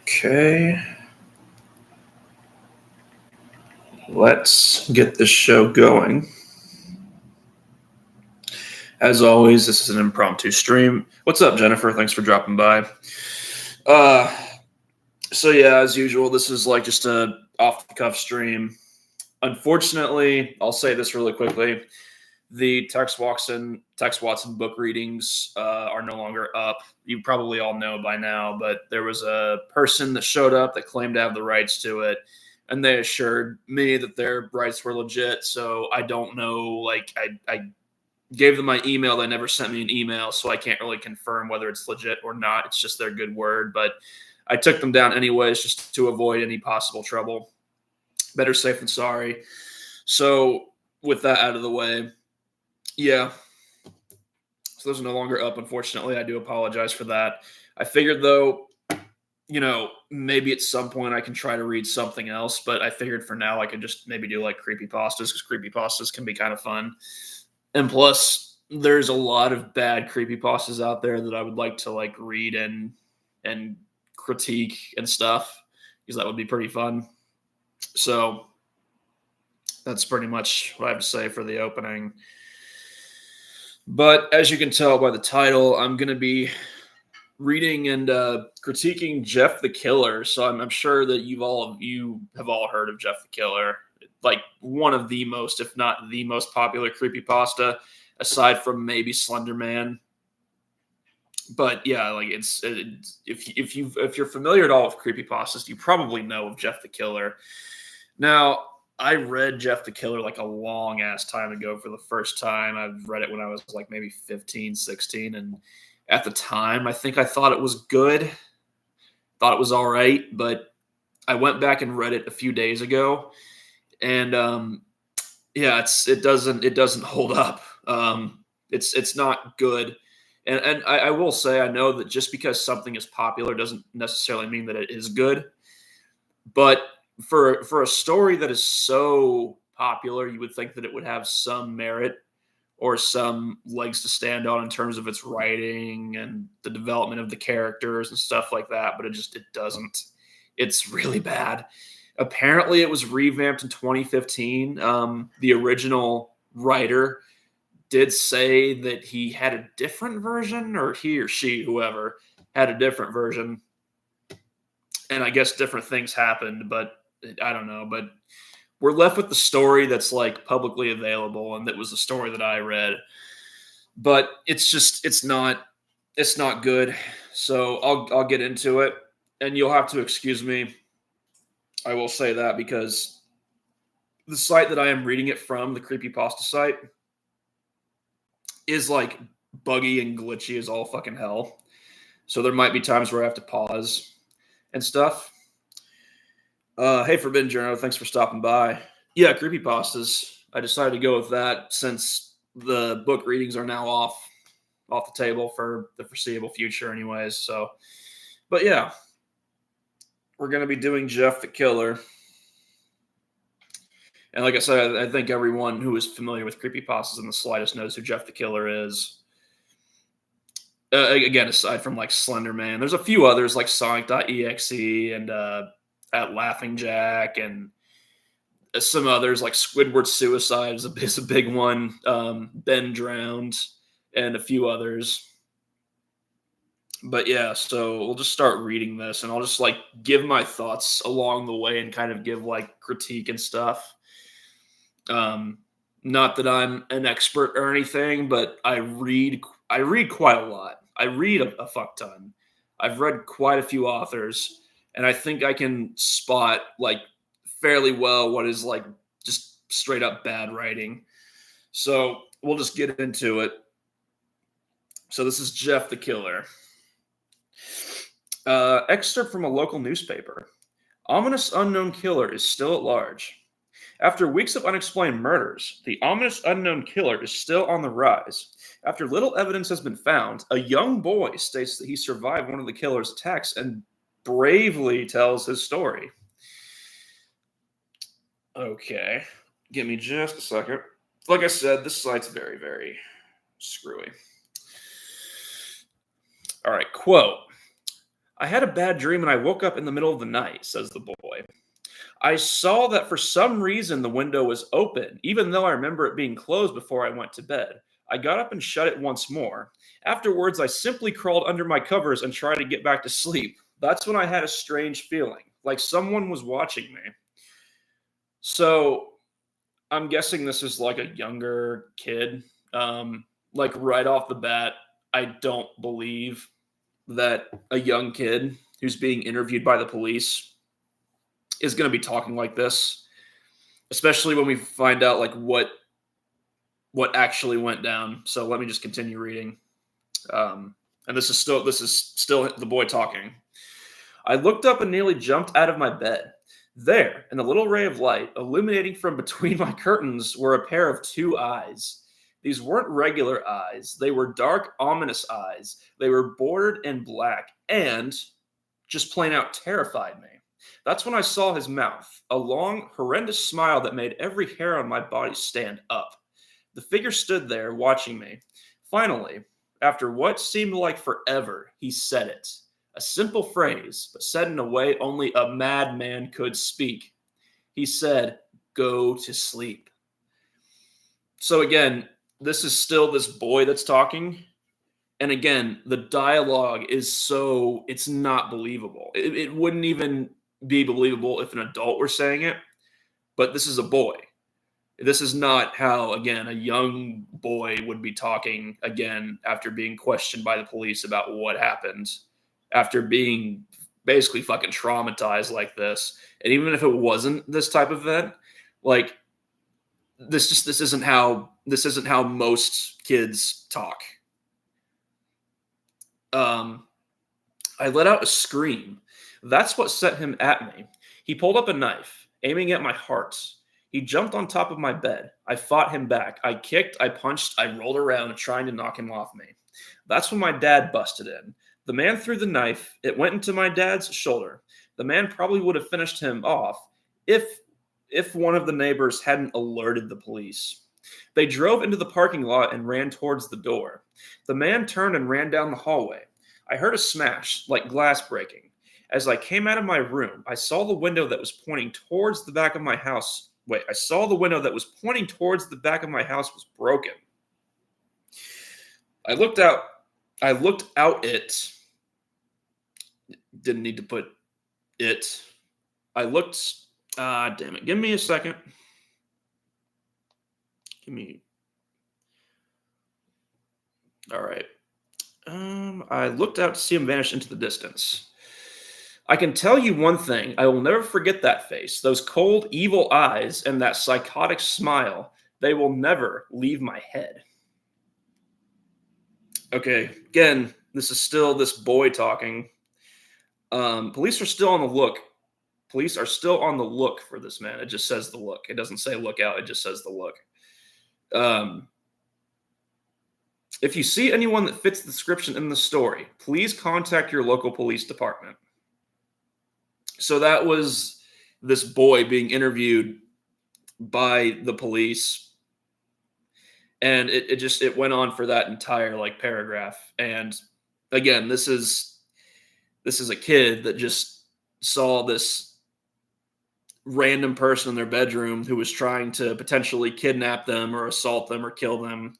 Okay. Let's get this show going. As always, this is an impromptu stream. What's up, Jennifer? Thanks for dropping by. So yeah, as usual, this is like just a off-the-cuff stream. Unfortunately, I'll say this really quickly. The Tex Watson book readings are no longer up. You probably all know by now, but there was a person that showed up that claimed to have the rights to it, and they assured me that their rights were legit. So I don't know. Like I gave them my email. They never sent me an email, so I can't really confirm whether it's legit or not. It's just their good word. But I took them down anyways, just to avoid any possible trouble. Better safe than sorry. So with that out of the way. Yeah. So those are no longer up, unfortunately. I do apologize for that. I figured, though, maybe at some point I can try to read something else, but I figured for now I could just maybe do like creepypastas, because creepypastas can be kind of fun. And plus, there's a lot of bad creepypastas out there that I would like to like read and critique and stuff, because that would be pretty fun. So that's pretty much what I have to say for the opening. But as you can tell by the title, I'm going to be reading and critiquing Jeff the Killer. So I'm sure that you have all heard of Jeff the Killer, like one of the most, if not the most popular creepypasta, aside from maybe Slender Man. But yeah, like if you're familiar at all with creepypastas, you probably know of Jeff the Killer. Now, I read Jeff the Killer like a long ass time ago for the first time. I've read it when I was like maybe 15, 16. And at the time, I think I thought it was good. Thought it was all right. But I went back and read it a few days ago. And yeah, it doesn't hold up. It's not good. And I will say, I know that just because something is popular doesn't necessarily mean that it is good. But for a story that is so popular, you would think that it would have some merit or some legs to stand on in terms of its writing and the development of the characters and stuff like that. But it doesn't. It's really bad. Apparently, it was revamped in 2015. The original writer did say that he had a different version, or he or she, whoever, had a different version. And I guess different things happened, but I don't know. But we're left with the story that's like publicly available, and that was the story that I read. But it's not good. So I'll get into it, and you'll have to excuse me. I will say that because the site that I am reading it from, the creepypasta site, is like buggy and glitchy as all fucking hell. So there might be times where I have to pause and stuff. Hey, Forbidden Journal, thanks for stopping by. Yeah, creepypastas. I decided to go with that since the book readings are now off the table for the foreseeable future anyways. So, but yeah, we're going to be doing Jeff the Killer. And like I said, I think everyone who is familiar with creepypastas in the slightest knows who Jeff the Killer is. Again, aside from like Slender Man, there's a few others like Sonic.exe and at Laughing Jack, and some others like Squidward Suicide is a big one. Ben Drowned, and a few others. But yeah, so we'll just start reading this, and I'll just like give my thoughts along the way and kind of give like critique and stuff. Not that I'm an expert or anything, but I read quite a lot. I read a fuck ton. I've read quite a few authors, and I think I can spot like fairly well what is like just straight up bad writing. So we'll just get into it. So this is Jeff the Killer. Excerpt from a local newspaper. Ominous unknown killer is still at large. After weeks of unexplained murders, the ominous unknown killer is still on the rise. After little evidence has been found, a young boy states that he survived one of the killer's attacks and bravely tells his story. Okay, give me just a second. Like I said, this site's very, very screwy. All right, quote. I had a bad dream and I woke up in the middle of the night, says the boy. I saw that for some reason the window was open, even though I remember it being closed before I went to bed. I got up and shut it once more. Afterwards, I simply crawled under my covers and tried to get back to sleep. That's when I had a strange feeling, like someone was watching me. So I'm guessing this is like a younger kid. Like right off the bat, I don't believe that a young kid who's being interviewed by the police is going to be talking like this, especially when we find out like what actually went down. So let me just continue reading. And this is still the boy talking. I looked up and nearly jumped out of my bed. There, in the little ray of light, illuminating from between my curtains, were a pair of two eyes. These weren't regular eyes. They were dark, ominous eyes. They were bordered in black and just plain out terrified me. That's when I saw his mouth, a long, horrendous smile that made every hair on my body stand up. The figure stood there, watching me. Finally, after what seemed like forever, he said it. A simple phrase, but said in a way only a madman could speak. He said, "Go to sleep." So again, this is still this boy that's talking. And again, the dialogue is it's not believable. It wouldn't even be believable if an adult were saying it, but this is a boy. This is not how, again, a young boy would be talking again after being questioned by the police about what happened, after being basically fucking traumatized like this. And even if it wasn't this type of event, like this isn't how most kids talk. I let out a scream. That's what set him at me. He pulled up a knife, aiming at my heart. He jumped on top of my bed. I fought him back. I kicked, I punched, I rolled around trying to knock him off me. That's when my dad busted in. The man threw the knife. It went into my dad's shoulder. The man probably would have finished him off if one of the neighbors hadn't alerted the police. They drove into the parking lot and ran towards the door. The man turned and ran down the hallway. I heard a smash, like glass breaking. As I came out of my room, I saw the window that was pointing towards the back of my house. I saw the window that was pointing towards the back of my house was broken. I looked out it. Didn't need to put it. I looked, damn it. Give me a second. All right. I looked out to see him vanish into the distance. I can tell you one thing. I will never forget that face, those cold, evil eyes, and that psychotic smile. They will never leave my head. Okay, again, this is still this boy talking. Police are still on the look. Police are still on the look for this man. It just says the look. It doesn't say look out. It just says the look. If you see anyone that fits the description in the story, please contact your local police department. So that was this boy being interviewed by the police. And it went on for that entire like paragraph. And again, this is a kid that just saw this random person in their bedroom who was trying to potentially kidnap them or assault them or kill them.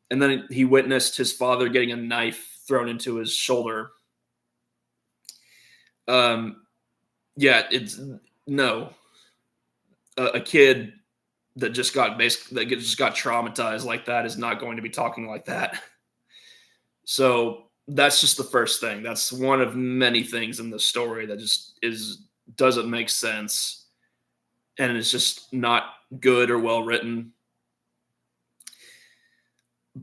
And then he witnessed his father getting a knife thrown into his shoulder. It's no. A kid that just got traumatized like that is not going to be talking like that. So that's just the first thing. That's one of many things in the story that just doesn't make sense, and it's just not good or well written.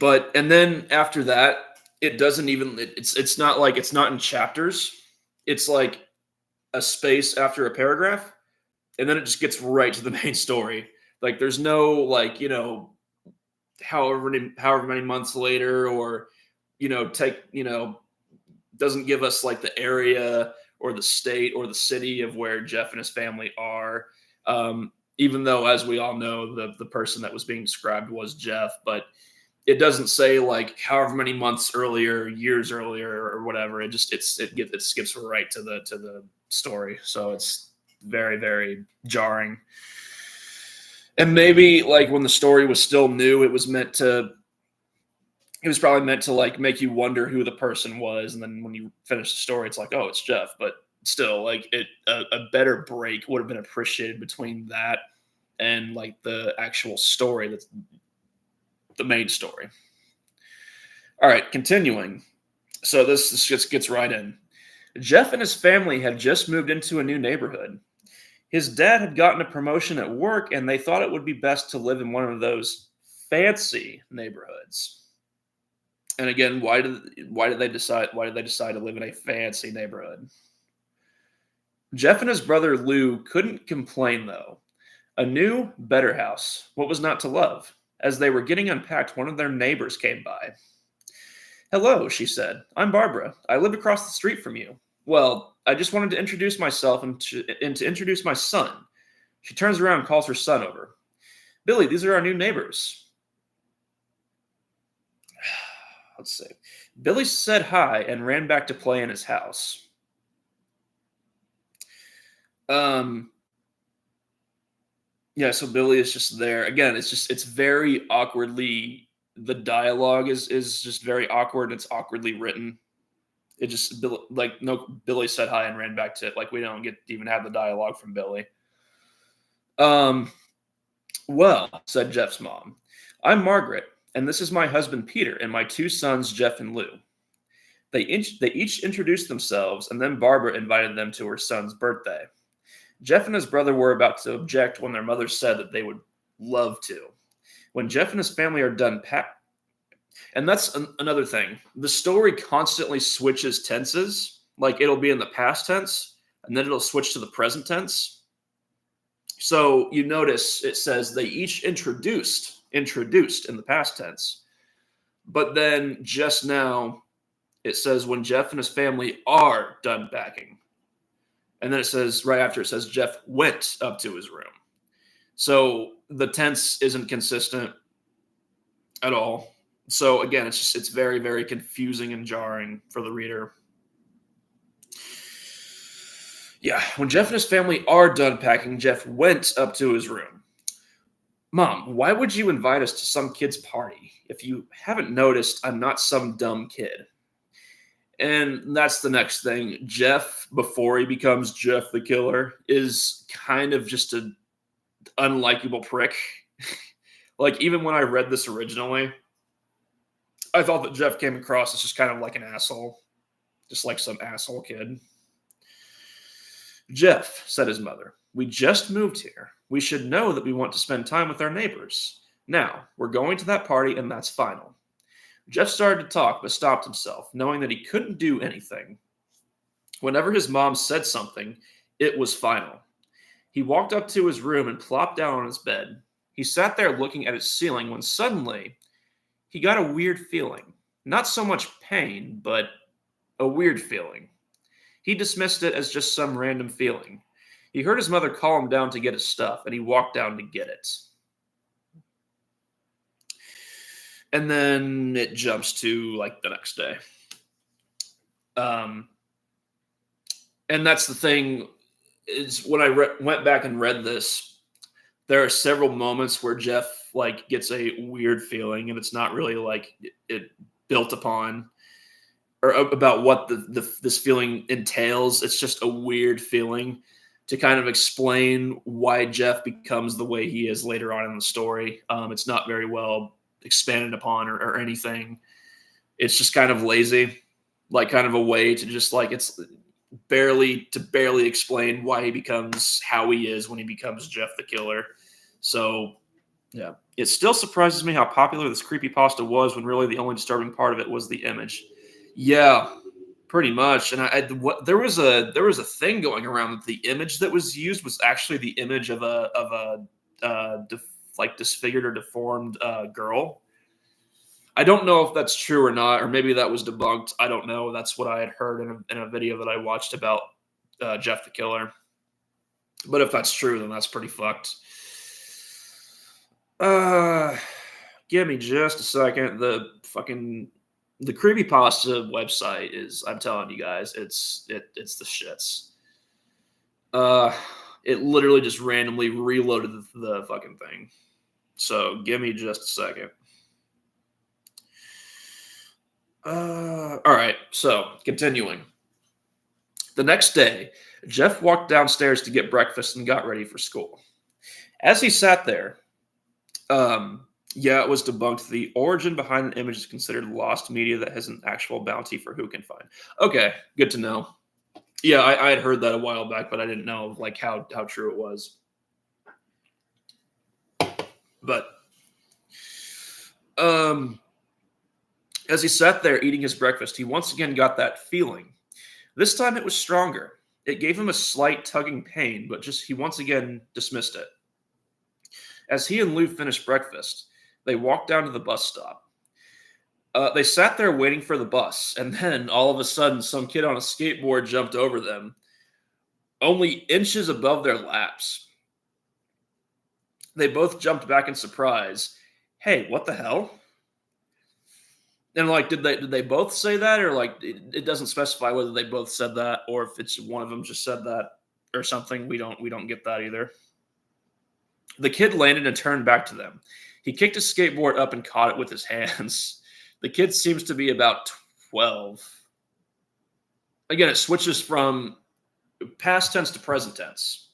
And then after that, it doesn't even. It's not like it's not in chapters. It's like a space after a paragraph, and then it just gets right to the main story. Like there's no like, however many months later, or doesn't give us like the area or the state or the city of where Jeff and his family are. Even though, as we all know, the person that was being described was Jeff, but it doesn't say like however many months earlier, years earlier, or whatever. It skips right to the story. So it's very, very jarring. And maybe like when the story was still new, it was probably meant to like make you wonder who the person was, and then when you finish the story, it's like, oh, it's Jeff. But still, like a better break would have been appreciated between that and like the actual story, that's the main story. All right, continuing. So this just gets right in. Jeff and his family had just moved into a new neighborhood. His dad had gotten a promotion at work, and they thought it would be best to live in one of those fancy neighborhoods. And again, why did they decide to live in a fancy neighborhood? Jeff and his brother Lou couldn't complain though. A new, better house. What was not to love? As they were getting unpacked, one of their neighbors came by. Hello, she said. I'm Barbara. I live across the street from you. Well, I just wanted to introduce myself and to introduce my son. She turns around and calls her son over. Billy, these are our new neighbors. Let's see. Billy said hi and ran back to play in his house. Yeah, so Billy is just there. Again, it's very awkwardly, the dialogue is just very awkward. It's awkwardly written. It just like no Billy said hi and ran back to it. Like we don't get to even have the dialogue from Billy. Well, said Jeff's mom, I'm Margaret, and this is my husband Peter and my two sons Jeff and Lou. They each introduced themselves, and then Barbara invited them to her son's birthday. Jeff and his brother were about to object when their mother said that they would love to. When Jeff and his family are done and that's another thing. The story constantly switches tenses. Like it'll be in the past tense, and then it'll switch to the present tense. So you notice it says they each introduced in the past tense. But then just now it says when Jeff and his family are done packing. And then it says, right after it says, Jeff went up to his room. So the tense isn't consistent at all. So again, it's very, very confusing and jarring for the reader. Yeah, when Jeff and his family are done packing, Jeff went up to his room. Mom, why would you invite us to some kid's party? If you haven't noticed, I'm not some dumb kid. And that's the next thing. Jeff, before he becomes Jeff the Killer, is kind of just an unlikable prick. Like, even when I read this originally, I thought that Jeff came across as just kind of like an asshole. Just like some asshole kid. Jeff, said his mother, we just moved here. We should know that we want to spend time with our neighbors. Now, we're going to that party, and that's final. Jeff started to talk, but stopped himself, knowing that he couldn't do anything. Whenever his mom said something, it was final. He walked up to his room and plopped down on his bed. He sat there looking at its ceiling when suddenly he got a weird feeling. Not so much pain, but a weird feeling. He dismissed it as just some random feeling. He heard his mother call him down to get his stuff, and he walked down to get it. And then it jumps to like the next day. And that's the thing, is when I went back and read this, there are several moments where Jeff like gets a weird feeling, and it's not really like it built upon or about what this feeling entails. It's just a weird feeling to kind of explain why Jeff becomes the way he is later on in the story. It's not very well expanded upon or anything. It's just kind of lazy, like kind of a way to just like it's barely explain why he becomes how he is when he becomes Jeff the Killer. So yeah, it still surprises me how popular this creepypasta was when really the only disturbing part of it was the image. Yeah, pretty much. And there was a thing going around that the image that was used was actually the image of a disfigured or deformed girl. I don't know if that's true or not, or maybe that was debunked. I don't know. That's what I had heard in a video that I watched about Jeff the Killer. But if that's true, then that's pretty fucked. Give me just a second. The creepypasta website is, I'm telling you guys, it's the shits. Uh, it literally just randomly reloaded the fucking thing. So give me just a second. All right. So continuing. The next day, Jeff walked downstairs to get breakfast and got ready for school. As he sat there, yeah, it was debunked. The origin behind an image is considered lost media that has an actual bounty for who can find. Okay, good to know. Yeah, I had heard that a while back, but I didn't know like how true it was. But as he sat there eating his breakfast, he once again got that feeling. This time it was stronger. It gave him a slight tugging pain, but just he once again dismissed it. As he and Lou finished breakfast, they walked down to the bus stop. They sat there waiting for the bus, and then all of a sudden, some kid on a skateboard jumped over them, only inches above their laps. They both jumped back in surprise. Hey, what the hell? And like, did they both say that, or like it doesn't specify whether they both said that, or if it's one of them just said that or something. We don't get that either. The kid landed and turned back to them. He kicked his skateboard up and caught it with his hands. The kid seems to be about 12. Again, it switches from past tense to present tense.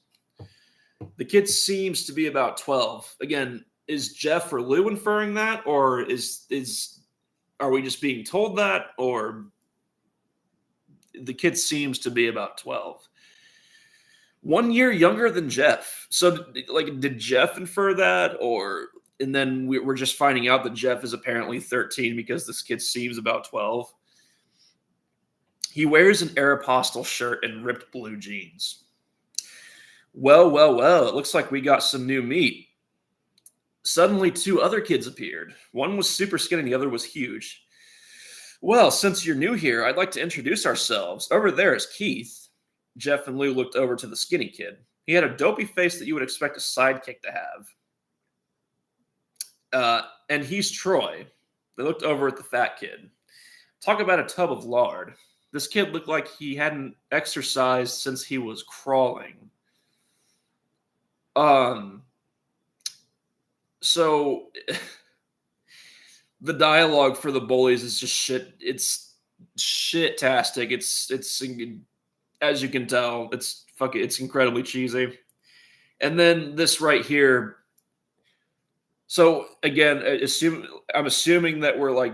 The kid seems to be about 12. Again, is Jeff or Lou inferring that, or are we just being told that, or the kid seems to be about 12? 1 year younger than Jeff. So, like, did Jeff infer that, or and then we're just finding out that Jeff is apparently 13 because this kid seems about 12? He wears an Aeropostale shirt and ripped blue jeans. Well, it looks like we got some new meat. Suddenly, two other kids appeared. One was super skinny, the other was huge. Well, since you're new here, I'd like to introduce ourselves. Over there is Keith. Jeff and Lou looked over to the skinny kid. He had a dopey face that you would expect a sidekick to have. And he's Troy. They looked over at the fat kid. Talk about a tub of lard. This kid looked like he hadn't exercised since he was crawling. So the dialogue for the bullies is just shit. It's shit-tastic. It's as you can tell, it's incredibly cheesy. And then this right here. So again, I'm assuming that we're like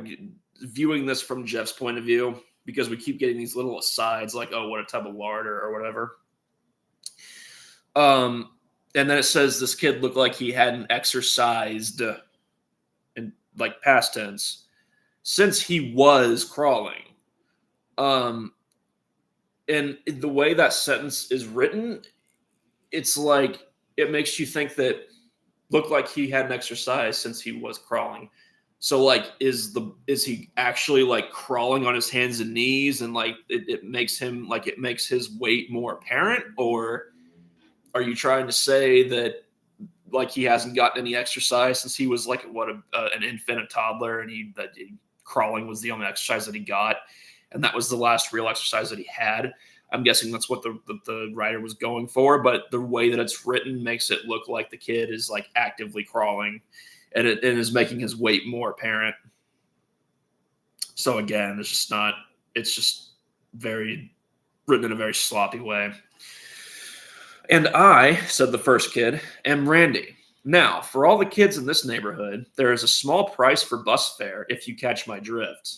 viewing this from Jeff's point of view, because we keep getting these little asides like, oh, what a tub of lard or whatever. And then it says this kid looked like he hadn't exercised in like past tense since he was crawling. And the way that sentence is written, it's like it makes you think that looked like he hadn't exercised since he was crawling. So like, is he actually like crawling on his hands and knees, and like it makes his weight more apparent, or are you trying to say that like he hasn't gotten any exercise since he was like an infant, a toddler, and crawling was the only exercise that he got, and that was the last real exercise that he had? I'm guessing that's what the writer was going for, but the way that it's written makes it look like the kid is like actively crawling, and it is making his weight more apparent. So again, it's just very written in a very sloppy way. And I, said the first kid, am Randy. Now, for all the kids in this neighborhood, there is a small price for bus fare if you catch my drift.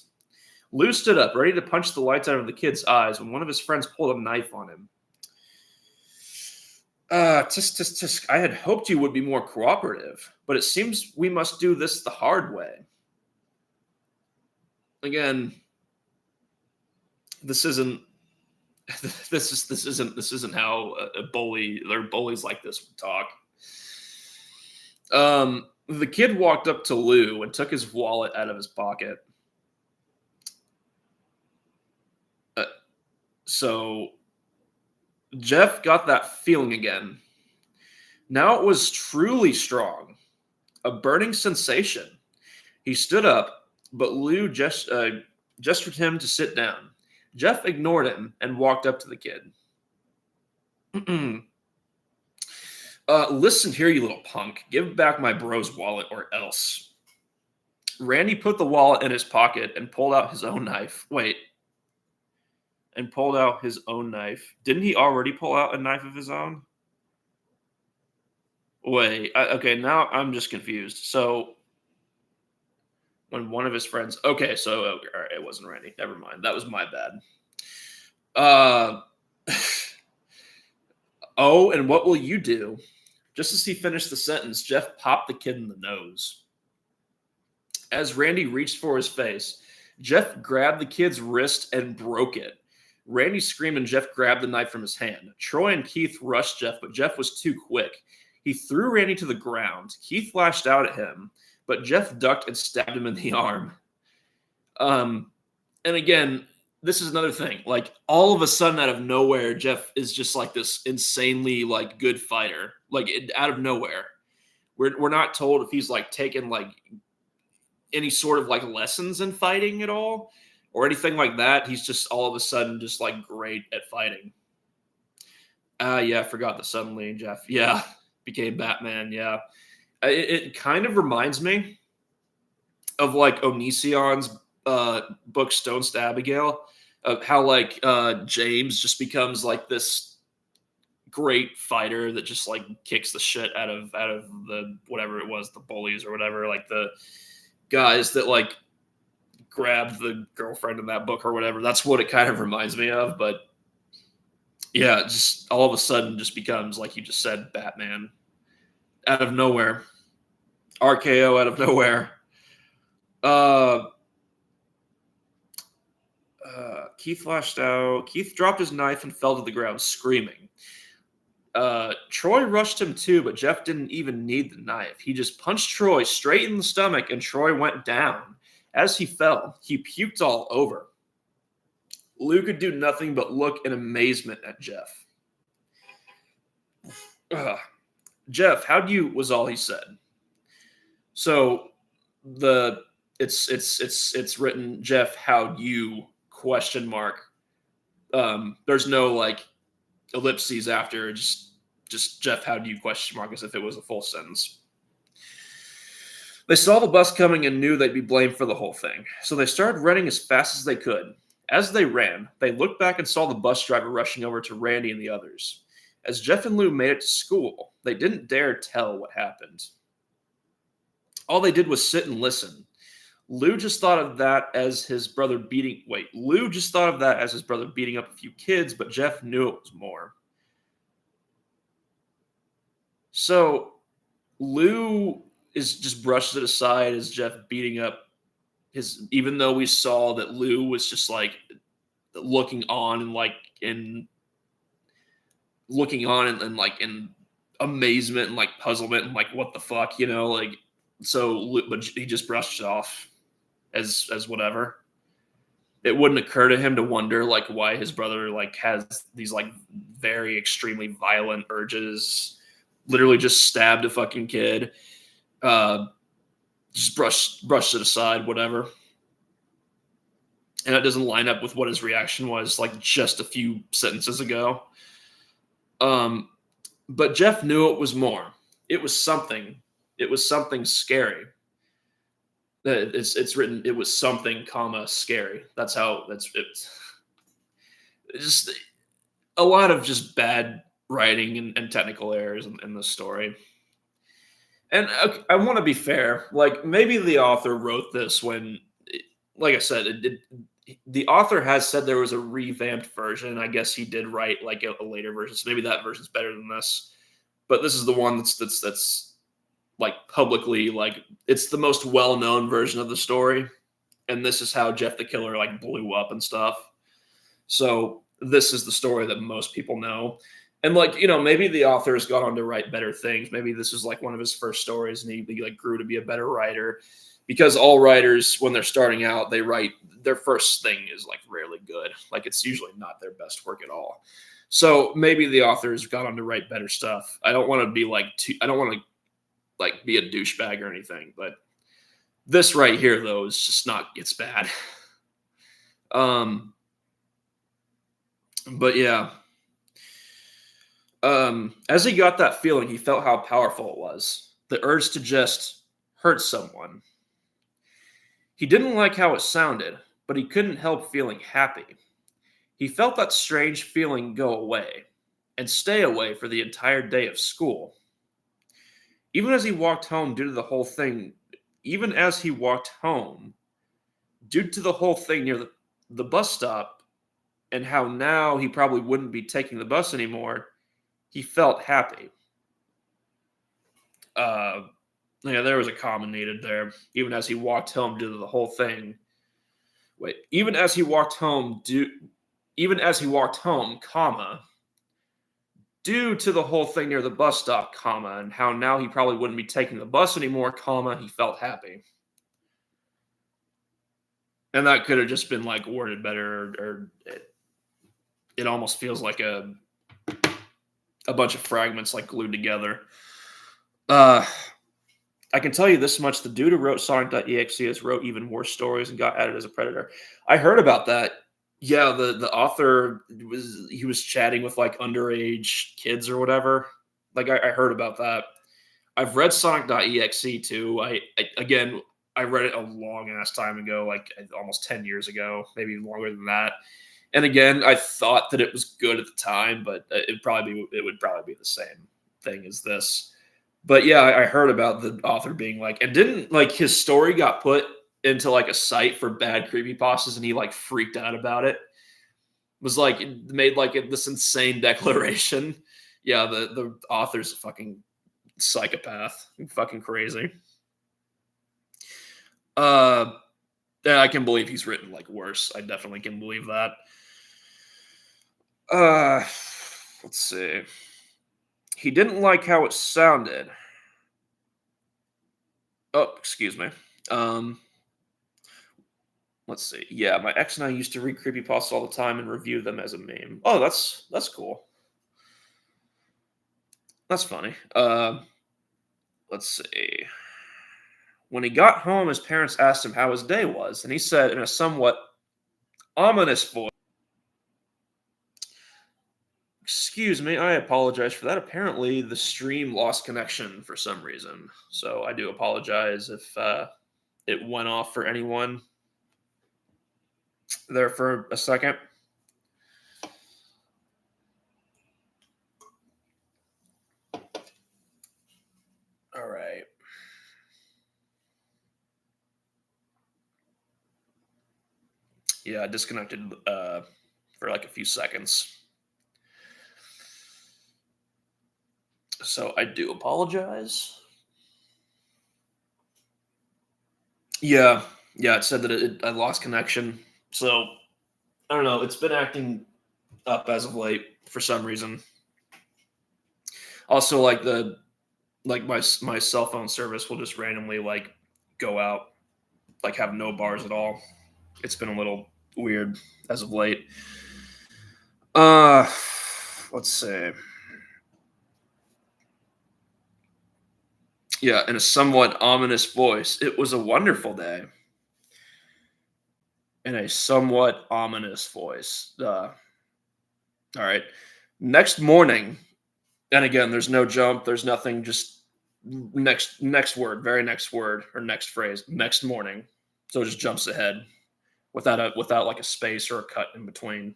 Lou stood up, ready to punch the lights out of the kid's eyes, when one of his friends pulled a knife on him. I had hoped you would be more cooperative, but it seems we must do this the hard way. Again, this isn't how a bully or bullies like this would talk. The kid walked up to Lou and took his wallet out of his pocket. So Jeff got that feeling again. Now it was truly strong, a burning sensation. He stood up, but Lou gestured him to sit down. Jeff ignored him and walked up to the kid. Listen here, you little punk. Give back my bro's wallet or else. Randy put the wallet in his pocket and pulled out his own knife. Wait. And pulled out his own knife. Didn't he already pull out a knife of his own? Wait. Okay, now I'm just confused. So, when one of his friends. Okay, so all right, it wasn't Randy. Never mind. That was my bad. Oh, and what will you do? Just as he finished the sentence, Jeff popped the kid in the nose. As Randy reached for his face, Jeff grabbed the kid's wrist and broke it. Randy screamed and Jeff grabbed the knife from his hand. Troy and Keith rushed Jeff, but Jeff was too quick. He threw Randy to the ground. Keith lashed out at him, but Jeff ducked and stabbed him in the arm. And again, this is another thing. Like, all of a sudden, out of nowhere, Jeff is just like this insanely like good fighter. Like, out of nowhere, we're not told if he's like taken like any sort of like lessons in fighting at all or anything like that. He's just all of a sudden just like great at fighting. Yeah, I forgot the suddenly Jeff. Yeah, became Batman. Yeah, it kind of reminds me of like Onision's book Stones to Abigail, of how like James just becomes like this great fighter that just like kicks the shit out of the whatever it was, the bullies or whatever, like the guys that like grabbed the girlfriend in that book or whatever. That's what it kind of reminds me of. But yeah, just all of a sudden just becomes, like you just said, Batman out of nowhere. RKO out of nowhere. Keith lashed out. Keith dropped his knife and fell to the ground screaming. Troy rushed him too, but Jeff didn't even need the knife. He just punched Troy straight in the stomach, and Troy went down. As he fell, he puked all over. Lou could do nothing but look in amazement at Jeff. Jeff, how'd you, was all he said. So it's written, Jeff, how'd you, ? There's no like ellipses after, just Jeff, how'd you ? As if it was a full sentence. They saw the bus coming and knew they'd be blamed for the whole thing. So they started running as fast as they could. As they ran, they looked back and saw the bus driver rushing over to Randy and the others. As Jeff and Lou made it to school, they didn't dare tell what happened. All they did was sit and listen. Lou just thought of that as his brother beating up a few kids, but Jeff knew it was more. So Lou is just brushes it aside as Jeff beating up even though we saw that Lou was just like looking on and in amazement and like puzzlement and like, what the fuck, like, so, but he just brushed it off as whatever. It wouldn't occur to him to wonder like why his brother like has these like very extremely violent urges, literally just stabbed a fucking kid. Just brushed it aside, whatever. And it doesn't line up with what his reaction was like just a few sentences ago. But Jeff knew it was more. It was something. It was something scary. It's written, it was something, scary. That's how it's just a lot of just bad writing and technical errors in the story. And I want to be fair. Like, maybe the author wrote this when, like I said, the author has said there was a revamped version. I guess he did write like a later version, so maybe that version's better than this. But this is the one that's like publicly, like, it's the most well-known version of the story. And this is how Jeff the Killer like blew up and stuff. So this is the story that most people know. And like, maybe the author has gone on to write better things. Maybe this is like one of his first stories and he like grew to be a better writer, because all writers, when they're starting out, they write their first thing is like rarely good. Like, it's usually not their best work at all. So maybe the author's gone on to write better stuff. I don't want to be like, I don't want to like be a douchebag or anything, but This right here, though, is just not. It's bad. Um, but yeah. As he got that feeling, he felt how powerful it was. The urge to just hurt someone. He didn't like how it sounded, but he couldn't help feeling happy. He felt that strange feeling go away and stay away for the entire day of school. Even as he walked home due to the whole thing, even as he walked home, due to the whole thing near the bus stop and how now he probably wouldn't be taking the bus anymore, he felt happy. Uh, yeah, there was a comma needed there. Even as he walked home due to the whole thing. Wait, even as he walked home, comma, due to the whole thing near the bus stop, comma, and how now he probably wouldn't be taking the bus anymore, comma, he felt happy. And that could have just been like worded better, or it almost feels like a bunch of fragments like glued together. I can tell you this much: the dude who wrote Sonic.exe has wrote even worse stories and got added as a predator. I heard about that. Yeah, the author was chatting with like underage kids or whatever. Like I heard about that. I've read Sonic.exe too. Again, I read it a long ass time ago, like almost 10 years ago, maybe longer than that. And again, I thought that it was good at the time, but it would probably be the same thing as this. But yeah, I heard about the author being like, and didn't like his story got put into like a site for bad creepypastas, and he like freaked out about it. Was like made like this insane declaration. Yeah, the author's a fucking psychopath, fucking crazy. Yeah, I can believe he's written like worse. I definitely can believe that. Let's see. He didn't like how it sounded. Oh, excuse me. Let's see. Yeah, my ex and I used to read creepypastas all the time and review them as a meme. Oh, that's cool. That's funny. Let's see. When he got home, his parents asked him how his day was, and he said in a somewhat ominous voice, "Excuse me, I apologize for that. Apparently, the stream lost connection for some reason. So I do apologize if it went off for anyone there for a second." All right. Yeah, I disconnected for like a few seconds. So I do apologize. Yeah, yeah, it said that I lost connection. So I don't know. It's been acting up as of late for some reason. Also, like my cell phone service will just randomly like go out, like have no bars at all. It's been a little weird as of late. Uh, let's see. Yeah, in a somewhat ominous voice, it was a wonderful day. In a somewhat ominous voice. All right. Next morning, and again, there's no jump, there's nothing, just next word, very next word or next phrase, next morning. So it just jumps ahead without like a space or a cut in between.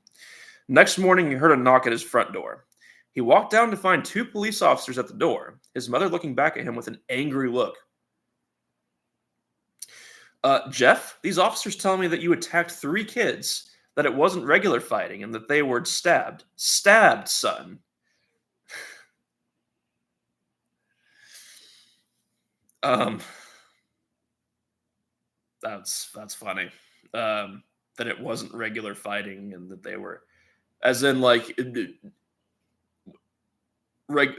Next morning, he heard a knock at his front door. He walked down to find two police officers at the door, his mother looking back at him with an angry look. Jeff, these officers tell me that you attacked three kids, that it wasn't regular fighting, and that they were stabbed. Stabbed, son. Um, that's funny. That it wasn't regular fighting, and that they were, as in like, reg,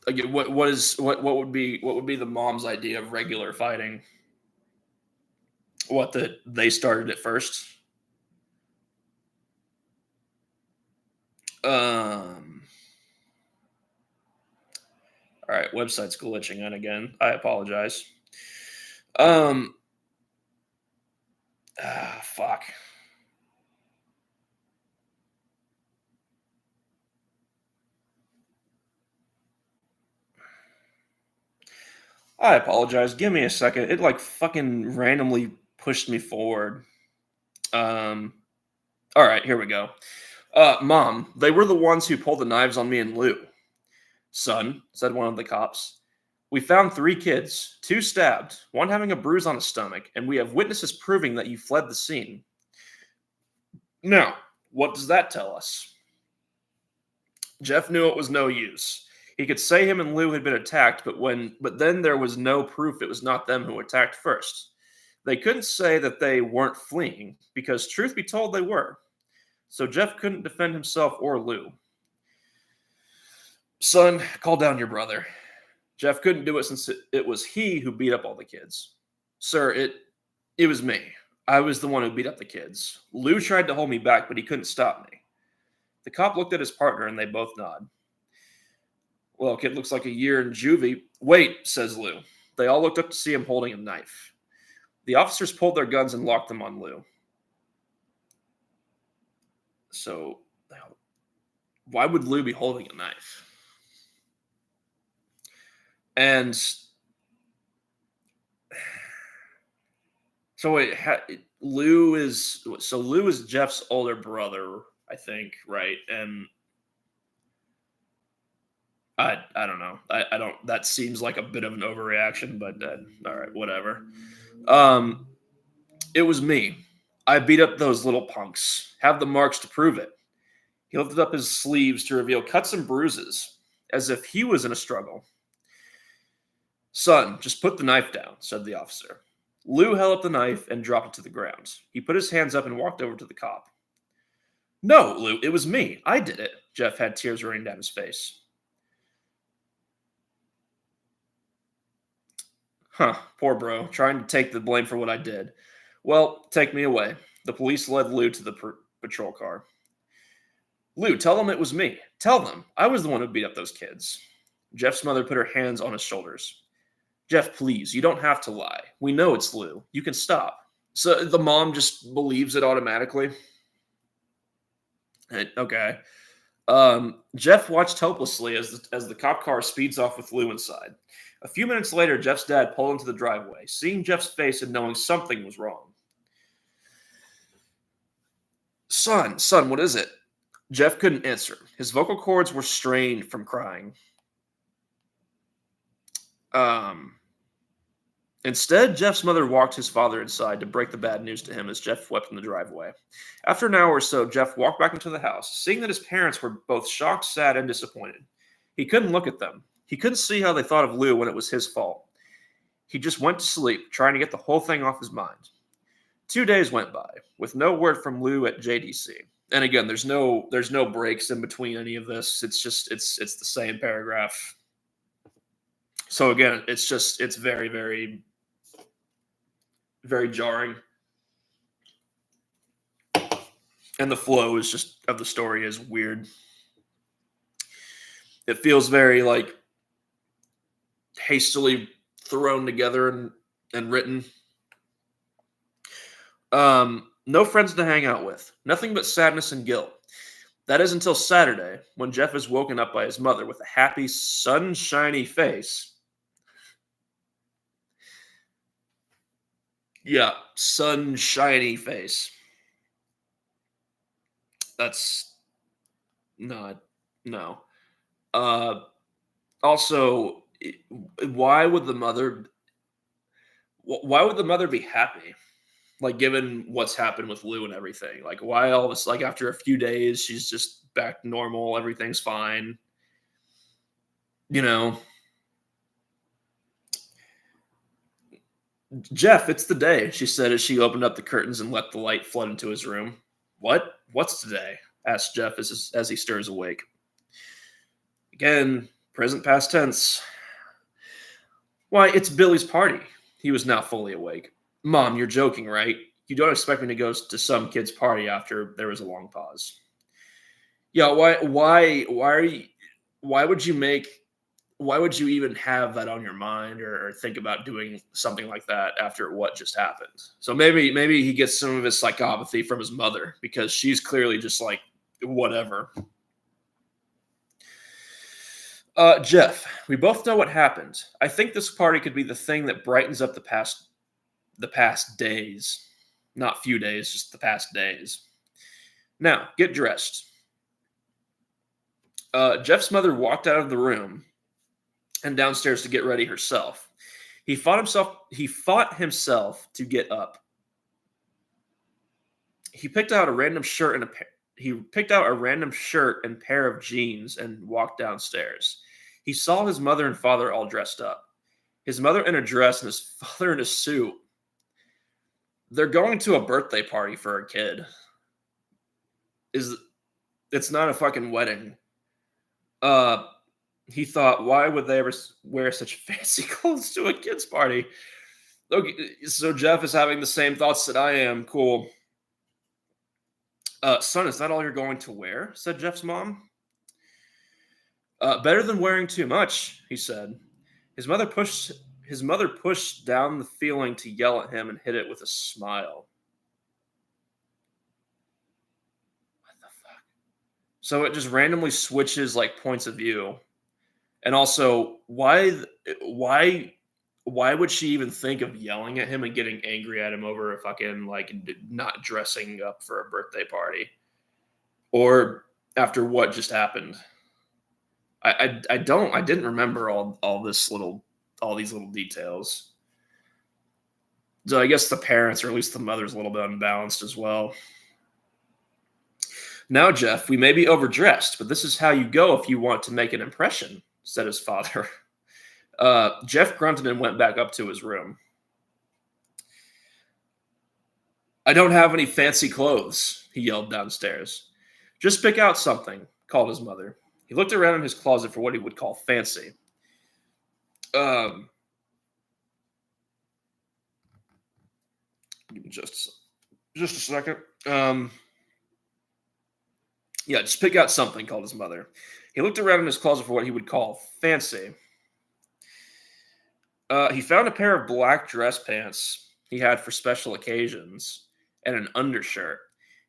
again, what would be the mom's idea of regular fighting? What, that they started it first? Um. All right, website's glitching on again. I apologize. Um, fuck. I apologize. Give me a second. It like fucking randomly pushed me forward. Um, all right, here we go. Mom, they were the ones who pulled the knives on me and Lou. Son, said one of the cops, we found three kids, two stabbed, one having a bruise on his stomach, and we have witnesses proving that you fled the scene. Now, what does that tell us? Jeff knew it was no use. He could say him and Lou had been attacked, but then there was no proof it was not them who attacked first. They couldn't say that they weren't fleeing, because truth be told, they were. So Jeff couldn't defend himself or Lou. Son, call down your brother. Jeff couldn't do it since it was he who beat up all the kids. Sir, it was me. I was the one who beat up the kids. Lou tried to hold me back, but he couldn't stop me. The cop looked at his partner and they both nod. Well, kid looks like a year in juvie. Wait, says Lou. They all looked up to see him holding a knife. The officers pulled their guns and locked them on Lou. So, why would Lou be holding a knife? And so Lou is Jeff's older brother, I think, right? And I don't know. I don't. That seems like a bit of an overreaction, but all right, whatever. Um, it was me. I beat up those little punks. Have the marks to prove it. He lifted up his sleeves to reveal cuts and bruises, as if he was in a struggle. Son, just put the knife down, said the officer. Lou held up the knife and dropped it to the ground. He put his hands up and walked over to the cop. No, Lou, it was me. I did it. Jeff had tears running down his face. Huh, poor bro, trying to take the blame for what I did. Well, take me away. The police led Lou to the patrol car. Lou, tell them it was me. Tell them. I was the one who beat up those kids. Jeff's mother put her hands on his shoulders. Jeff, please, you don't have to lie. We know it's Lou. You can stop. So the mom just believes it automatically. Okay. Jeff watched helplessly as the cop car speeds off with Lou inside. A few minutes later, Jeff's dad pulled into the driveway, seeing Jeff's face and knowing something was wrong. Son, what is it? Jeff couldn't answer. His vocal cords were strained from crying. Instead, Jeff's mother walked his father inside to break the bad news to him as Jeff wept in the driveway. After an hour or so, Jeff walked back into the house, seeing that his parents were both shocked, sad, and disappointed. He couldn't look at them. He couldn't see how they thought of Lou when it was his fault. He just went to sleep, trying to get the whole thing off his mind. 2 days went by, with no word from Lou at JDC. And again, there's no breaks in between any of this. It's the same paragraph. So again, it's very, very, very jarring. And the flow is just of the story is weird. It feels very like hastily thrown together and written. No friends to hang out with. Nothing but sadness and guilt. That is until Saturday, when Jeff is woken up by his mother with a happy, sunshiny face. Yeah, sunshiny face. That's not, no. Also, why would the mother be happy? Like, given what's happened with Lou and everything, like, why all this? Like, after a few days, she's just back to normal. Everything's fine. You know, Jeff, it's the day, she said as she opened up the curtains and let the light flood into his room. What? What's today? Asked Jeff as he stirs awake. Again, present past tense. Why, it's Billy's party. He was now fully awake. Mom, you're joking, right? You don't expect me to go to some kid's party after there was a long pause. Yeah, why would you make why would you even have that on your mind or think about doing something like that after what just happened? So maybe he gets some of his psychopathy from his mother because she's clearly just like whatever. Jeff, we both know what happened. I think this party could be the thing that brightens up the past days. Not few days, just the past days. Now, get dressed. Jeff's mother walked out of the room and downstairs to get ready herself. He fought himself to get up. He picked out a random shirt and pair of jeans and walked downstairs. He saw his mother and father all dressed up. His mother in a dress and his father in a suit. They're going to a birthday party for a kid. Is It's not a fucking wedding. Uh he thought, why would they ever wear such fancy clothes to a kid's party? Okay, so Jeff is having the same thoughts that I am. Cool. Son, is that all you're going to wear? Said Jeff's mom. Better than wearing too much, he said. His mother pushed down the feeling to yell at him and hit it with a smile. What the fuck? So it just randomly switches like points of view. And also, why would she even think of yelling at him and getting angry at him over a fucking like not dressing up for a birthday party? Or after what just happened? I didn't remember all these little details. So I guess the parents, or at least the mother's, a little bit unbalanced as well. Now, Jeff, we may be overdressed, but this is how you go if you want to make an impression, said his father. Jeff grunted and went back up to his room. I don't have any fancy clothes, he yelled downstairs. Just pick out something, called his mother. He looked around in his closet for what he would call fancy. Give me just a second. Yeah, just pick out something, called his mother. He looked around in his closet for what he would call fancy. He found a pair of black dress pants he had for special occasions and an undershirt.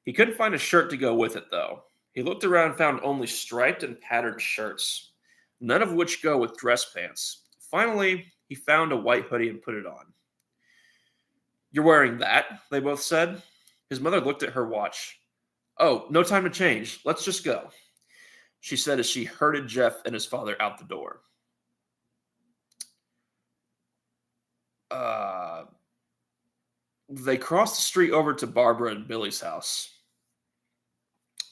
He couldn't find a shirt to go with it, though. He looked around and found only striped and patterned shirts, none of which go with dress pants. Finally, he found a white hoodie and put it on. You're wearing that, they both said. His mother looked at her watch. Oh, no time to change. Let's just go, she said as she herded Jeff and his father out the door. They crossed the street over to Barbara and Billy's house.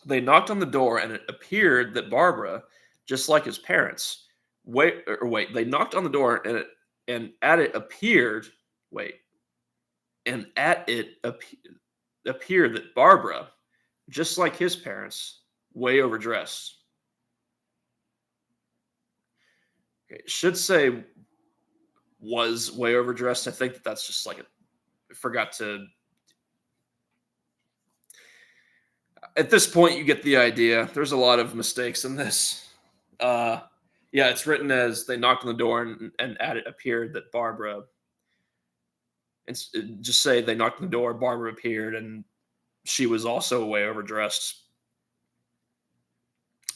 They knocked on the door, and it appeared that Barbara, just like his parents, they knocked on the door, and at it appeared that Barbara, just like his parents, way overdressed. Okay, should say was way overdressed. I think that's just like I forgot to. At this point, you get the idea. There's a lot of mistakes in this. Yeah, it's written as they knocked on the door, and at it appeared that Barbara. Just say they knocked on the door, Barbara appeared, and she was also way overdressed.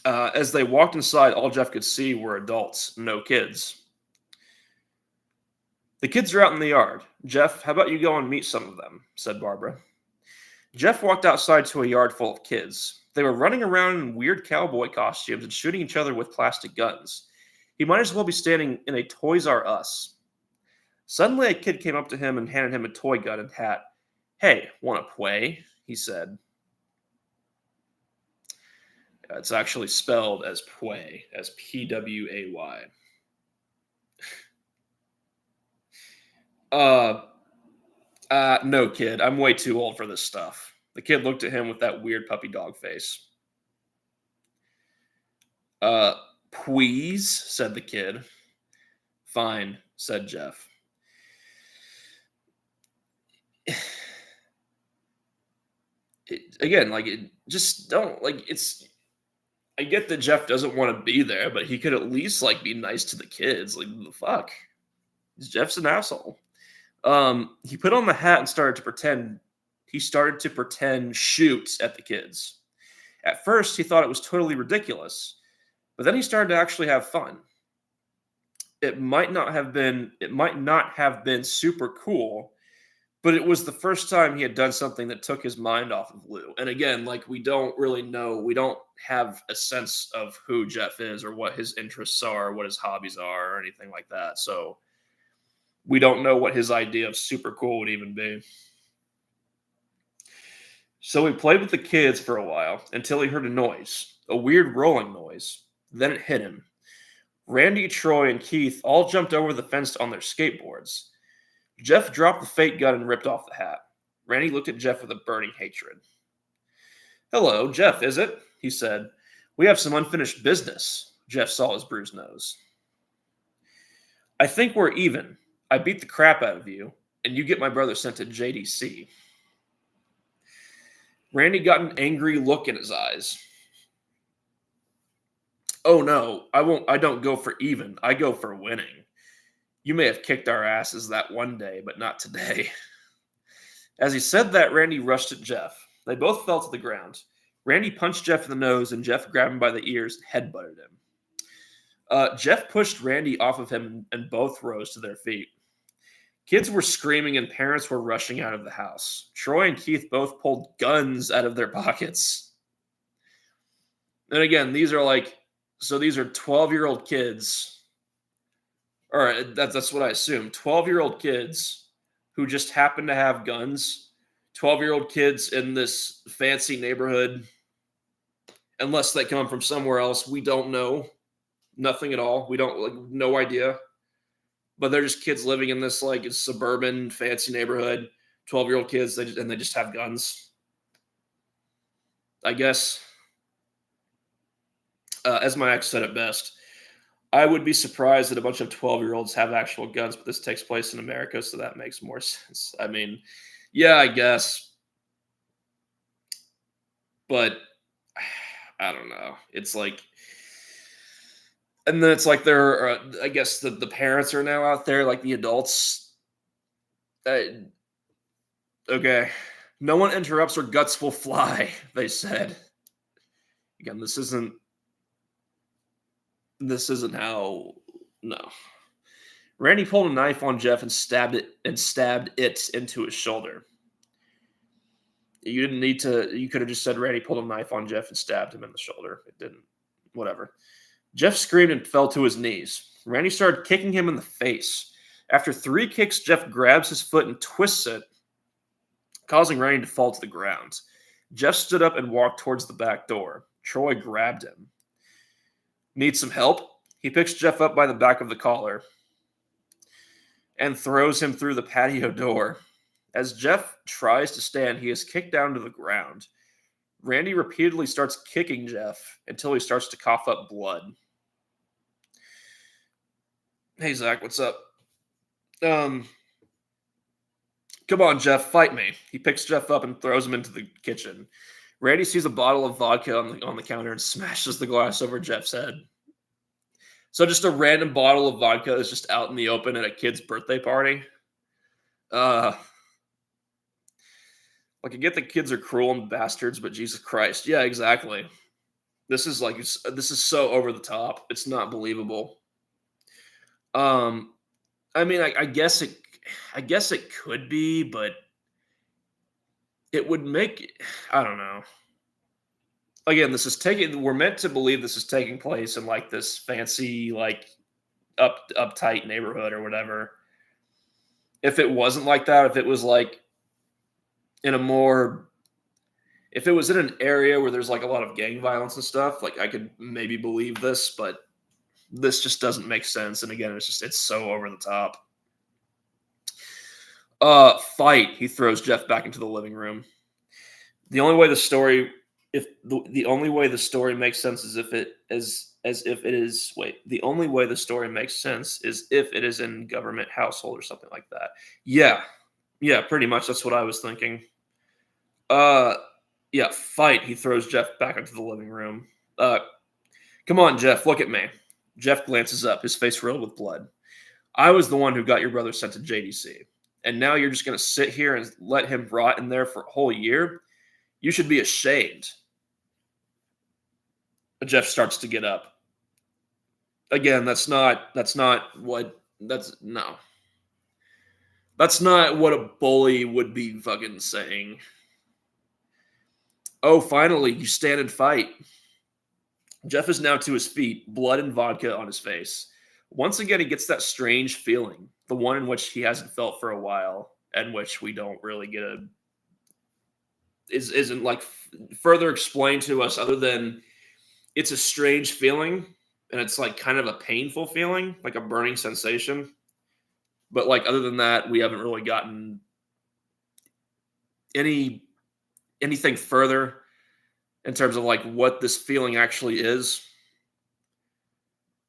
As they walked inside, all Jeff could see were adults, no kids. The kids are out in the yard. Jeff, how about you go and meet some of them, said Barbara. Jeff walked outside to a yard full of kids. They were running around in weird cowboy costumes and shooting each other with plastic guns. He might as well be standing in a Toys R Us. Suddenly, a kid came up to him and handed him a toy gun and hat. Hey, want to play? He said. It's actually spelled as Pway, as Pway. No, kid. I'm way too old for this stuff. The kid looked at him with that weird puppy dog face. Please, said the kid. Fine, said Jeff. Just don't, it's, I get that Jeff doesn't want to be there, but he could at least like be nice to the kids. Like the fuck, Jeff's an asshole. He put on the hat and started to pretend. He started to pretend shoot at the kids. At first, he thought it was totally ridiculous, but then he started to actually have fun. It might not have been super cool, but it was the first time he had done something that took his mind off of Lou. And again, like we don't really know, we don't have a sense of who Jeff is or what his interests are, what his hobbies are, or anything like that. So we don't know what his idea of super cool would even be. So he played with the kids for a while until he heard a noise, a weird rolling noise. Then it hit him. Randy, Troy, and Keith all jumped over the fence on their skateboards. Jeff dropped the fake gun and ripped off the hat. Randy looked at Jeff with a burning hatred. "Hello, Jeff, is it?" he said. "We have some unfinished business." Jeff saw his bruised nose. "I think we're even. I beat the crap out of you, and you get my brother sent to JDC." Randy got an angry look in his eyes. "Oh no, I won't. I don't go for even. I go for winning. You may have kicked our asses that one day, but not today." As he said that, Randy rushed at Jeff. They both fell to the ground. Randy punched Jeff in the nose, and Jeff grabbed him by the ears and headbutted him. Jeff pushed Randy off of him, and both rose to their feet. Kids were screaming, and parents were rushing out of the house. Troy and Keith both pulled guns out of their pockets. And again, these are 12-year-old kids. Or that's what I assume. 12-year-old kids who just happen to have guns. 12-year-old kids in this fancy neighborhood. Unless they come from somewhere else, we don't know. Nothing at all. We don't, no idea. But they're just kids living in this suburban fancy neighborhood. 12-year-old kids, they just have guns. I guess. As my ex said it best, I would be surprised that a bunch of 12-year-olds have actual guns, but this takes place in America, so that makes more sense. I mean, yeah, I guess. But I don't know. It's like, and then it's like I guess the parents are now out there, like the adults. Okay. "No one interrupts or guts will fly," they said. Again, this isn't how, no. Randy pulled a knife on Jeff and stabbed it into his shoulder. You didn't need to, you could have just said Randy pulled a knife on Jeff and stabbed him in the shoulder. It didn't. Whatever. Jeff screamed and fell to his knees. Randy started kicking him in the face. After 3 kicks, Jeff grabs his foot and twists it, causing Randy to fall to the ground. Jeff stood up and walked towards the back door. Troy grabbed him. "Need some help?" He picks Jeff up by the back of the collar and throws him through the patio door. As Jeff tries to stand, he is kicked down to the ground. Randy repeatedly starts kicking Jeff until he starts to cough up blood. "Hey, Zach, what's up?" Come on, Jeff, fight me." He picks Jeff up and throws him into the kitchen. Randy sees a bottle of vodka on the counter and smashes the glass over Jeff's head. So just a random bottle of vodka is just out in the open at a kid's birthday party. I get the kids are cruel and bastards, but Jesus Christ. Yeah, exactly. This is so over the top. It's not believable. I mean, I guess it could be, but it would make, I don't know. Again, we're meant to believe this is taking place in this fancy, uptight neighborhood or whatever. If it wasn't like that, if it was if it was in an area where there's a lot of gang violence and stuff, I could maybe believe this, but this just doesn't make sense. And again, it's so over the top. Fight. He throws Jeff back into the living room. The only way the story makes sense is the only way the story makes sense is if it is in government household or something like that. Yeah, pretty much. That's what I was thinking. Yeah, fight. He throws Jeff back into the living room. Come on, Jeff, look at me. Jeff glances up, his face filled with blood. I was the one who got your brother sent to JDC. And now you're just going to sit here and let him rot in there for a whole year? You should be ashamed. Jeff starts to get up. Again, that's not what that's no. That's not what a bully would be fucking saying. Oh, finally, you stand and fight. Jeff is now to his feet, blood and vodka on his face. Once again, he gets that strange feeling, the one in which he hasn't felt for a while, and which we don't really get isn't like further explained to us other than it's a strange feeling and it's like kind of a painful feeling, like a burning sensation. But like other than that, we haven't really gotten anything further in terms of like what this feeling actually is.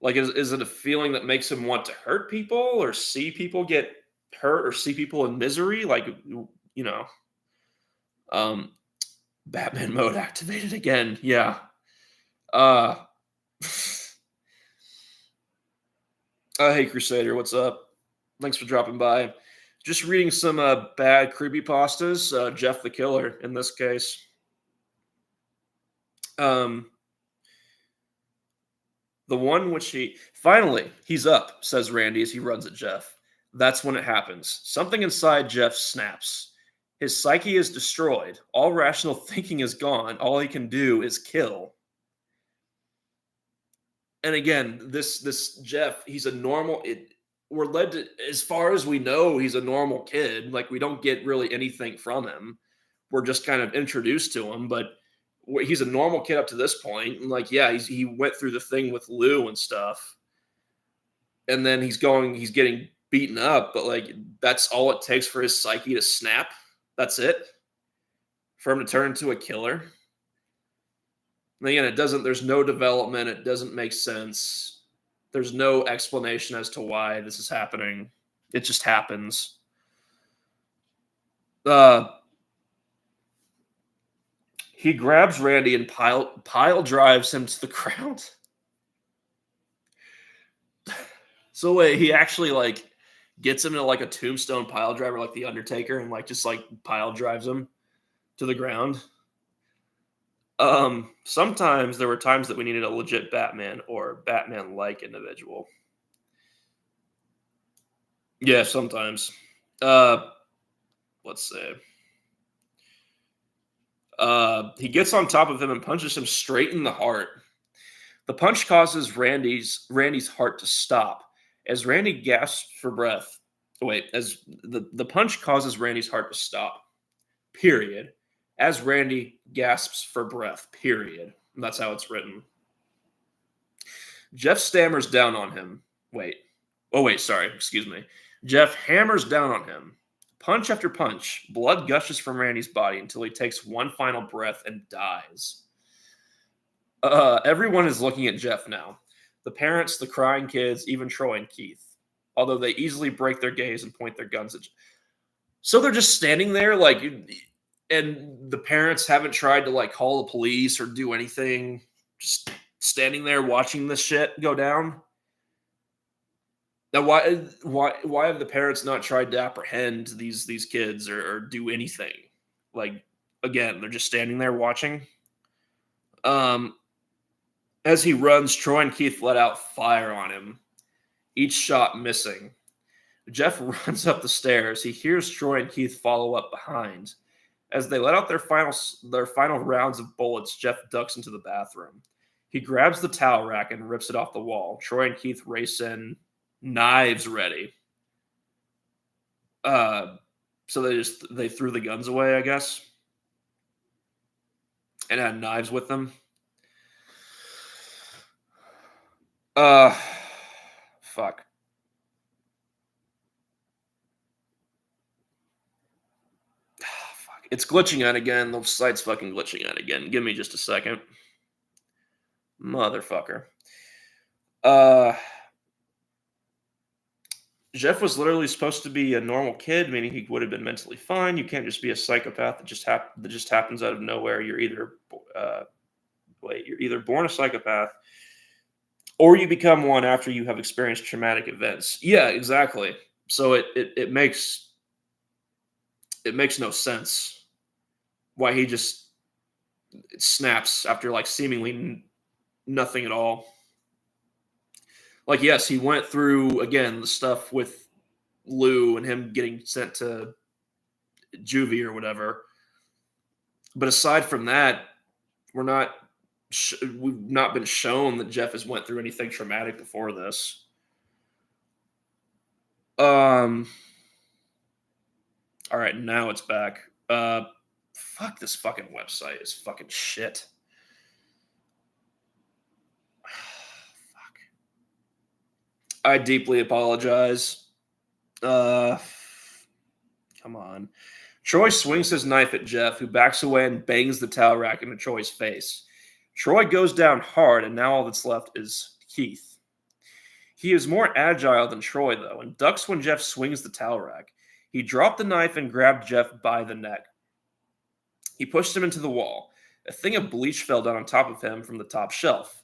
Like, is it a feeling that makes him want to hurt people or see people get hurt or see people in misery? Like, you know, Batman mode activated again. Yeah. Hey, Crusader, what's up? Thanks for dropping by. Just reading some bad creepypastas. Jeff the Killer, in this case. The one which finally, he's up, says Randy as he runs at Jeff. That's when it happens. Something inside Jeff snaps. His psyche is destroyed. All rational thinking is gone. All he can do is kill. And again, this Jeff, he's a normal. We're led to, as far as we know, he's a normal kid. Like, we don't get really anything from him. We're just kind of introduced to him, but he's a normal kid up to this point. And like, yeah, he went through the thing with Lou and stuff. And then he's getting beaten up, but like, that's all it takes for his psyche to snap. That's it. For him to turn into a killer. And again, there's no development. It doesn't make sense. There's no explanation as to why this is happening. It just happens. He grabs Randy and pile drives him to the ground. So wait, he actually like gets him to like a tombstone pile driver like the Undertaker and like just like pile drives him to the ground. Sometimes there were times that we needed a legit Batman or Batman-like individual. Yeah, sometimes. Let's say. He gets on top of him and punches him straight in the heart. The punch causes Randy's heart to stop as Randy gasps for breath. As the punch causes Randy's heart to stop. Period. As Randy gasps for breath. Period. And that's how it's written. Jeff stammers down on him. Excuse me. Jeff hammers down on him. Punch after punch, blood gushes from Randy's body until he takes one final breath and dies. Everyone is looking at Jeff now. The parents, the crying kids, even Troy and Keith. Although they easily break their gaze and point their guns at Jeff. So they're just standing there like, and the parents haven't tried to like call the police or do anything. Just standing there watching this shit go down. Now, why have the parents not tried to apprehend these kids or do anything? Like, again, they're just standing there watching. As he runs, Troy and Keith let out fire on him, each shot missing. Jeff runs up the stairs. He hears Troy and Keith follow up behind. As they let out their final rounds of bullets, Jeff ducks into the bathroom. He grabs the towel rack and rips it off the wall. Troy and Keith race in, knives ready. So they threw the guns away, I guess, and had knives with them. Fuck. Fuck. It's glitching out again. The site's fucking glitching out again. Give me just a second. Motherfucker. Jeff was literally supposed to be a normal kid, meaning he would have been mentally fine. You can't just be a psychopath that just happens out of nowhere. You're either born a psychopath Or you become one after you have experienced traumatic events. Yeah, exactly. So it makes no sense why he just snaps after like seemingly nothing at all. Like, yes, he went through again the stuff with Lou and him getting sent to juvie or whatever. But aside from that, we've not been shown that Jeff has went through anything traumatic before this. Um. All right, now it's back. Fuck, this fucking website is fucking shit. Fuck. I deeply apologize. Uh, Come on. Troy swings his knife at Jeff, who backs away and bangs the towel rack into Troy's face. Troy goes down hard, and now all that's left is Keith. He is more agile than Troy, though, and ducks when Jeff swings the towel rack. He dropped the knife and grabbed Jeff by the neck. He pushed him into the wall. A thing of bleach fell down on top of him from the top shelf.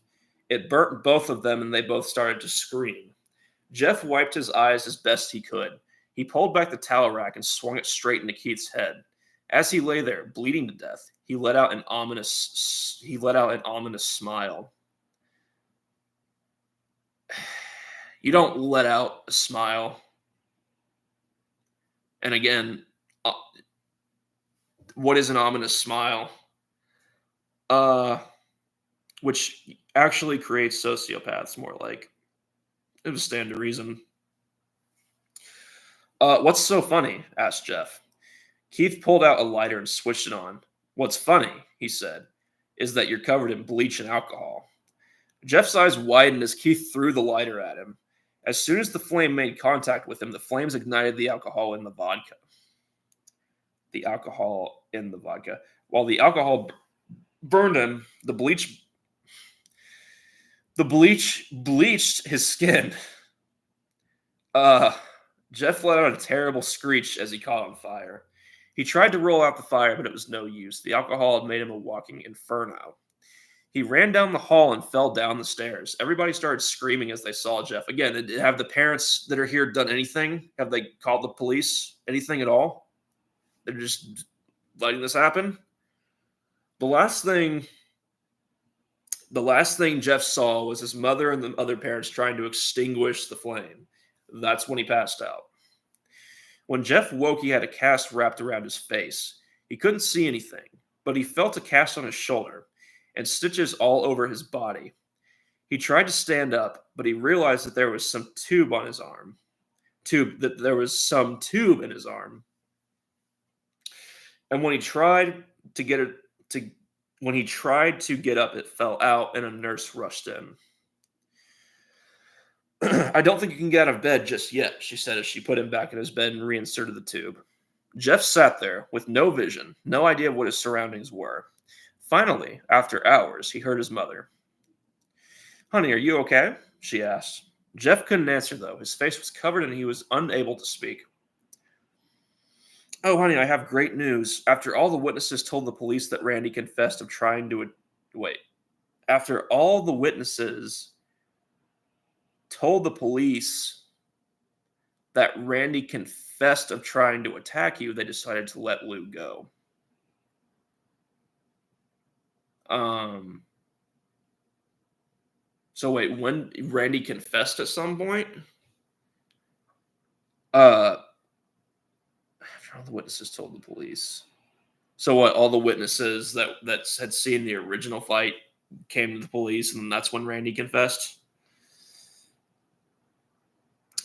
It burnt both of them, and they both started to scream. Jeff wiped his eyes as best he could. He pulled back the towel rack and swung it straight into Keith's head. As he lay there, bleeding to death, he let out an ominous smile. You don't let out a smile. And again, what is an ominous smile? Which actually creates sociopaths more like. It would stand to reason. What's so funny? Asked Jeff. Keith pulled out a lighter and switched it on. What's funny, he said, is that you're covered in bleach and alcohol. Jeff's eyes widened as Keith threw the lighter at him. As soon as the flame made contact with him, the flames ignited the alcohol in the vodka. While the alcohol burned him, the bleach bleached his skin. Jeff let out a terrible screech as he caught on fire. He tried to roll out the fire, but it was no use. The alcohol had made him a walking inferno. He ran down the hall and fell down the stairs. Everybody started screaming as they saw Jeff. Again, have the parents that are here done anything? Have they called the police? Anything at all? They're just letting this happen? The last thing Jeff saw was his mother and the other parents trying to extinguish the flame. That's when he passed out. When Jeff woke, he had a cast wrapped around his face. He couldn't see anything, but he felt a cast on his shoulder and stitches all over his body. He tried to stand up, but he realized that there was some tube in his arm. And when he tried to get up, it fell out, and a nurse rushed in. I don't think you can get out of bed just yet, she said as she put him back in his bed and reinserted the tube. Jeff sat there with no vision, no idea what his surroundings were. Finally, after hours, he heard his mother. Honey, are you okay? She asked. Jeff couldn't answer, though. His face was covered and he was unable to speak. Oh, honey, I have great news. After all the witnesses told the police that Randy confessed of trying to... After all the witnesses told the police that Randy confessed of trying to attack you, they decided to let Lou go. So wait, when Randy confessed at some point? After all the witnesses told the police. So what, all the witnesses that had seen the original fight came to the police, and that's when Randy confessed?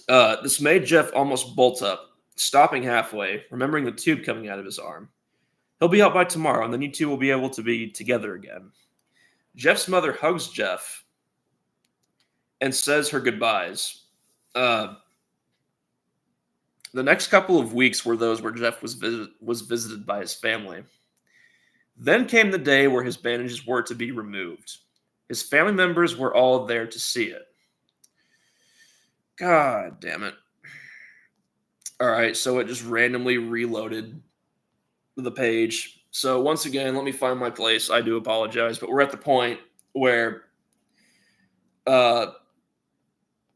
This made Jeff almost bolt up, stopping halfway, remembering the tube coming out of his arm. He'll be out by tomorrow, and then you two will be able to be together again. Jeff's mother hugs Jeff and says her goodbyes. The next couple of weeks were those where Jeff was visited by his family. Then came the day where his bandages were to be removed. His family members were all there to see it. God damn it. All right, so it just randomly reloaded the page. So once again, let me find my place. I do apologize, but we're at the point where uh,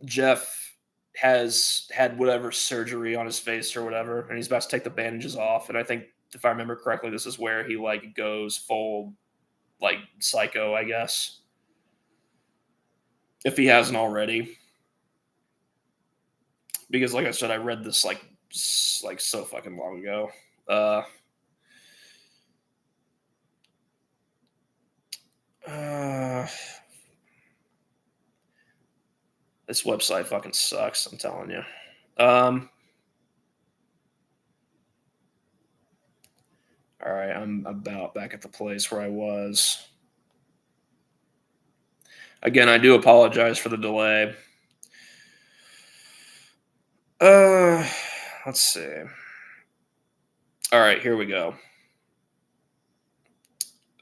Jeff has had whatever surgery on his face or whatever, and he's about to take the bandages off. And I think, if I remember correctly, this is where he like goes full like psycho, I guess, if he hasn't already. Because, like I said, I read this like so fucking long ago. This website fucking sucks, I'm telling you. All right, I'm about back at the place where I was. Again, I do apologize for the delay. Let's see. All right, here we go.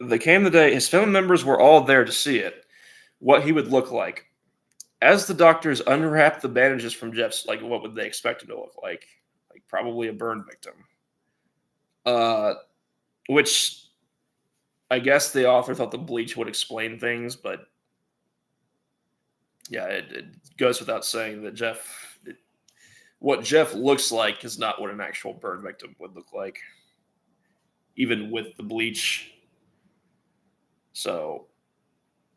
They came the day his family members were all there to see it, what he would look like. As the doctors unwrapped the bandages from Jeff's, like, what would they expect him to look like? Like, probably a burn victim. Which I guess the author thought the bleach would explain things, but yeah, it goes without saying that what Jeff looks like is not what an actual burn victim would look like, even with the bleach. So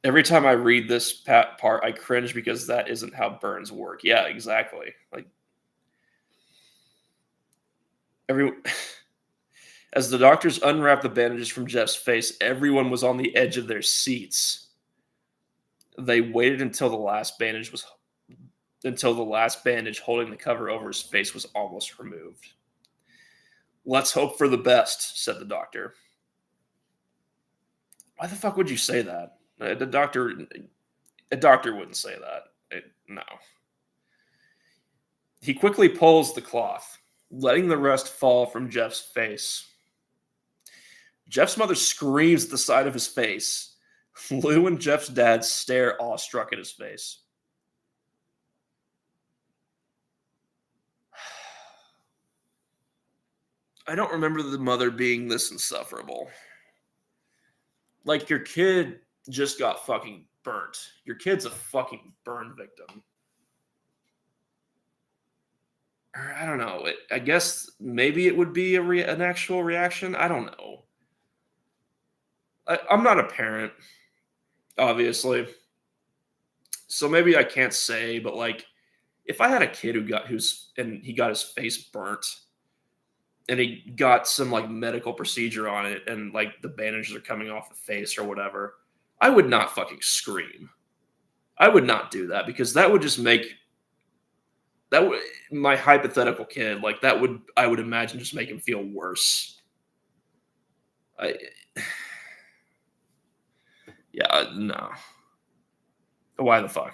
every time I read this part, I cringe because that isn't how burns work. Yeah, exactly. Like as the doctors unwrapped the bandages from Jeff's face, everyone was on the edge of their seats. They waited until the last bandage holding the cover over his face was almost removed. Let's hope for the best, said the doctor. Why the fuck would you say that? A doctor wouldn't say that. No. He quickly pulls the cloth, letting the rest fall from Jeff's face. Jeff's mother screams at the side of his face. Lou and Jeff's dad stare awestruck at his face. I don't remember the mother being this insufferable. Like, your kid just got fucking burnt. Your kid's a fucking burn victim. I don't know. I guess maybe it would be an actual reaction. I don't know. I'm not a parent, obviously, so maybe I can't say. But like, if I had a kid he got his face burnt, and he got some like medical procedure on it, and like the bandages are coming off the face or whatever, I would not fucking scream. I would not do that, because that would just make my hypothetical kid, like, I would imagine, just make him feel worse. Yeah, no. Why the fuck?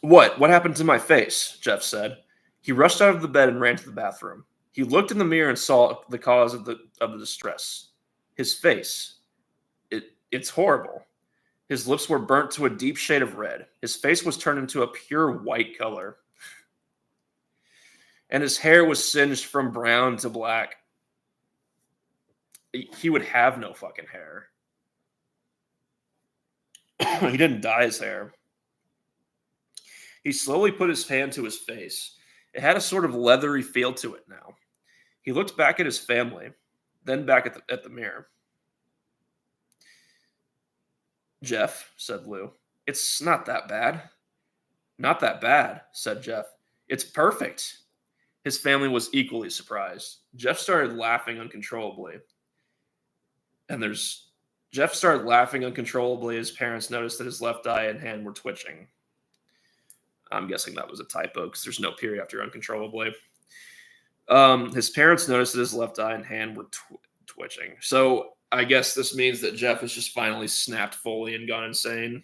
What happened to my face? Jeff said. He rushed out of the bed and ran to the bathroom. He looked in the mirror and saw the cause of the distress. His face. It's horrible. His lips were burnt to a deep shade of red. His face was turned into a pure white color. And his hair was singed from brown to black. He would have no fucking hair. He didn't dye his hair. He slowly put his hand to his face. It had a sort of leathery feel to it now. He looked back at his family, then back at the mirror. Jeff, said Lou, it's not that bad. Not that bad, said Jeff. It's perfect. His family was equally surprised. Jeff started laughing uncontrollably. Jeff started laughing uncontrollably. His parents noticed that his left eye and hand were twitching. I'm guessing that was a typo because there's no period after uncontrollably. His parents noticed that his left eye and hand were twitching. So I guess this means that Jeff has just finally snapped fully and gone insane.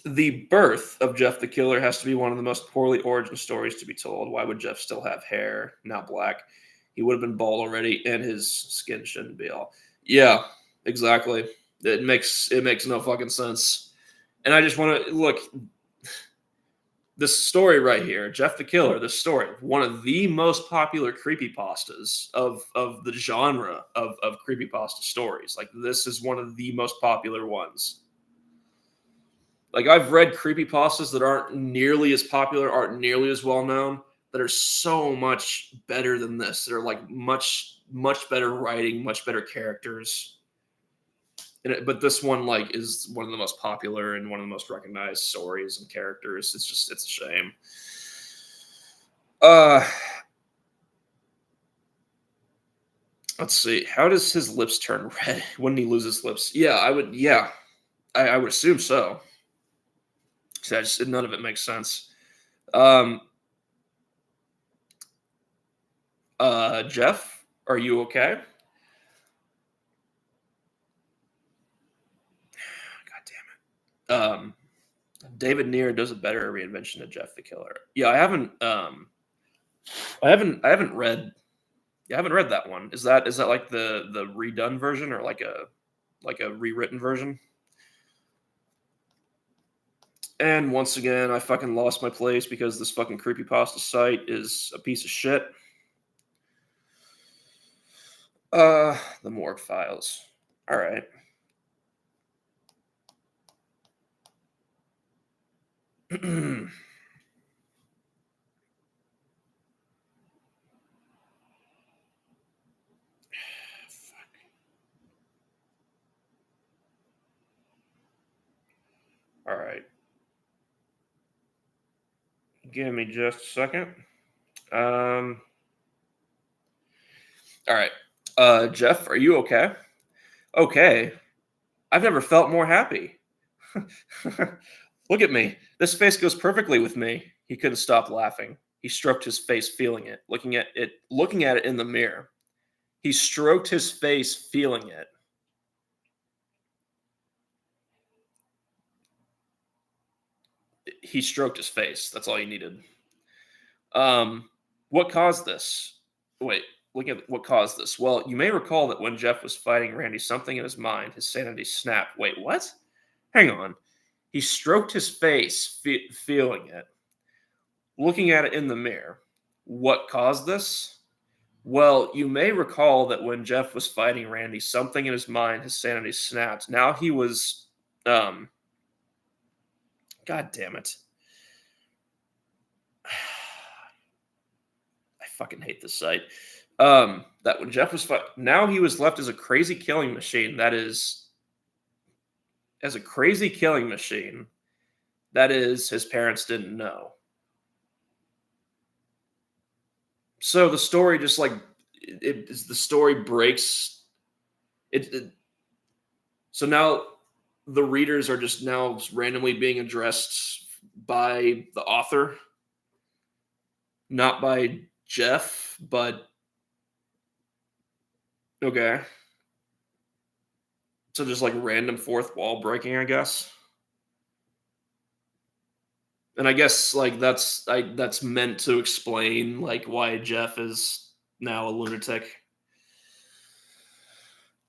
The birth of Jeff the Killer has to be one of the most poorly origin stories to be told. Why would Jeff still have hair, now black? He would have been bald already, and his skin shouldn't be all. Yeah, exactly. It makes no fucking sense. And I just want to look. this story right here, Jeff the Killer, this story, one of the most popular creepypastas of the genre of creepypasta stories. Like, this is one of the most popular ones. Like, I've read creepypastas that aren't nearly as popular, aren't nearly as well known, that are so much better than this. They're like much better writing, much better characters. But this one like is one of the most popular and one of the most recognized stories and characters. It's a shame. Uh, let's see. How does his lips turn red when he loses lips? Yeah, I would. Yeah, I would assume so. So none of it makes sense. Um, Jeff, are you okay? God damn it. David Neer does a better reinvention of Jeff the Killer. Yeah, I haven't read. Yeah, I haven't read that one. Is that like the redone version or like a rewritten version? And once again, I fucking lost my place because this fucking creepypasta site is a piece of shit. The morgue files. All right. Fuck. All right. Give me just a second. All right. Jeff, are you okay? Okay. I've never felt more happy. Look at me. This face goes perfectly with me. He couldn't stop laughing. He stroked his face, feeling it, looking at it in the mirror. He stroked his face, feeling it. He stroked his face. That's all you needed. What caused this? Wait, look at what caused this. Well, you may recall that when Jeff was fighting Randy, something in his mind, his sanity snapped. Wait, what? Hang on. He stroked his face, feeling it, looking at it in the mirror. What caused this? Well, you may recall that when Jeff was fighting Randy, something in his mind, his sanity snapped. Now he was, God damn it. I fucking hate this site. That when Jeff was now he was left as a crazy killing machine. As a crazy killing machine. That is, his parents didn't know. So the story just like the story breaks. So now the readers are just now randomly being addressed by the author, not by Jeff, but okay. So just like random fourth wall breaking, I guess. And I guess like that's meant to explain like why Jeff is now a lunatic.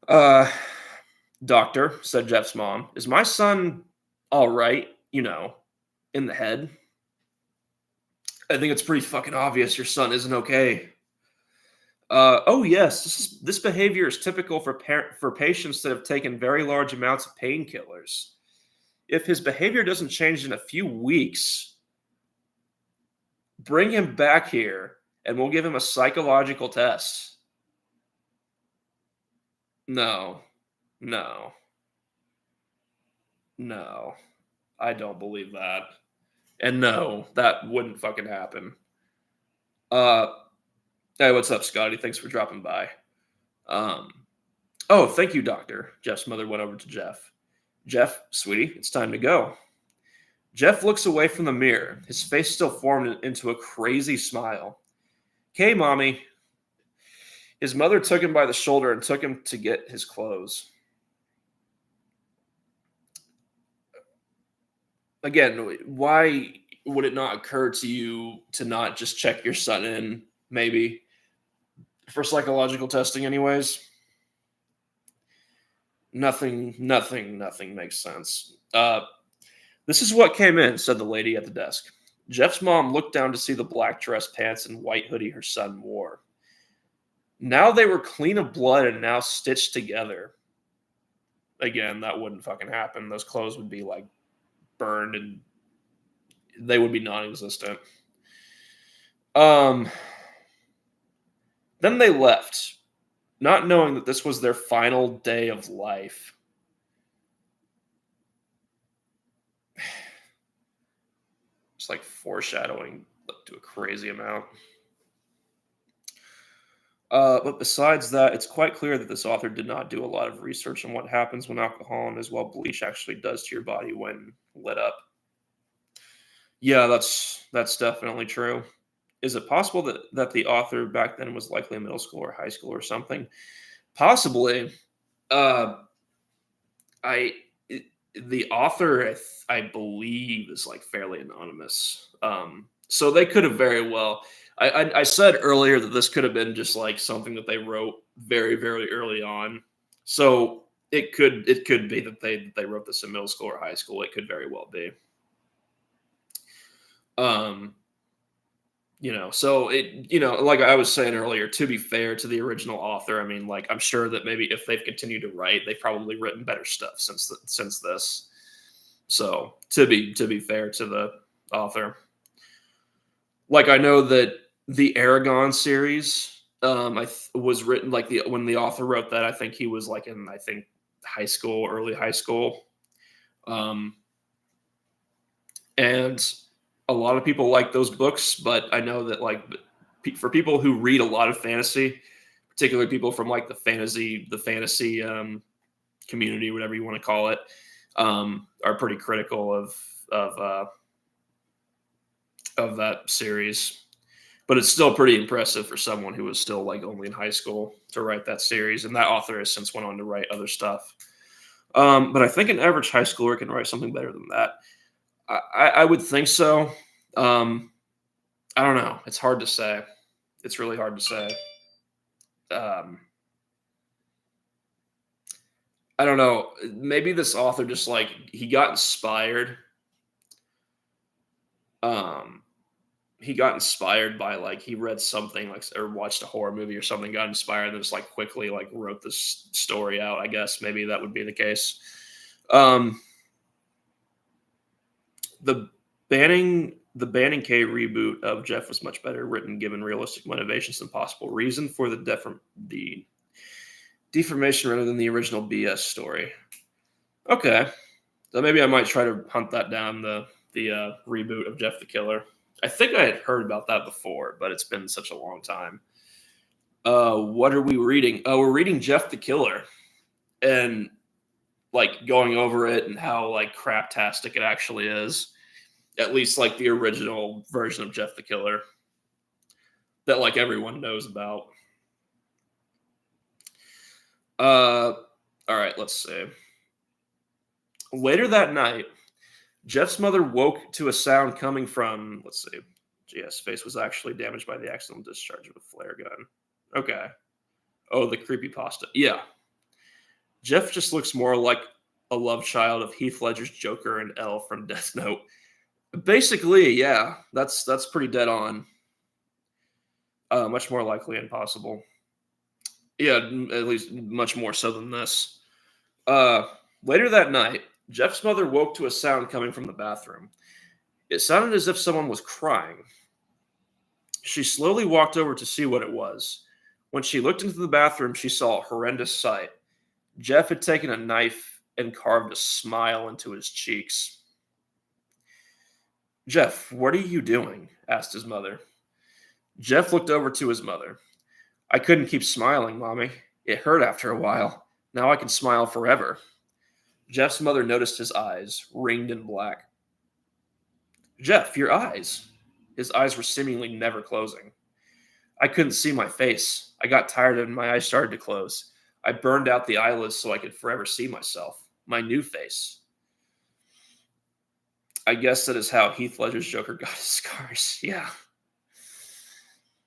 Uh Doctor, said Jeff's mom, is my son all right, in the head? I think it's pretty fucking obvious your son isn't okay. Oh yes, this behavior is typical for patients that have taken very large amounts of painkillers. If his behavior doesn't change in a few weeks, bring him back here and we'll give him a psychological test. No, no, no. I don't believe that. And no, that wouldn't fucking happen. Uh, hey, what's up, Scotty? Thanks for dropping by. Um, oh, thank you, Doctor. Jeff's mother went over to Jeff. Jeff, sweetie, it's time to go. Jeff looks away from the mirror, his face still formed into a crazy smile. Okay, Mommy. His mother took him by the shoulder and took him to get his clothes. Again, why would it not occur to you to not just check your son in, maybe, for psychological testing, anyways? Nothing makes sense. This is what came in, said the lady at the desk. Jeff's mom looked down to see the black dress pants and white hoodie her son wore. Now they were clean of blood and now stitched together. Again, that wouldn't fucking happen. Those clothes would be like burned and they would be non-existent. Then they left, not knowing that this was their final day of life. It's like foreshadowing to a crazy amount. But besides that, it's quite clear that this author did not do a lot of research on what happens when alcohol and as well bleach actually does to your body when lit up. Yeah, that's definitely true. Is it possible that the author back then was likely in middle school or high school or something? Possibly. Uh, I the author I believe is like fairly anonymous. So they could have very well. I said earlier that this could have been just like something that they wrote very very early on. So it could be that they wrote this in middle school or high school. It could very well be. Um, so like I was saying earlier, to be fair to the original author, I mean, like, I'm sure that maybe if they've continued to write, they've probably written better stuff since this. So to be fair to the author, like, I know that the Aragon series, was written like when the author wrote that, I think he was like in, I think, high school, early high school. Um, and a lot of people like those books, but I know that, like, for people who read a lot of fantasy, particularly people from like the fantasy community, whatever you want to call it, are pretty critical of that series. But it's still pretty impressive for someone who was still like only in high school to write that series, and that author has since went on to write other stuff. But I think an average high schooler can write something better than that. I would think so. I don't know. It's hard to say. It's really hard to say. Um, I don't know. Maybe this author just like he got inspired. Um, he got inspired by like he read something like or watched a horror movie or something, got inspired, and just like quickly like wrote this story out. I guess maybe that would be the case. Um, the Banning K reboot of Jeff was much better written, given realistic motivations and possible reason for the deformation rather than the original BS story. Okay, so maybe I might try to hunt that down, the reboot of Jeff the Killer. I think I had heard about that before, but it's been such a long time. What are we reading? We're reading Jeff the Killer, and like going over it and how like craptastic it actually is. At least like the original version of Jeff the Killer that like everyone knows about. All right, let's see. Later that night, Jeff's mother woke to a sound coming from, let's see. His face was actually damaged by the accidental discharge of a flare gun. Okay. Oh, the creepypasta. Yeah. Jeff just looks more like a love child of Heath Ledger's Joker and Elle from Death Note. Basically, yeah, that's pretty dead on. Much more likely and possible. Yeah, at least much more so than this. Later that night, Jeff's mother woke to a sound coming from the bathroom. It sounded as if someone was crying. She slowly walked over to see what it was. When she looked into the bathroom, she saw a horrendous sight. Jeff had taken a knife and carved a smile into his cheeks. "Jeff, what are you doing?" asked his mother. Jeff looked over to his mother. "I couldn't keep smiling, Mommy. It hurt after a while. Now I can smile forever." Jeff's mother noticed his eyes, ringed and black. "Jeff, your eyes." His eyes were seemingly never closing. "I couldn't see my face. I got tired and my eyes started to close. I burned out the eyelids so I could forever see myself. My new face." I guess that is how Heath Ledger's Joker got his scars. Yeah.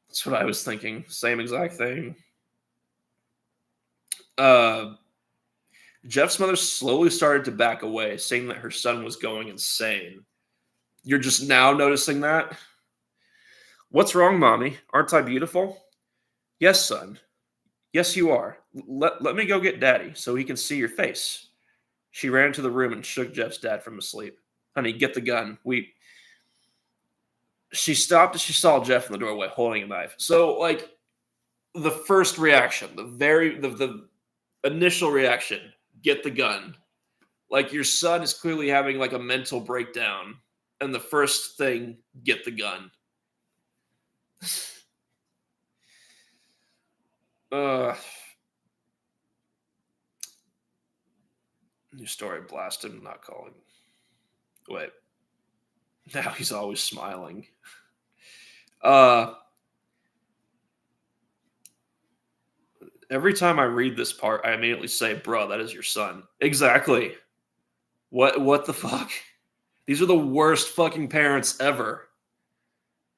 That's what I was thinking. Same exact thing. Jeff's mother slowly started to back away, saying that her son was going insane. You're just now noticing that? What's wrong, mommy? Aren't I beautiful? Yes, son. Yes, you are. Let me go get daddy so he can see your face. She ran into the room and shook Jeff's dad from his sleep. Honey, get the gun. She stopped as she saw Jeff in the doorway holding a knife. So, like, the first reaction, the initial reaction, get the gun. Like, your son is clearly having like a mental breakdown, and the first thing, get the gun. uh New story blasted. I'm not calling. Wait. Now he's always smiling. Uh every time I read this part, I immediately say, "Bro, that is your son." Exactly. What the fuck? These are the worst fucking parents ever.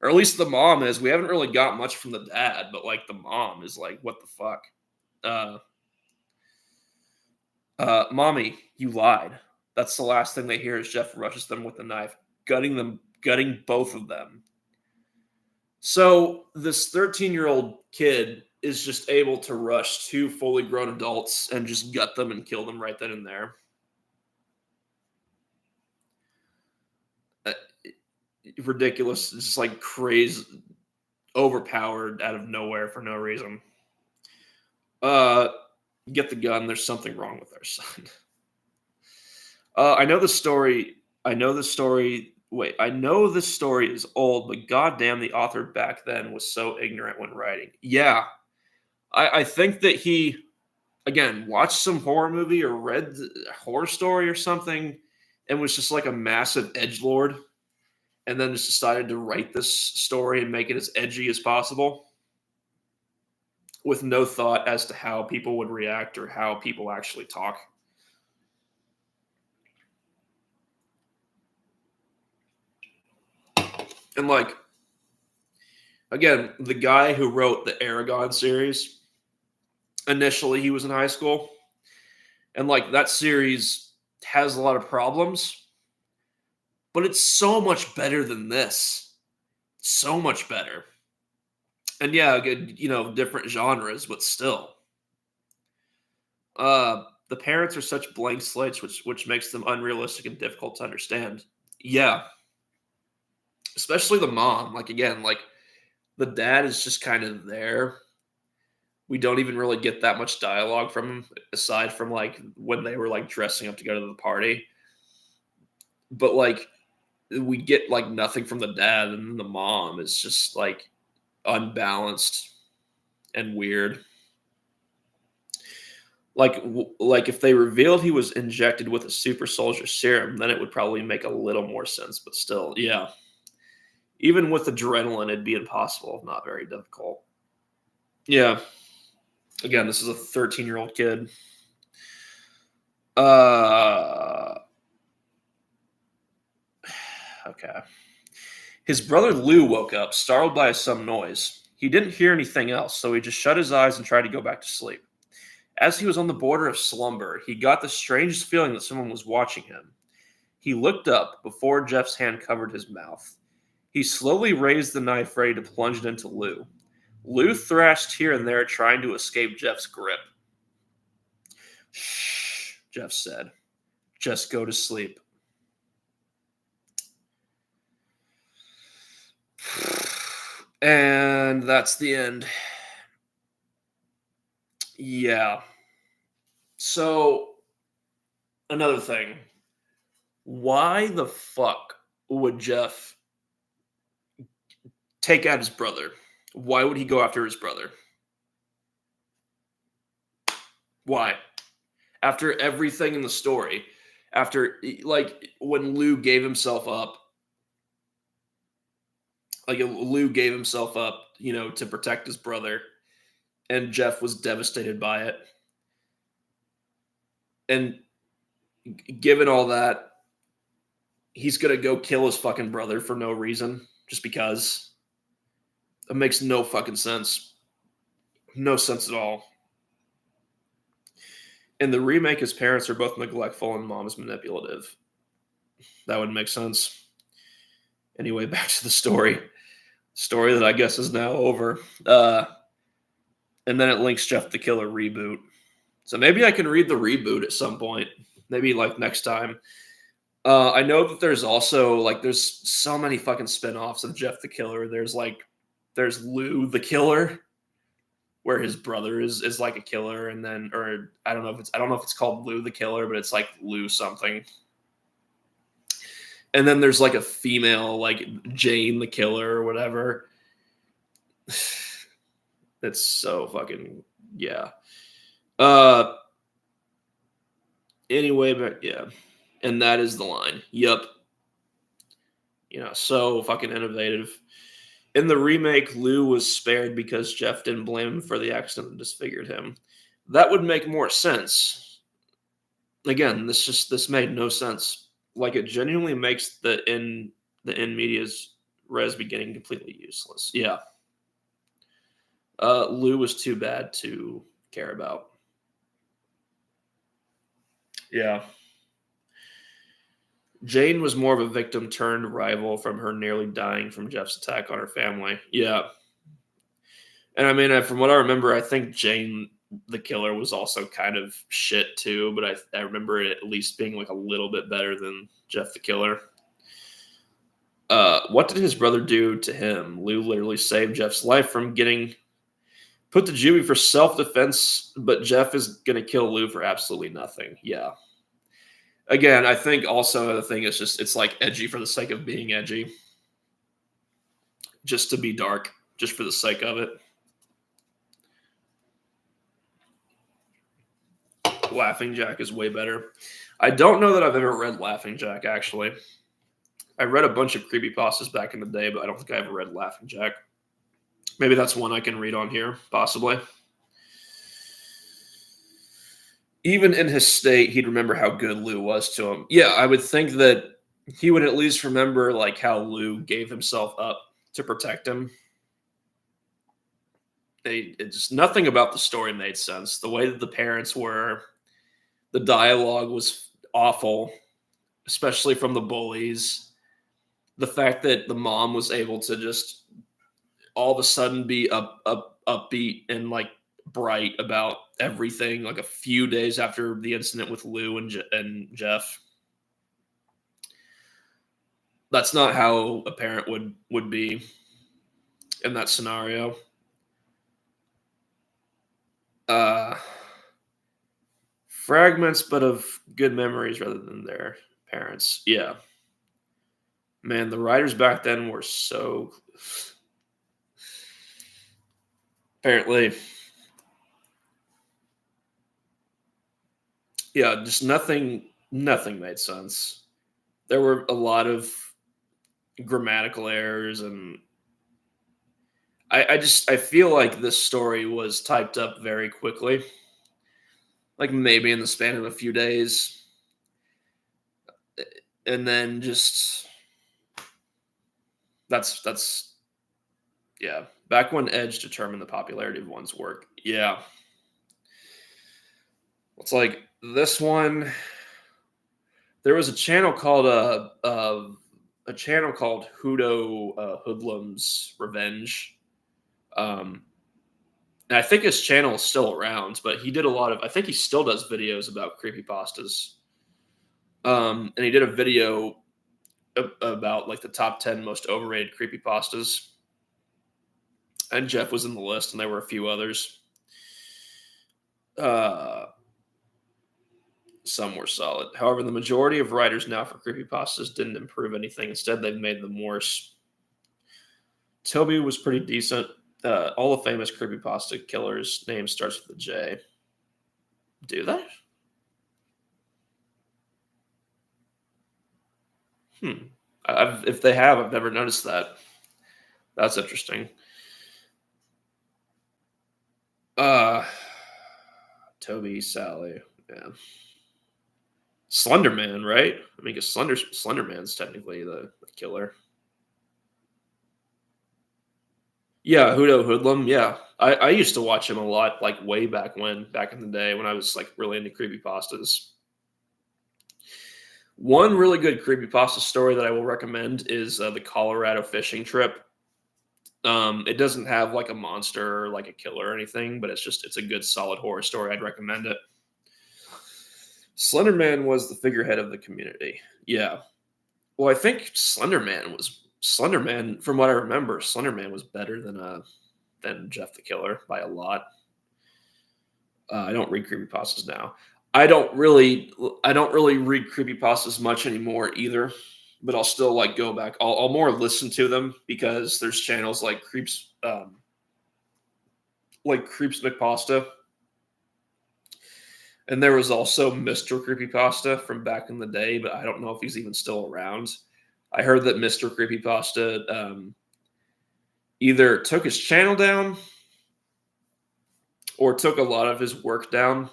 Or at least the mom is. We haven't really got much from the dad, but like the mom is like, what the fuck? Uh Mommy, you lied. That's the last thing they hear as Jeff rushes them with the knife, gutting both of them. So this 13-year-old kid is just able to rush two fully grown adults and just gut them and kill them right then and there. Uh, Ridiculous, just like crazy, overpowered out of nowhere for no reason. Uh, get the gun. There's something wrong with our son. I know the story. I know the story. Wait, I know this story is old, but goddamn, the author back then was so ignorant when writing. Yeah, I think that he again watched some horror movie or read a horror story or something, and was just like a massive edgelord, and then just decided to write this story and make it as edgy as possible, with no thought as to how people would react or how people actually talk. And like again, the guy who wrote the Aragon series, initially he was in high school, and like that series has a lot of problems, but it's so much better than this. So much better. And yeah, good, different genres, but still. The parents are such blank slates, which makes them unrealistic and difficult to understand. Yeah, especially the mom. Like again, like the dad is just kind of there. We don't even really get that much dialogue from him, aside from like when they were like dressing up to go to the party. But like we get like nothing from the dad, and the mom is just like unbalanced and weird. Like if they revealed he was injected with a super soldier serum, then it would probably make a little more sense. But still, yeah, even with adrenaline, it'd be impossible, if not very difficult. Yeah. Again, this is a 13-year-old kid. Uh, okay. His brother Lou woke up, startled by some noise. He didn't hear anything else, so he just shut his eyes and tried to go back to sleep. As he was on the border of slumber, he got the strangest feeling that someone was watching him. He looked up before Jeff's hand covered his mouth. He slowly raised the knife, ready to plunge it into Lou. Lou thrashed here and there, trying to escape Jeff's grip. Shh, Jeff said. Just go to sleep. And that's the end. Yeah. So, another thing. Why the fuck would Jeff take out his brother? Why would he go after his brother? Why? After everything in the story, after like when Lou gave himself up, to protect his brother, and Jeff was devastated by it. And given all that, he's gonna go kill his fucking brother for no reason, just because. It makes no fucking sense. No sense at all. In the remake, his parents are both neglectful and mom is manipulative. That would make sense. Anyway, back to the story. Story that I guess is now over. Uh, and then it links Jeff the Killer reboot. So maybe I can read the reboot at some point. Maybe like next time. I know that there's also like there's so many fucking spin-offs of Jeff the Killer. There's Lou the Killer, where his brother is like a killer, and then or I don't know if it's called Lou the Killer, but it's like Lou something. And then there's like a female like Jane the Killer or whatever. It's so fucking yeah. Uh anyway, but yeah. And that is the line. Yep. So fucking innovative. In the remake, Lou was spared because Jeff didn't blame him for the accident that disfigured him. That would make more sense. Again, this made no sense. Like it genuinely makes the in medias res beginning completely useless. Yeah. Lou was too bad to care about. Yeah. Jane was more of a victim turned rival from her nearly dying from Jeff's attack on her family. Yeah. And I mean, from what I remember, I think Jane the Killer was also kind of shit too, but I remember it at least being like a little bit better than Jeff the Killer. What did his brother do to him? Lou literally saved Jeff's life from getting put to juvie for self-defense, but Jeff is going to kill Lou for absolutely nothing. Yeah. Again, I think also the thing is just it's like edgy for the sake of being edgy. Just to be dark, just for the sake of it. Laughing Jack is way better. I don't know that I've ever read Laughing Jack, actually. I read a bunch of creepypastas back in the day, but I don't think I ever read Laughing Jack. Maybe that's one I can read on here, possibly. Even in his state, he'd remember how good Lou was to him. Yeah, I would think that he would at least remember like how Lou gave himself up to protect him. It's nothing about the story made sense. The way that the parents were, the dialogue was awful, especially from the bullies. The fact that the mom was able to just all of a sudden be upbeat and like bright about everything like a few days after the incident with Lou and Jeff. That's not how a parent would be in that scenario. Fragments, but of good memories rather than their parents. Yeah. Man, the writers back then were so apparently. Yeah, just nothing made sense. There were a lot of grammatical errors, and I feel like this story was typed up very quickly. Like maybe in the span of a few days. And then just that's yeah. Back when Edge determined the popularity of one's work. Yeah. It's like this one. There was a channel called Hudo Hoodlum's Revenge. And I think his channel is still around, but he did a lot of. I think he still does videos about creepypastas. And he did a video about like the top 10 most overrated creepypastas. And Jeff was in the list, and there were a few others. Some were solid. However, the majority of writers now for creepypastas didn't improve anything. Instead, they've made them worse. Toby was pretty decent. All the famous creepypasta killers' name starts with a J. Do they? If they have, I've never noticed that. That's interesting. Toby, Sally, yeah. Slender Man, right? I mean, because Slender Man's technically the killer. Yeah, Hudo Hoodlum. Yeah, I used to watch him a lot, like way back in the day when I was like really into creepypastas. One really good creepypasta story that I will recommend is the Colorado fishing trip. It doesn't have like a monster or like a killer or anything, but it's a good solid horror story. I'd recommend it. Slenderman was the figurehead of the community. Yeah. Well, I think Slenderman. From what I remember, Slenderman was better than Jeff the Killer by a lot. I don't read creepypastas now. I don't really I don't really read creepypastas much anymore either, but I'll still like go back. I'll more listen to them because there's channels like Creeps McPasta, and there was also Mr. Creepypasta from back in the day, but I don't know if he's even still around. I heard that Mr. Creepypasta either took his channel down or took a lot of his work down.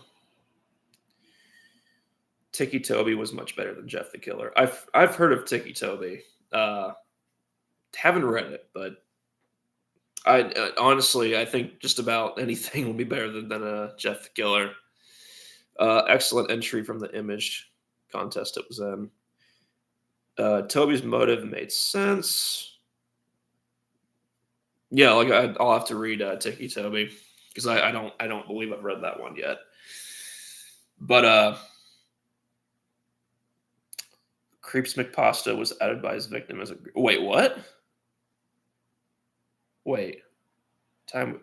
Tiki Toby was much better than Jeff the Killer. I've heard of Tiki Toby. Haven't read it, but I honestly I think just about anything will be better than Jeff the Killer. Excellent entry from the image contest it was in. Toby's motive made sense. Yeah, like I'll have to read Tiki Toby because I don't believe I've read that one yet. But Creeps McPasta was outed by his victim as a wait what? Wait time.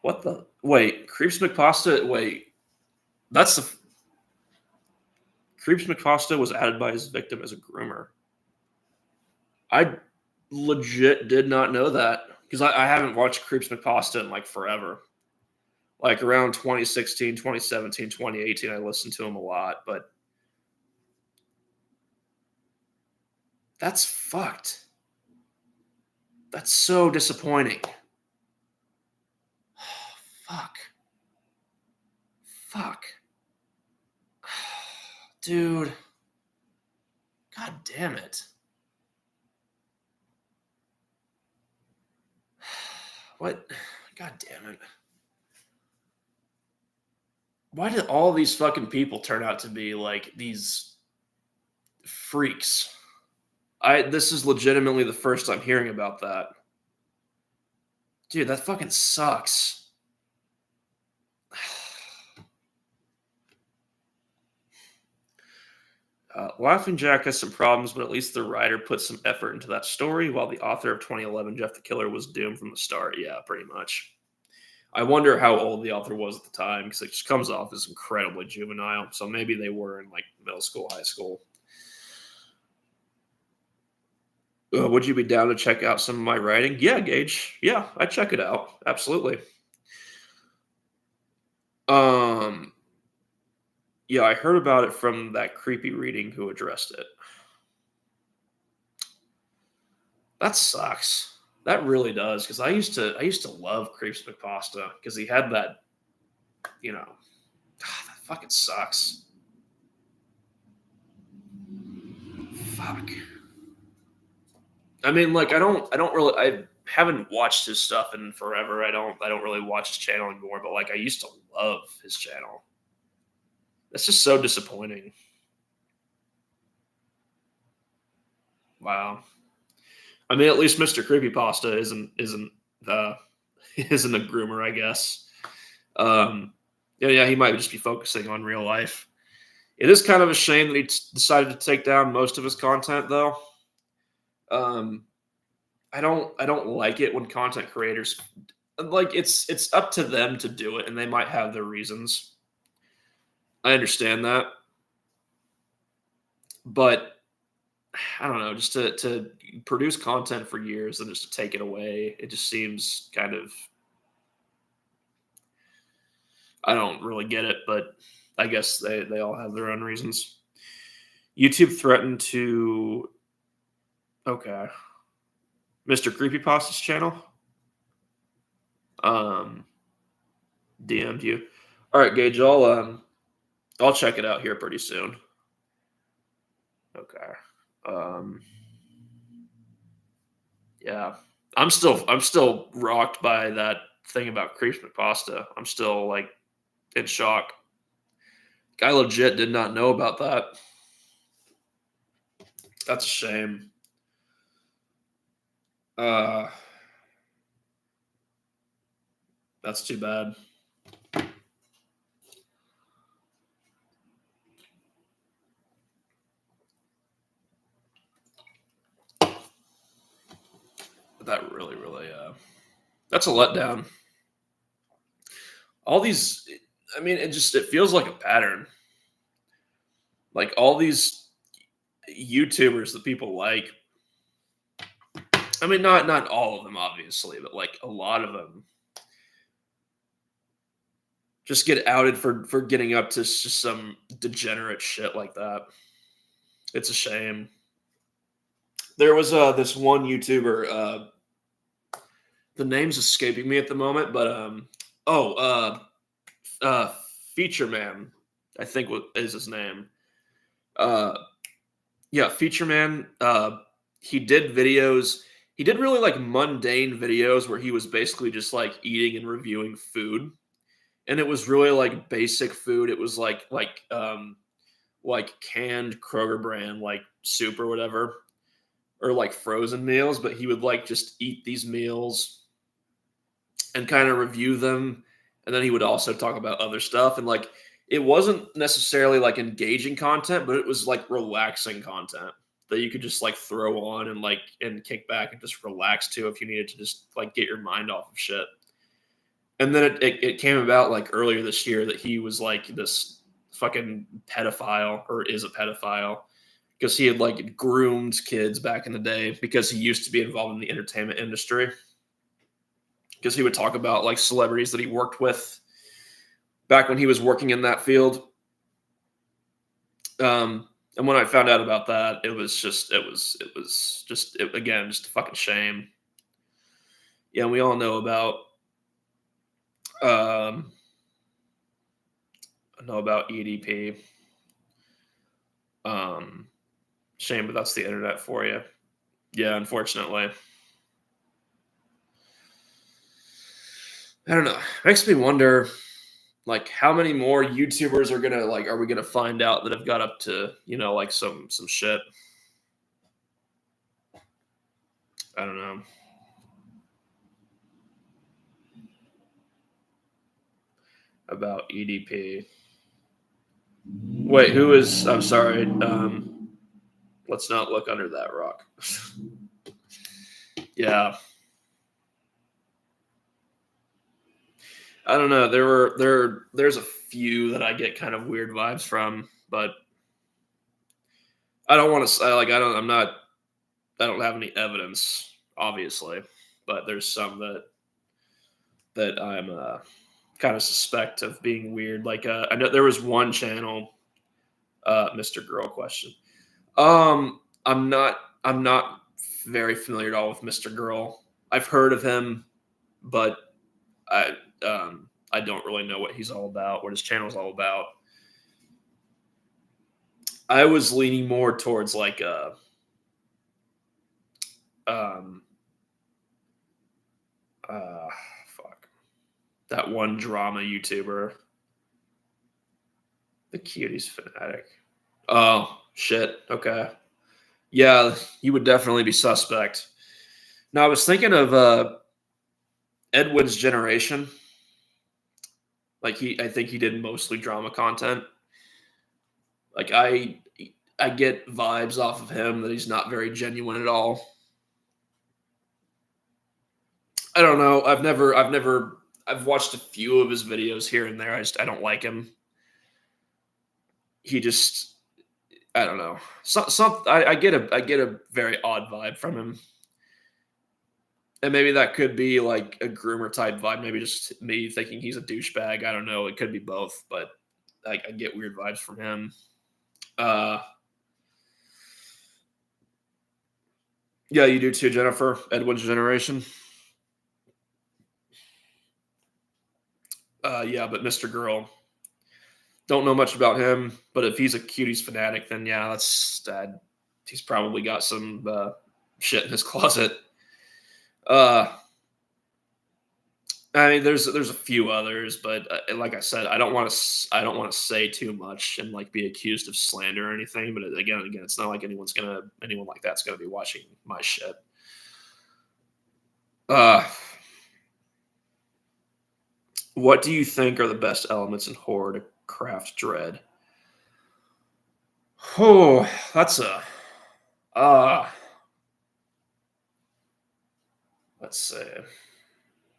What the wait? Creeps McPasta. Wait, that's the Creeps McPasta was outed by his victim as a groomer. I legit did not know that because I haven't watched Creeps McPasta in like forever. Like around 2016, 2017, 2018, I listened to him a lot, but that's fucked. That's so disappointing. Fuck. Fuck. Dude. God damn it. What? God damn it. Why did all these fucking people turn out to be like these freaks? This is legitimately the first I'm hearing about that. Dude, that fucking sucks. Laughing Jack has some problems, but at least the writer put some effort into that story, while the author of 2011, Jeff the Killer, was doomed from the start. Yeah, pretty much. I wonder how old the author was at the time because it just comes off as incredibly juvenile. So maybe they were in like middle school, high school. Would you be down to check out some of my writing? Yeah, Gage. Yeah, I check it out. Absolutely. Um, yeah, I heard about it from that creepy reading who addressed it. That sucks. That really does because I used to love Creeps McPasta because he had that, that fucking sucks. Fuck. I mean, like I haven't watched his stuff in forever. I don't really watch his channel anymore, but like I used to love his channel. That's just so disappointing. Wow. I mean, at least Mr. Creepypasta uh isn't a groomer, I guess. Yeah, he might just be focusing on real life. It is kind of a shame that he decided to take down most of his content, though. Um, I don't like it when content creators like it's up to them to do it, and they might have their reasons. I understand that, but I don't know, just to produce content for years and just to take it away, it just seems kind of I don't really get it, but I guess they all have their own reasons. YouTube threatened to okay, Mr. Creepypasta's channel um DM'd you. All right, Gage, I'll check it out here pretty soon. Okay. Um yeah. I'm still rocked by that thing about Creeps McPasta. I'm still like in shock. Guy legit did not know about that. That's a shame. Uh, that's too bad. That really, really, that's a letdown. All these, I mean, it feels like a pattern. Like all these YouTubers that people like. I mean, not all of them, obviously, but like a lot of them just get outed for getting up to just some degenerate shit like that. It's a shame. There was this one YouTuber. The name's escaping me at the moment, but oh, uh, Feature Man, I think is his name. Uh, yeah, Feature Man. He did videos. He did really like mundane videos where he was basically just like eating and reviewing food, and it was really like basic food. It was like canned Kroger brand like soup or whatever, or like frozen meals. But he would like just eat these meals and kind of review them, and then he would also talk about other stuff. And like it wasn't necessarily like engaging content, but it was like relaxing content that you could just like throw on and like and kick back and just relax to if you needed to just like get your mind off of shit. And then it came about like earlier this year that he was like this fucking pedophile, or is a pedophile, because he had like groomed kids back in the day, because he used to be involved in the entertainment industry, because he would talk about like celebrities that he worked with back when he was working in that field. And when I found out about that, again, just a fucking shame. Yeah, and we all know about um, EDP. Shame, but that's the internet for you. Yeah, unfortunately. I don't know. Makes me wonder, like, how many more YouTubers are we gonna find out that have got up to, like some shit. I don't know. About EDP. Wait, who is? I'm sorry. Let's not look under that rock. Yeah, I don't know. There's a few that I get kind of weird vibes from, but I don't want to. Like, I don't. I'm not. I don't have any evidence, obviously, but there's some that I'm kind of suspect of being weird. Like, I know there was one channel, Mr. Girl question. I'm not very familiar at all with Mr. Girl. I've heard of him, but I I don't really know what he's all about, what his channel's all about. I was leaning more towards like um fuck, that one drama YouTuber, the Cuties Fanatic. Oh shit. Okay. Yeah, he would definitely be suspect. Now I was thinking of Edwin's Generation. Like I think he did mostly drama content. Like I get vibes off of him that he's not very genuine at all. I don't know. I've watched a few of his videos here and there. I don't like him. He just, I don't know. I get a very odd vibe from him. And maybe that could be like a groomer type vibe. Maybe just me thinking he's a douchebag. I don't know. It could be both, but I get weird vibes from him. Yeah, you do too, Jennifer. Edwin's Generation. Yeah, but Mr. Girl. Don't know much about him, but if he's a Cuties Fanatic, then yeah, he's probably got some shit in his closet. Uh, I mean, there's a few others, but like I said, I don't want to say too much and like be accused of slander or anything. But again, it's not like anyone like that's gonna be watching my shit. Uh, what do you think are the best elements in horror to craft dread? Oh, that's a uh let's say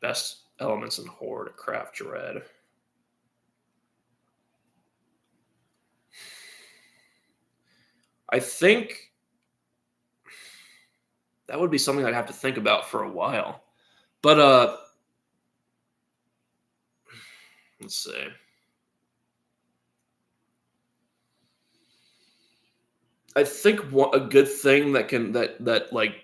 best elements in horror to craft dread. I think that would be something I'd have to think about for a while. But let's see. I think a good thing that can that like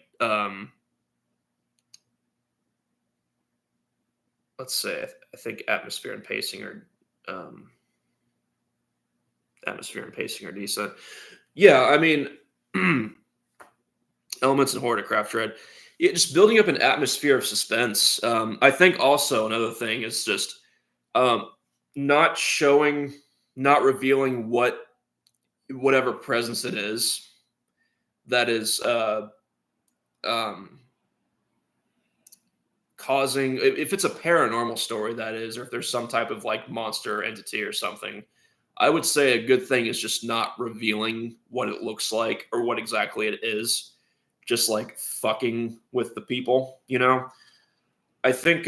let's say I think um atmosphere and pacing are decent. Yeah, I mean elements in horror to craft dread. Yeah, just building up an atmosphere of suspense. I think also another thing is just um not showing, not revealing whatever presence it is that is um causing, if it's a paranormal story, that is, or if there's some type of like monster entity or something. I would say a good thing is just not revealing what it looks like or what exactly it is, just like fucking with the people, you know. I think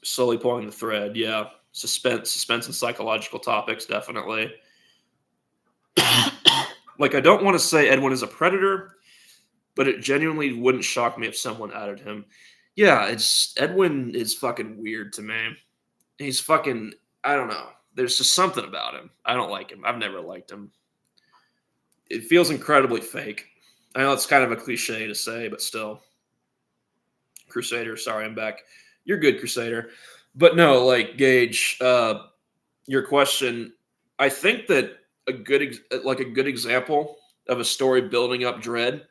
slowly pulling the thread, yeah, suspense and psychological topics, definitely. Like, I don't want to say Edwin is a predator, but it genuinely wouldn't shock me if someone added him. Yeah, it's Edwin is fucking weird to me. He's fucking, I don't know. There's just something about him. I don't like him. I've never liked him. It feels incredibly fake. I know it's kind of a cliche to say, but still. Crusader, sorry, I'm back. You're good, Crusader. But no, like Gage, your question, I think that a good example of a story building up dread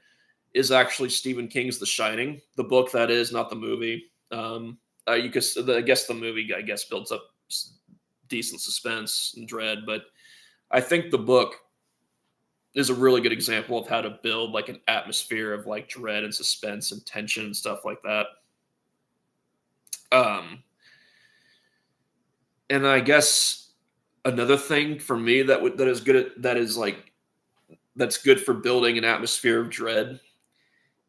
is actually Stephen King's The Shining, the book that is, not the movie. You could, I guess the movie, I guess, builds up decent suspense and dread, but I think the book is a really good example of how to build like an atmosphere of like dread and suspense and tension and stuff like that. Um, and I guess another thing for me that is good that is like that's good for building an atmosphere of dread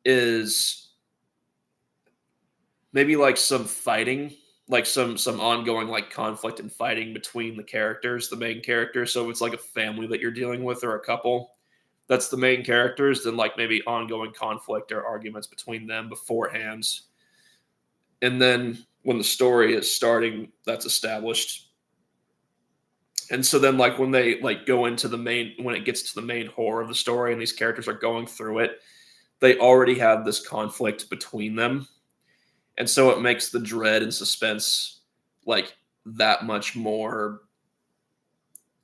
is maybe like some fighting, like some ongoing like conflict and fighting between the characters, the main characters. So if it's like a family that you're dealing with or a couple, that's the main characters, then like maybe ongoing conflict or arguments between them beforehand. And then when the story is starting, that's established. And so then like when they like go into the main, when it gets to the main horror of the story and these characters are going through it, they already have this conflict between them. And so it makes the dread and suspense like that much more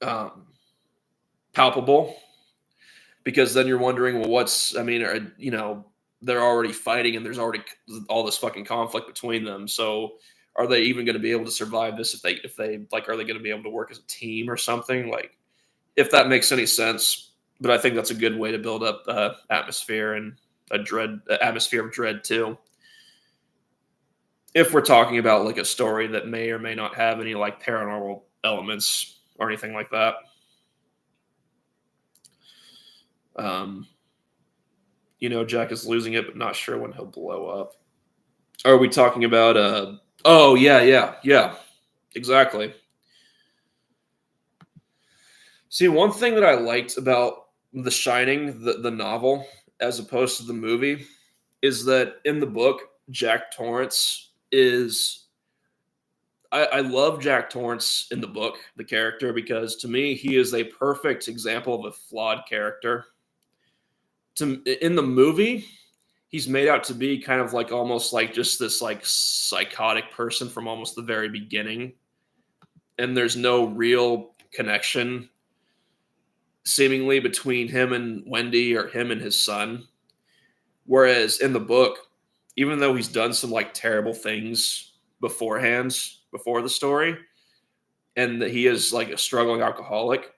um, palpable, because then you're wondering, well, what's, I mean, they're already fighting and there's already all this fucking conflict between them. So are they even going to be able to survive this if they like, are they going to be able to work as a team or something? Like, if that makes any sense. But I think that's a good way to build up atmosphere and atmosphere of dread too. If we're talking about like a story that may or may not have any like paranormal elements or anything like that. Um, Jack is losing it, but not sure when he'll blow up. Are we talking about oh yeah, exactly. See, one thing that I liked about The Shining, the novel, as opposed to the movie, is that in the book, Jack Torrance is, I love Jack Torrance in the book, the character, because to me he is a perfect example of a flawed character. In the movie, he's made out to be kind of like almost like just this like psychotic person from almost the very beginning, and there's no real connection seemingly between him and Wendy or him and his son. Whereas in the book, even though he's done some like terrible things beforehand, before the story, and that he is like a struggling alcoholic,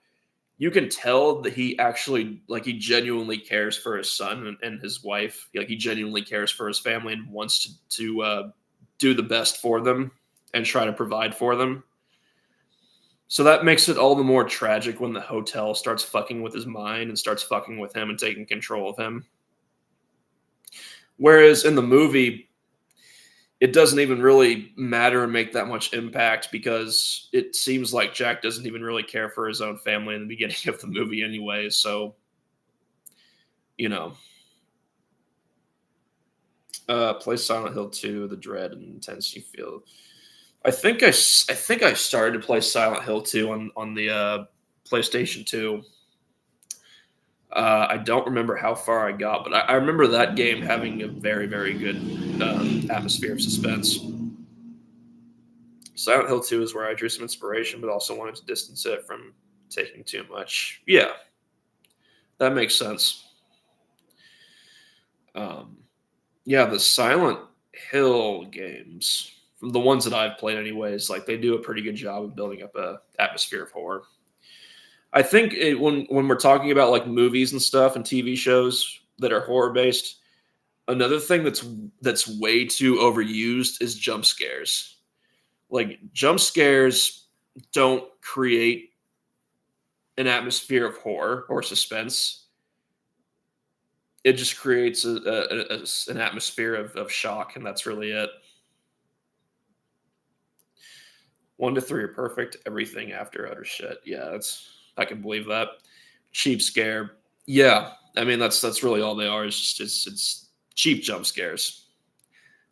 you can tell that he actually like he genuinely cares for his son and his wife. Like he genuinely cares for his family and wants to do the best for them and try to provide for them. So that makes it all the more tragic when the hotel starts fucking with his mind and starts fucking with him and taking control of him. Whereas in the movie, it doesn't even really matter and make that much impact because it seems like Jack doesn't even really care for his own family in the beginning of the movie anyway. So, you know, play Silent Hill 2, the dread and intensity feel. I think I started to play Silent Hill 2 on the PlayStation 2. I don't remember how far I got, but I remember that game having a very, very good atmosphere of suspense. Silent Hill 2 is where I drew some inspiration, but also wanted to distance it from taking too much. Yeah, that makes sense. Um, yeah, the Silent Hill games, from the ones that I've played, anyways, like they do a pretty good job of building up a atmosphere of horror. I think when we're talking about like movies and stuff and TV shows that are horror based, another thing that's way too overused is jump scares. Like jump scares don't create an atmosphere of horror or suspense. It just creates an atmosphere of shock, and that's really it. 1 to 3 are perfect. Everything after utter shit. Yeah, I can believe that. Cheap scare. Yeah, I mean that's really all they are. Is just it's cheap jump scares.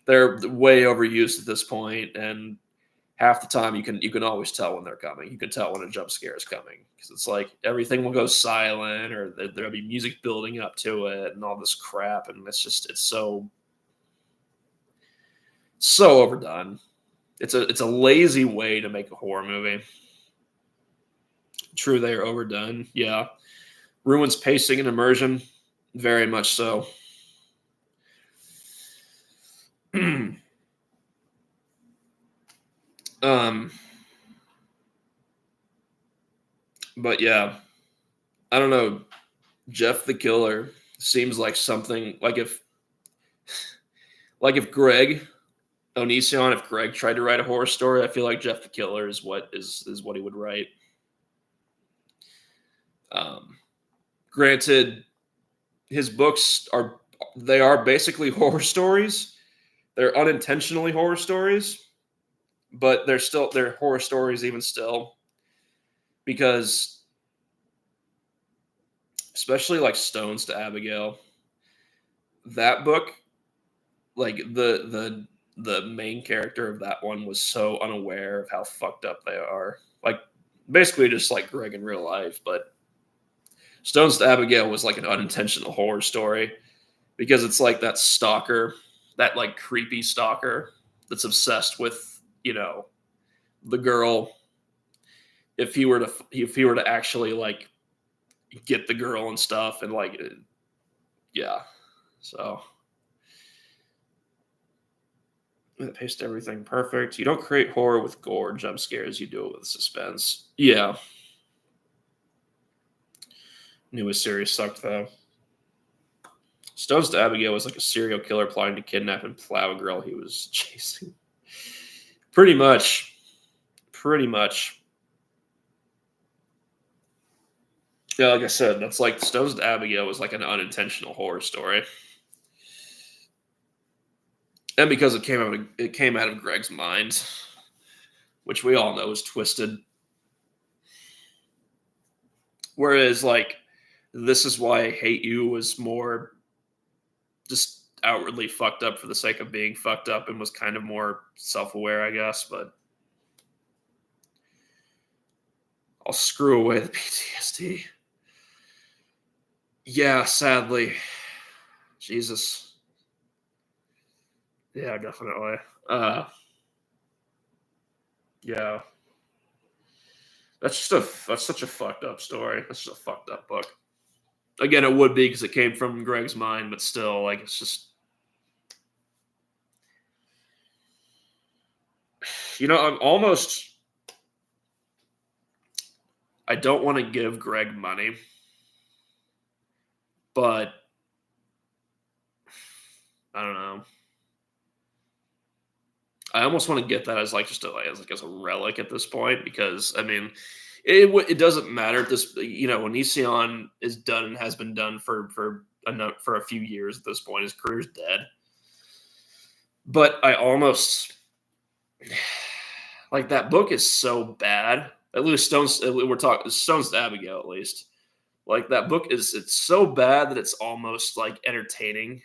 They're way overused at this point, and half the time you can always tell when they're coming. You can tell when a jump scare is coming because it's like everything will go silent, or there'll be music building up to it, and all this crap, and it's so overdone. It's a lazy way to make a horror movie. True, they are overdone. Yeah, ruins pacing and immersion, very much so. um, but yeah, I don't know. Jeff the Killer seems like something like if Greg Onision, if Greg tried to write a horror story, I feel like Jeff the Killer is what he would write. Um, Granted, his books are basically horror stories. They're unintentionally horror stories, but they're horror stories even still because especially like Stones to Abigail, that book, like the main character of that one was so unaware of how fucked up they are. Like basically just like Greg in real life, but Stones to Abigail was like an unintentional horror story because it's like that stalker, that like creepy stalker that's obsessed with, the girl. If he were to actually like get the girl and stuff and like yeah. So paste everything perfect. You don't create horror with gore and jump scares, you do it with suspense. Yeah. Newest series sucked though. Stones to Abigail was like a serial killer plotting to kidnap and plow a girl he was chasing. Pretty much. Pretty much. Yeah, like I said, that's like Stones to Abigail was like an unintentional horror story. And because it came out of Greg's mind, which we all know is twisted. Whereas like This Is Why I Hate You was more just outwardly fucked up for the sake of being fucked up and was kind of more self-aware, I guess, but I'll screw away the PTSD. Yeah, sadly. Jesus. Yeah, definitely. Uh yeah. That's such a fucked up story. That's just a fucked up book. Again, it would be because it came from Greg's mind, but still, like it's just I'm almost. I don't want to give Greg money, but I don't know. I almost want to get that as like just as a relic at this point because I mean, it doesn't matter at this. When Onision is done and has been done for a few years at this point, his career's dead. But I almost like that book is so bad. At least we're talking Stones to Abigail. At least like that book it's so bad that it's almost like entertaining.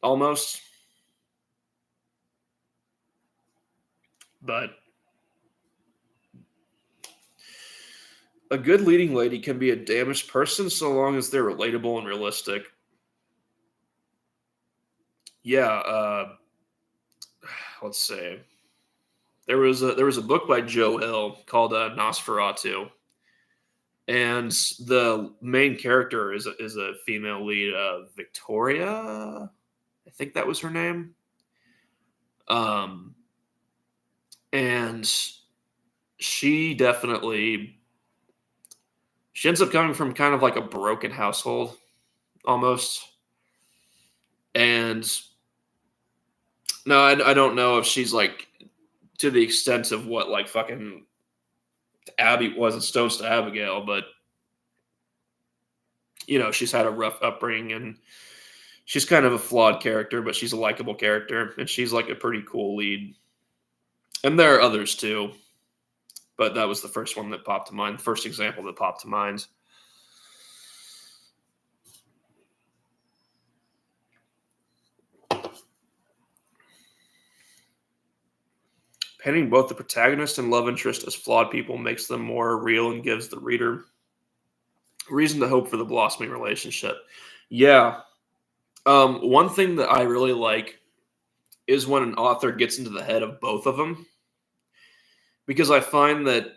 Almost, but a good leading lady can be a damaged person so long as they're relatable and realistic. Yeah, let's see. There was a book by Joe Hill called Nosferatu, and the main character is a female lead, Victoria. I think that was her name. Um, and she definitely she ends up coming from kind of like a broken household almost, and no, I don't know if she's like to the extent of what like fucking Abby was in Stones to Abigail, but she's had a rough upbringing and she's kind of a flawed character, but she's a likable character and she's like a pretty cool lead. And there are others too, but that was the first one that popped to mind, the first example that popped to mind. Painting both the protagonist and love interest as flawed people makes them more real and gives the reader reason to hope for the blossoming relationship. Yeah. One thing that I really like is when an author gets into the head of both of them, because I find that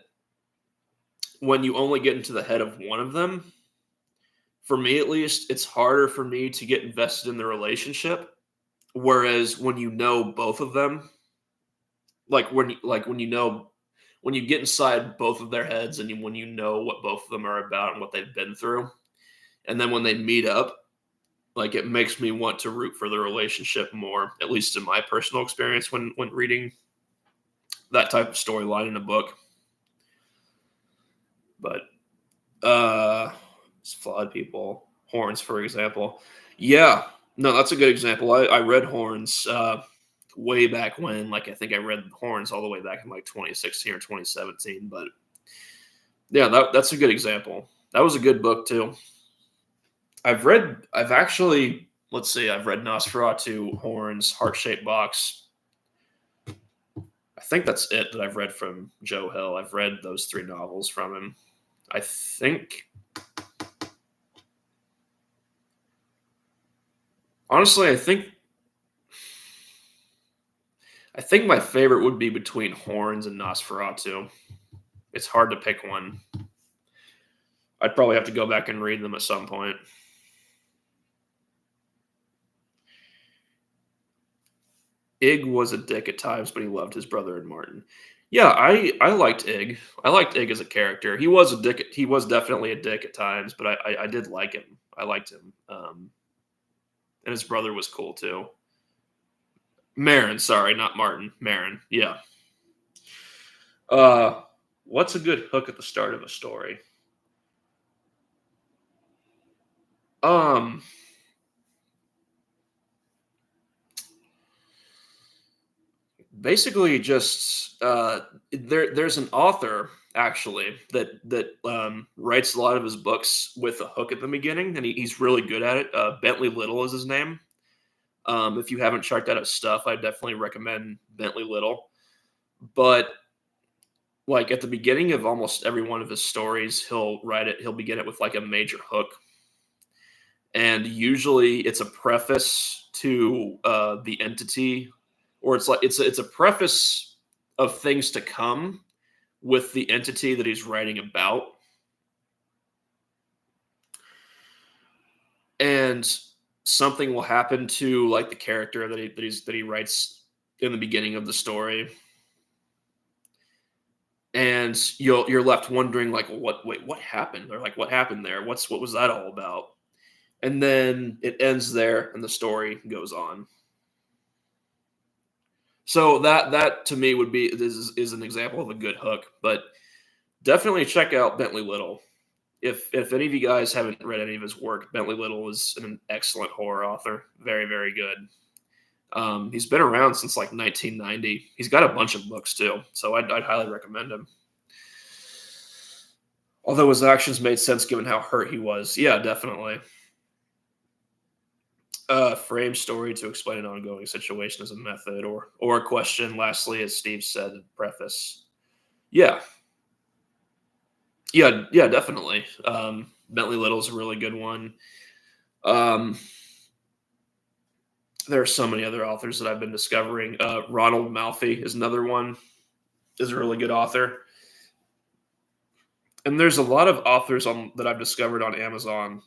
when you only get into the head of one of them, for me at least, it's harder for me to get invested in the relationship. Whereas when you know both of them, when you get inside both of their heads and when you know what both of them are about and what they've been through, and then when they meet up, like it makes me want to root for the relationship more, at least in my personal experience when reading that type of storyline in a book. But it's flawed people, Horns, for example. Yeah, no, that's a good example. I read Horns way back when. Like I think I read Horns all the way back in like 2016 or 2017. But yeah, that's a good example. That was a good book too. I've actually, let's see, I've read Nosferatu, Horns, Heart Shaped Box. I think that's it that I've read from Joe Hill. I've read those 3 novels from him. I think, honestly, I think my favorite would be between Horns and Nosferatu. It's hard to pick one. I'd probably have to go back and read them at some point. Ig was a dick at times, but he loved his brother and Martin. Yeah, I liked Ig. I liked Ig as a character. He was a dick. He was definitely a dick at times, but I did like him. I liked him. And his brother was cool too. Marin, sorry, not Martin. Marin. Yeah. Uh, what's a good hook at the start of a story? Um, basically just there's an author actually that writes a lot of his books with a hook at the beginning, and he's really good at it. Bentley Little is his name. If you haven't checked out his stuff, I definitely recommend Bentley Little. But like at the beginning of almost every one of his stories, he'll begin it with like a major hook, and usually it's a preface to the entity, or it's a preface of things to come with the entity that he's writing about. And something will happen to like the character that he writes in the beginning of the story, and you're left wondering like, what happened? Or like, what happened there? What was that all about? And then it ends there, and the story goes on. So that to me would be is an example of a good hook, but definitely check out Bentley Little. If any of you guys haven't read any of his work, Bentley Little is an excellent horror author. Very, very good. He's been around since like 1990. He's got a bunch of books too, so I'd highly recommend him. Although his actions made sense given how hurt he was. Yeah, definitely. Frame story to explain an ongoing situation as a method or a question. Lastly, as Steve said in preface. Yeah, yeah, definitely. Bentley Little's a really good one. Um, there are so many other authors that I've been discovering. Ronald Malfi is another one. Is a really good author. And there's a lot of authors that I've discovered on Amazon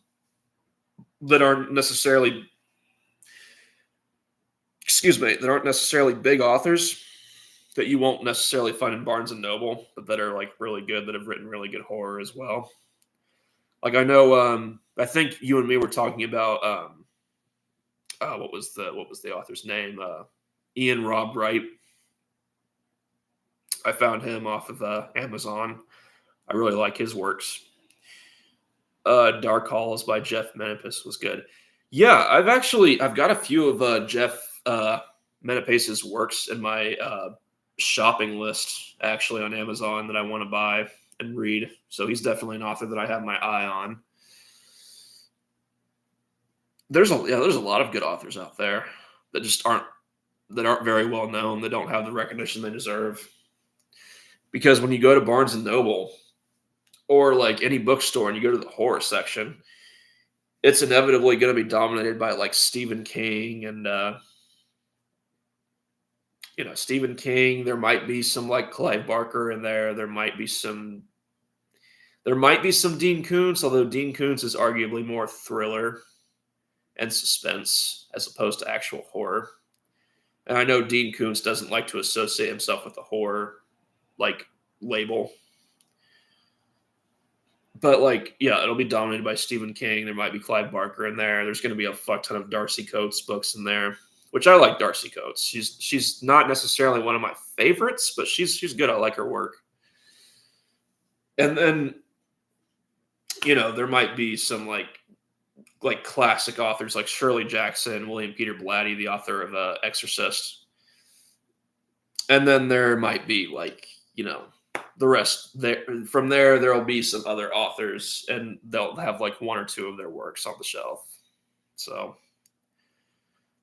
that aren't necessarily, that aren't necessarily big authors that you won't necessarily find in Barnes and Noble, but that are like really good, that have written really good horror as well. Like I know, I think you and me were talking about what was the author's name? Ian Rob Wright. I found him off of Amazon. I really like his works. Dark Halls by Jeff Menipus was good. Yeah, I've got a few of Jeff Menipus's works in my shopping list actually on Amazon that I want to buy and read. So he's definitely an author that I have my eye on. There's a lot of good authors out there that just aren't very well known. That don't have the recognition they deserve. Because when you go to Barnes and Noble or like any bookstore and you go to the horror section, it's inevitably going to be dominated by like Stephen King and Stephen King. There might be some like Clive Barker in there. There might be some Dean Koontz, although Dean Koontz is arguably more thriller and suspense as opposed to actual horror. And I know Dean Koontz doesn't like to associate himself with the horror like label. But like, yeah, it'll be dominated by Stephen King. There might be Clive Barker in there. There's going to be a fuck ton of Darcy Coates books in there, which I like Darcy Coates. She's not necessarily one of my favorites, but she's good. I like her work. And then, there might be some like classic authors like Shirley Jackson, William Peter Blatty, the author of Exorcist. And then there might be like, the rest there. From there'll be some other authors, and they'll have like one or two of their works on the shelf. So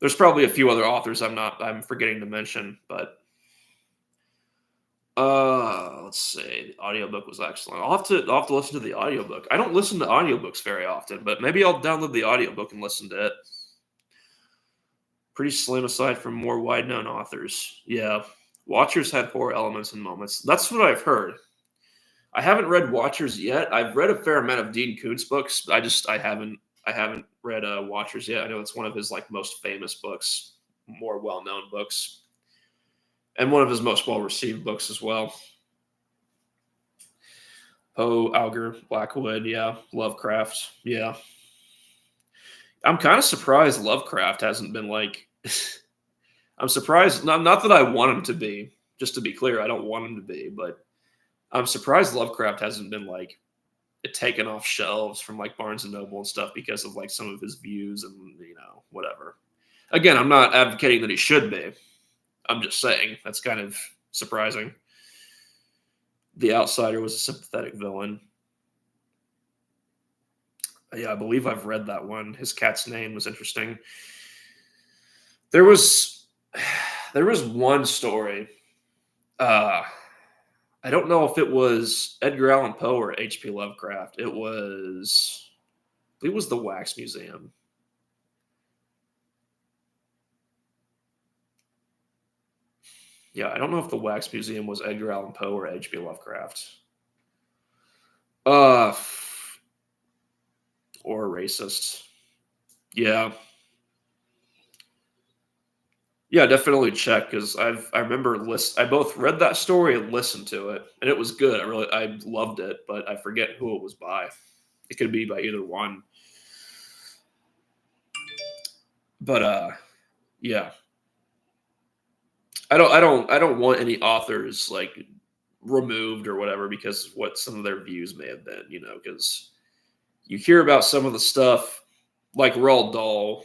there's probably a few other authors I'm forgetting to mention, but let's see. The audiobook was excellent. I'll have to listen to the audiobook. I don't listen to audiobooks very often, but maybe I'll download the audiobook and listen to it. Pretty slim aside from more wide-known authors. Yeah. Watchers had horror elements and moments. That's what I've heard. I haven't read Watchers yet. I've read a fair amount of Dean Koontz books. But I haven't read Watchers yet. I know it's one of his like most famous books, more well-known books, and one of his most well-received books as well. Poe, Alger, Blackwood, yeah, Lovecraft, yeah. I'm kind of surprised Lovecraft hasn't been like. I'm surprised, not that I want him to be, just to be clear, I don't want him to be, but I'm surprised Lovecraft hasn't been like taken off shelves from like Barnes and Noble and stuff because of like some of his views and whatever. Again, I'm not advocating that he should be. I'm just saying that's kind of surprising. The Outsider was a sympathetic villain. Yeah, I believe I've read that one. His cat's name was interesting. There was one story. I don't know if it was Edgar Allan Poe or H.P. Lovecraft. It was the Wax Museum. Yeah, I don't know if the Wax Museum was Edgar Allan Poe or H.P. Lovecraft. Or a racist. Yeah. Yeah, definitely check because I remember I both read that story and listened to it, and it was good. I loved it, but I forget who it was by. It could be by either one. But yeah. I don't want any authors like removed or whatever because of what some of their views may have been, because you hear about some of the stuff like Roald Dahl,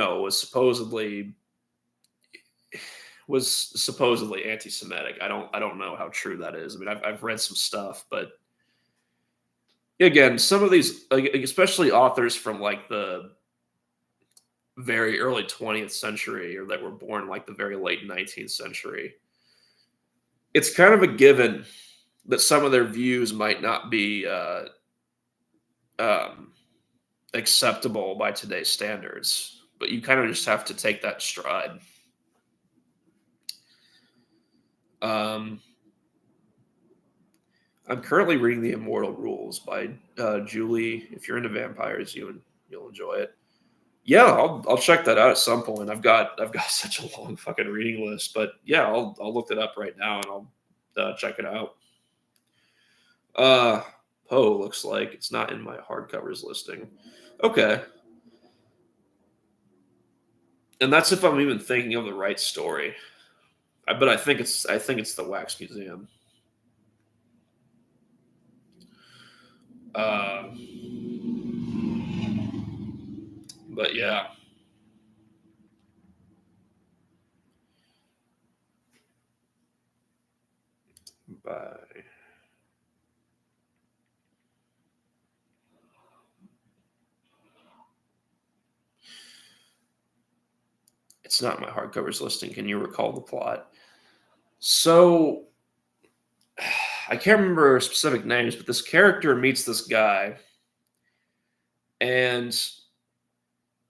was supposedly anti-Semitic. I don't know how true that is. I mean, I've read some stuff, but again, some of these, like, especially authors from like the very early 20th century or that were born like the very late 19th century, it's kind of a given that some of their views might not be um, acceptable by today's standards, but you kind of just have to take that stride. Um, I'm currently reading The Immortal Rules by Julie. If you're into vampires, you'll enjoy it. Yeah, I'll check that out at some point. I've got such a long fucking reading list, but yeah, I'll look it up right now and I'll check it out. Uh, Poe looks like it's not in my hardcovers listing. Okay, and that's if I'm even thinking of the right story. But I think it's the Wax Museum. Uh, but yeah, by it's not my hardcovers listing. Can you recall the plot? So I can't remember specific names, but this character meets this guy, and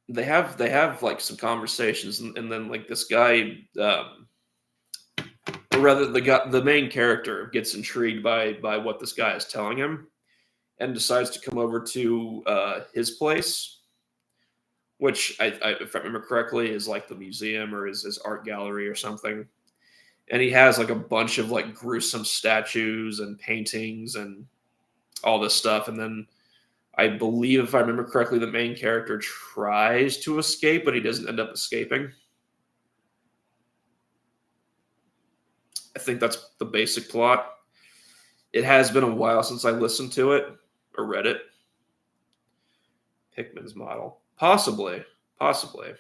they have like some conversations, and then like this guy, or rather the main character gets intrigued by what this guy is telling him, and decides to come over to his place, which if I remember correctly, is like the museum or his art gallery or something. And he has like a bunch of like gruesome statues and paintings and all this stuff. And then I believe, if I remember correctly, the main character tries to escape, but he doesn't end up escaping. I think that's the basic plot. It has been a while since I listened to it or read it. Hickman's model, possibly, possibly.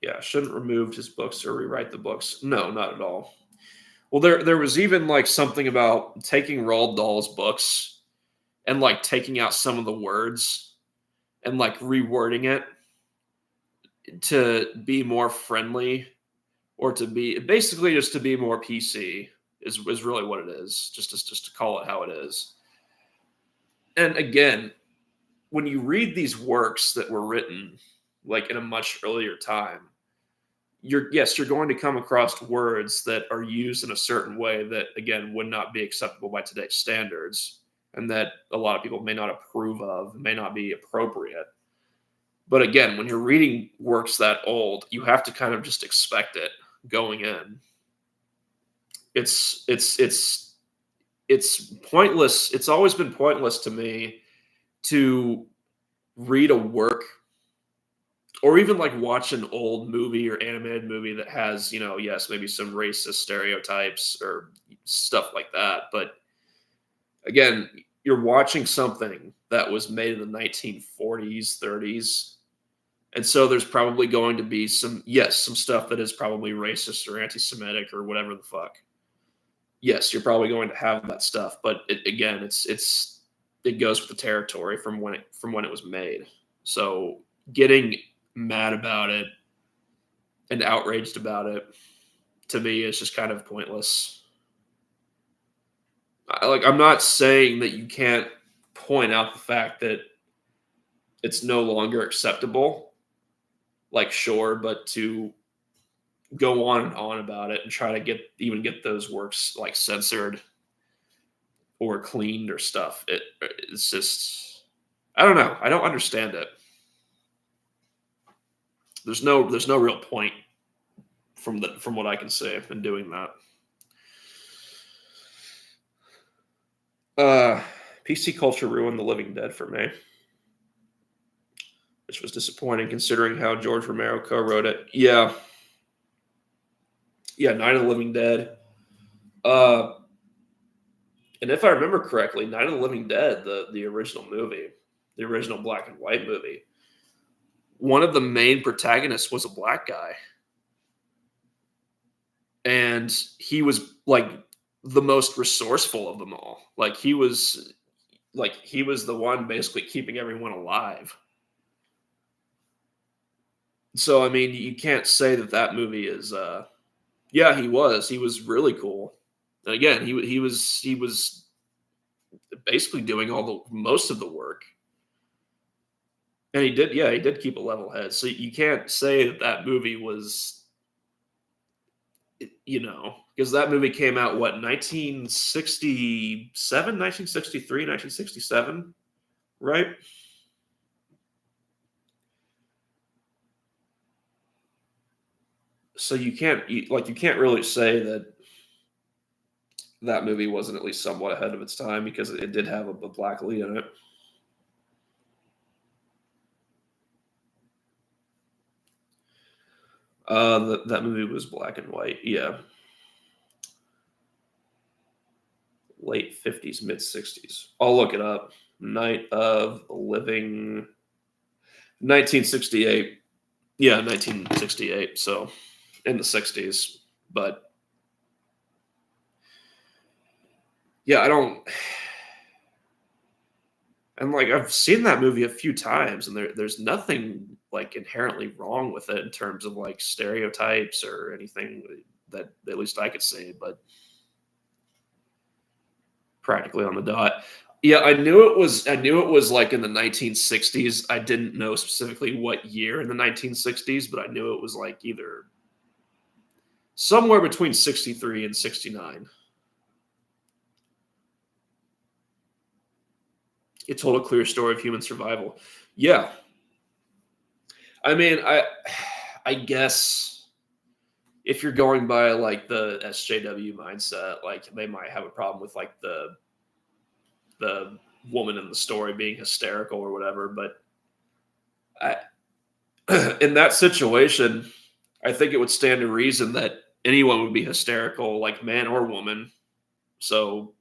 Yeah, shouldn't remove his books or rewrite the books. No, not at all. Well, there was even like something about taking Roald Dahl's books and like taking out some of the words and like rewording it to be more friendly or to be basically just to be more PC is really what it is. Just to call it how it is. And again, when you read these works that were written like in a much earlier time, you're going to come across words that are used in a certain way that again would not be acceptable by today's standards and that a lot of people may not approve of, may not be appropriate. But again, when you're reading works that old, you have to kind of just expect it going in. It's pointless. It's always been pointless to me to read a work or even like watch an old movie or animated movie that has, yes, maybe some racist stereotypes or stuff like that. But again, you're watching something that was made in the 1940s, 30s. And so there's probably going to be some stuff that is probably racist or anti Semitic or whatever the fuck. Yes, you're probably going to have that stuff. But again, it goes with the territory from when it was made. So getting mad about it and outraged about it to me is just kind of pointless. I'm not saying that you can't point out the fact that it's no longer acceptable, like sure, but to go on and on about it and try to get those works like censored or cleaned or stuff, it's just I don't know. I don't understand it. there's no real point from what I can say in doing that. Uh, PC culture ruined The Living Dead for me, which was disappointing considering how George Romero co-wrote it. Yeah, yeah, Night of the Living Dead. Uh, and if I remember correctly, Night of the Living Dead, the original movie, the original black and white movie, one of the main protagonists was a black guy, and he was like the most resourceful of them all. He was the one basically keeping everyone alive. So I mean, you can't say that movie is. Yeah, he was really cool. And again, he was basically doing all the most of the work, and he did keep a level head. So you can't say that movie was, because that movie came out, what, 1967, 1963, 1967, right? So you can't really say that movie wasn't at least somewhat ahead of its time because it did have a black lead in it. That movie was black and white. Yeah, late 50s, mid 60s. I'll look it up. Night of the Living, 1968. Yeah, 1968. So in the 60s. But yeah, I don't. And like I've seen that movie a few times, and there's nothing like inherently wrong with it in terms of like stereotypes or anything that at least I could say. But practically on the dot. Yeah, I knew it was like in the 1960s. I didn't know specifically what year in the 1960s, but I knew it was like either somewhere between 63 and 69. It told a clear story of human survival. Yeah. I mean, I guess if you're going by like the SJW mindset, like they might have a problem with like the woman in the story being hysterical or whatever, but I in that situation, I think it would stand to reason that anyone would be hysterical, like man or woman. So,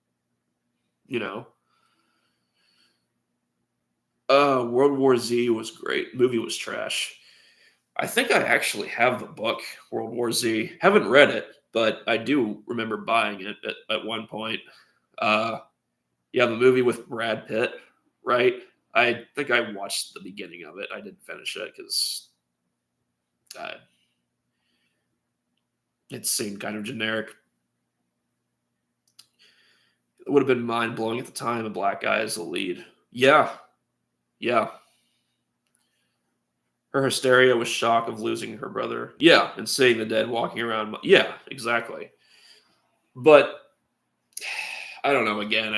you know, World War Z was great. Movie was trash. I think I actually have the book World War Z. Haven't read it, but I do remember buying it at one point. Uh, yeah, the movie with Brad Pitt, right? I think I watched the beginning of it. I didn't finish it because uh, it seemed kind of generic. It would have been mind blowing at the time. A black guy as the lead. Yeah, yeah. Her hysteria was shock of losing her brother. Yeah, and seeing the dead walking around. Yeah, exactly. But I don't know. Again,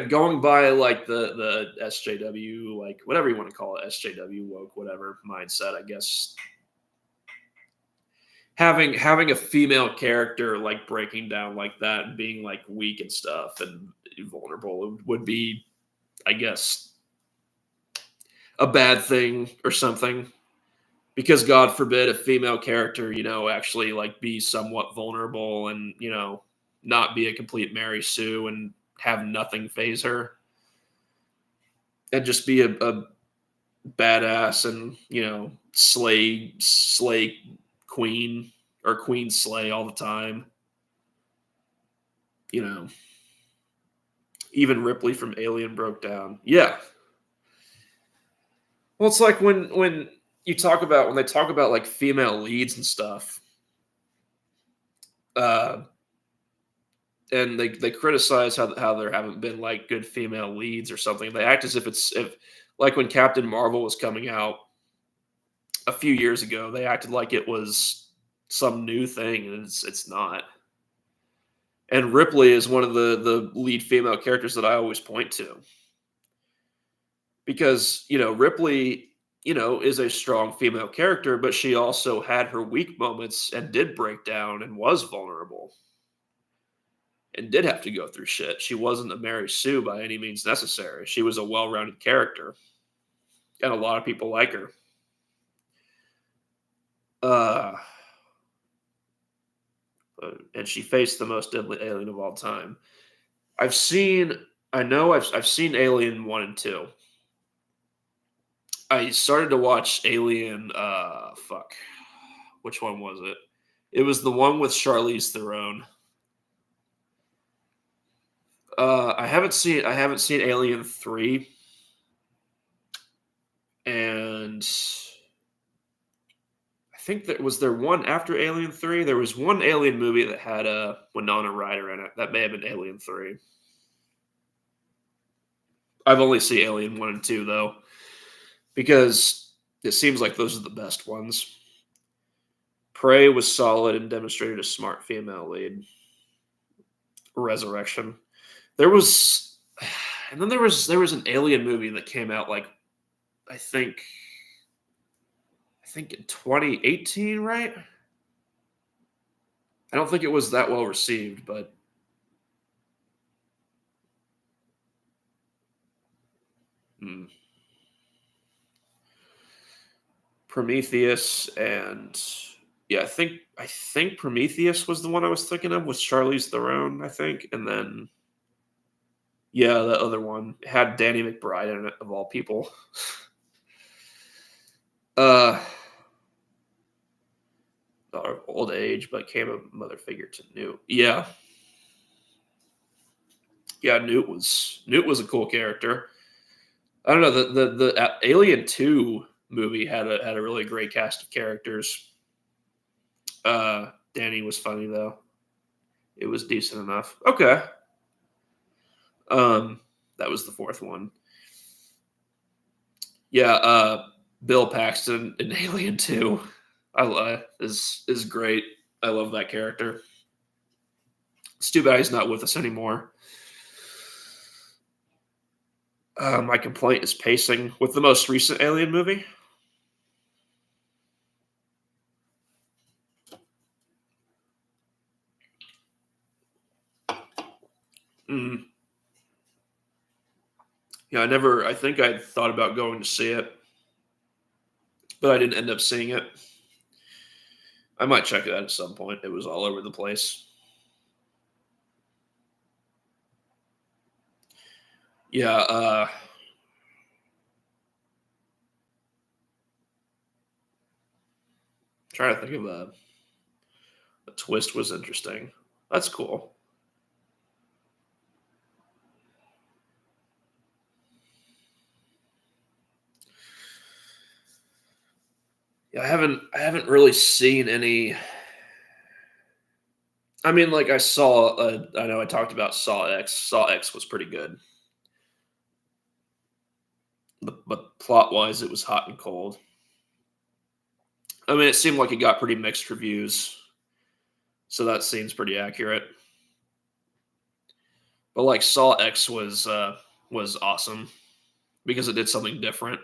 going by like the SJW, like whatever you want to call it, SJW woke, whatever mindset. I guess having a female character like breaking down like that and being like weak and stuff and vulnerable would be, I guess, a bad thing or something. Because God forbid a female character, actually like be somewhat vulnerable and, not be a complete Mary Sue and have nothing phase her and just be a badass and, slay queen or queen slay all the time. You know, even Ripley from Alien broke down. Yeah. Well, it's like when they talk about like female leads and stuff, uh, and they criticize how there haven't been like good female leads or something. They act as if like when Captain Marvel was coming out a few years ago, they acted like it was some new thing, and it's not. And Ripley is one of the lead female characters that I always point to because Ripley. is a strong female character, but she also had her weak moments and did break down and was vulnerable and did have to go through shit. She wasn't a Mary Sue by any means necessary. She was a well-rounded character, and a lot of people like her. Uh, and she faced the most deadly alien of all time. I've seen, I know I've seen Alien 1 and 2. I started to watch Alien, fuck. Which one was it? It was the one with Charlize Theron. I haven't seen Alien 3, and I think there one after Alien 3. There was one Alien movie that had a Winona Ryder in it. That may have been Alien 3. I've only seen Alien 1 and 2 though, because it seems like those are the best ones. Prey was solid and demonstrated a smart female lead. Resurrection. There was, and then there was an Alien movie that came out like I think in 2018, right? I don't think it was that well received, but hmm. Prometheus and yeah, I think Prometheus was the one I was thinking of with Charlize Theron, I think, and then yeah, the other one had Danny McBride in it of all people. Uh, Daughter of old age, but became a mother figure to Newt. Yeah, yeah, Newt was a cool character. I don't know the Alien 2 movie had a really great cast of characters. Danny was funny though. It was decent enough. Okay. Um, that was the fourth one. Yeah, Bill Paxton in Alien 2. Is great. I love that character. It's too bad he's not with us anymore. My complaint is pacing with the most recent Alien movie. Mm. Yeah, I think I thought about going to see it, but I didn't end up seeing it. I might check it out at some point. It was all over the place. Yeah, trying to think of a twist was interesting. That's cool. Yeah, I haven't really seen any. I mean, like I saw. I know I talked about Saw X. Saw X was pretty good, but plot wise, it was hot and cold. I mean, it seemed like it got pretty mixed reviews, so that seems pretty accurate. But like Saw X was awesome because it did something different.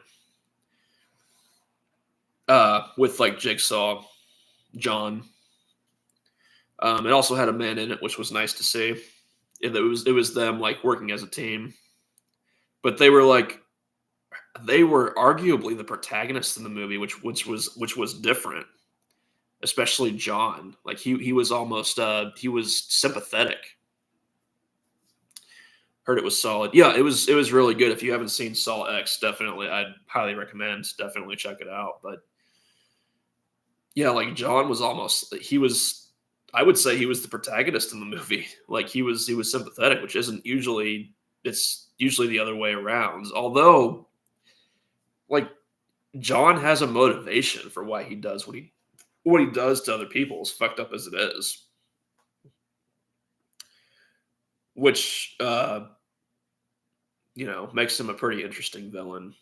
With like Jigsaw, John. It also had a man in it, which was nice to see. It was them like working as a team, but they were arguably the protagonists in the movie, which was different, especially John. Like he was almost he was sympathetic. Heard it was solid. Yeah, it was really good. If you haven't seen Saw X, definitely I'd highly recommend. Definitely check it out. But yeah, like John was almost he was. I would say he was the protagonist in the movie. Like he was sympathetic, which isn't usually. It's usually the other way around. Although, like John has a motivation for why he does what he does to other people, as fucked up as it is, which makes him a pretty interesting villain.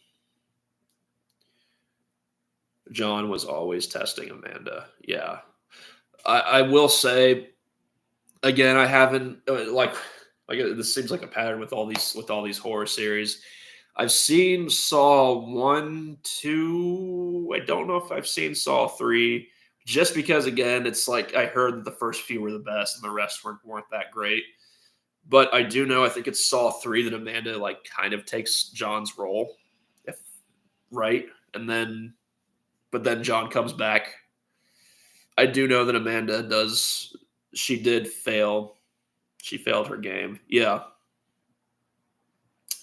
John was always testing Amanda. Yeah, I will say again, I haven't this seems like a pattern with all these horror series. I've seen Saw 1, 2. I don't know if I've seen Saw 3, just because, again, it's like I heard that the first few were the best and the rest weren't that great. But I do know, I think it's Saw 3 that Amanda, like, kind of takes John's role, if right? And then but then John comes back. I do know that Amanda does she did fail. She failed her game. Yeah.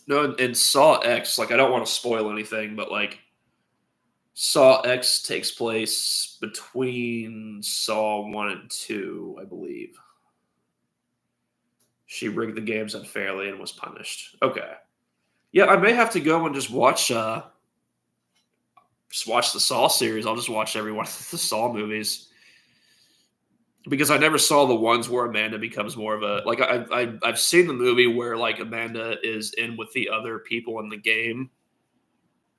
No, and Saw X, like, I don't want to spoil anything, but, like, Saw X takes place between Saw 1 and 2, I believe. She rigged the games unfairly and was punished. Okay. Yeah, I may have to go and just watch the Saw series. I'll just watch every one of the Saw movies because I never saw the ones where Amanda becomes more of a like I've seen the movie where like Amanda is in with the other people in the game,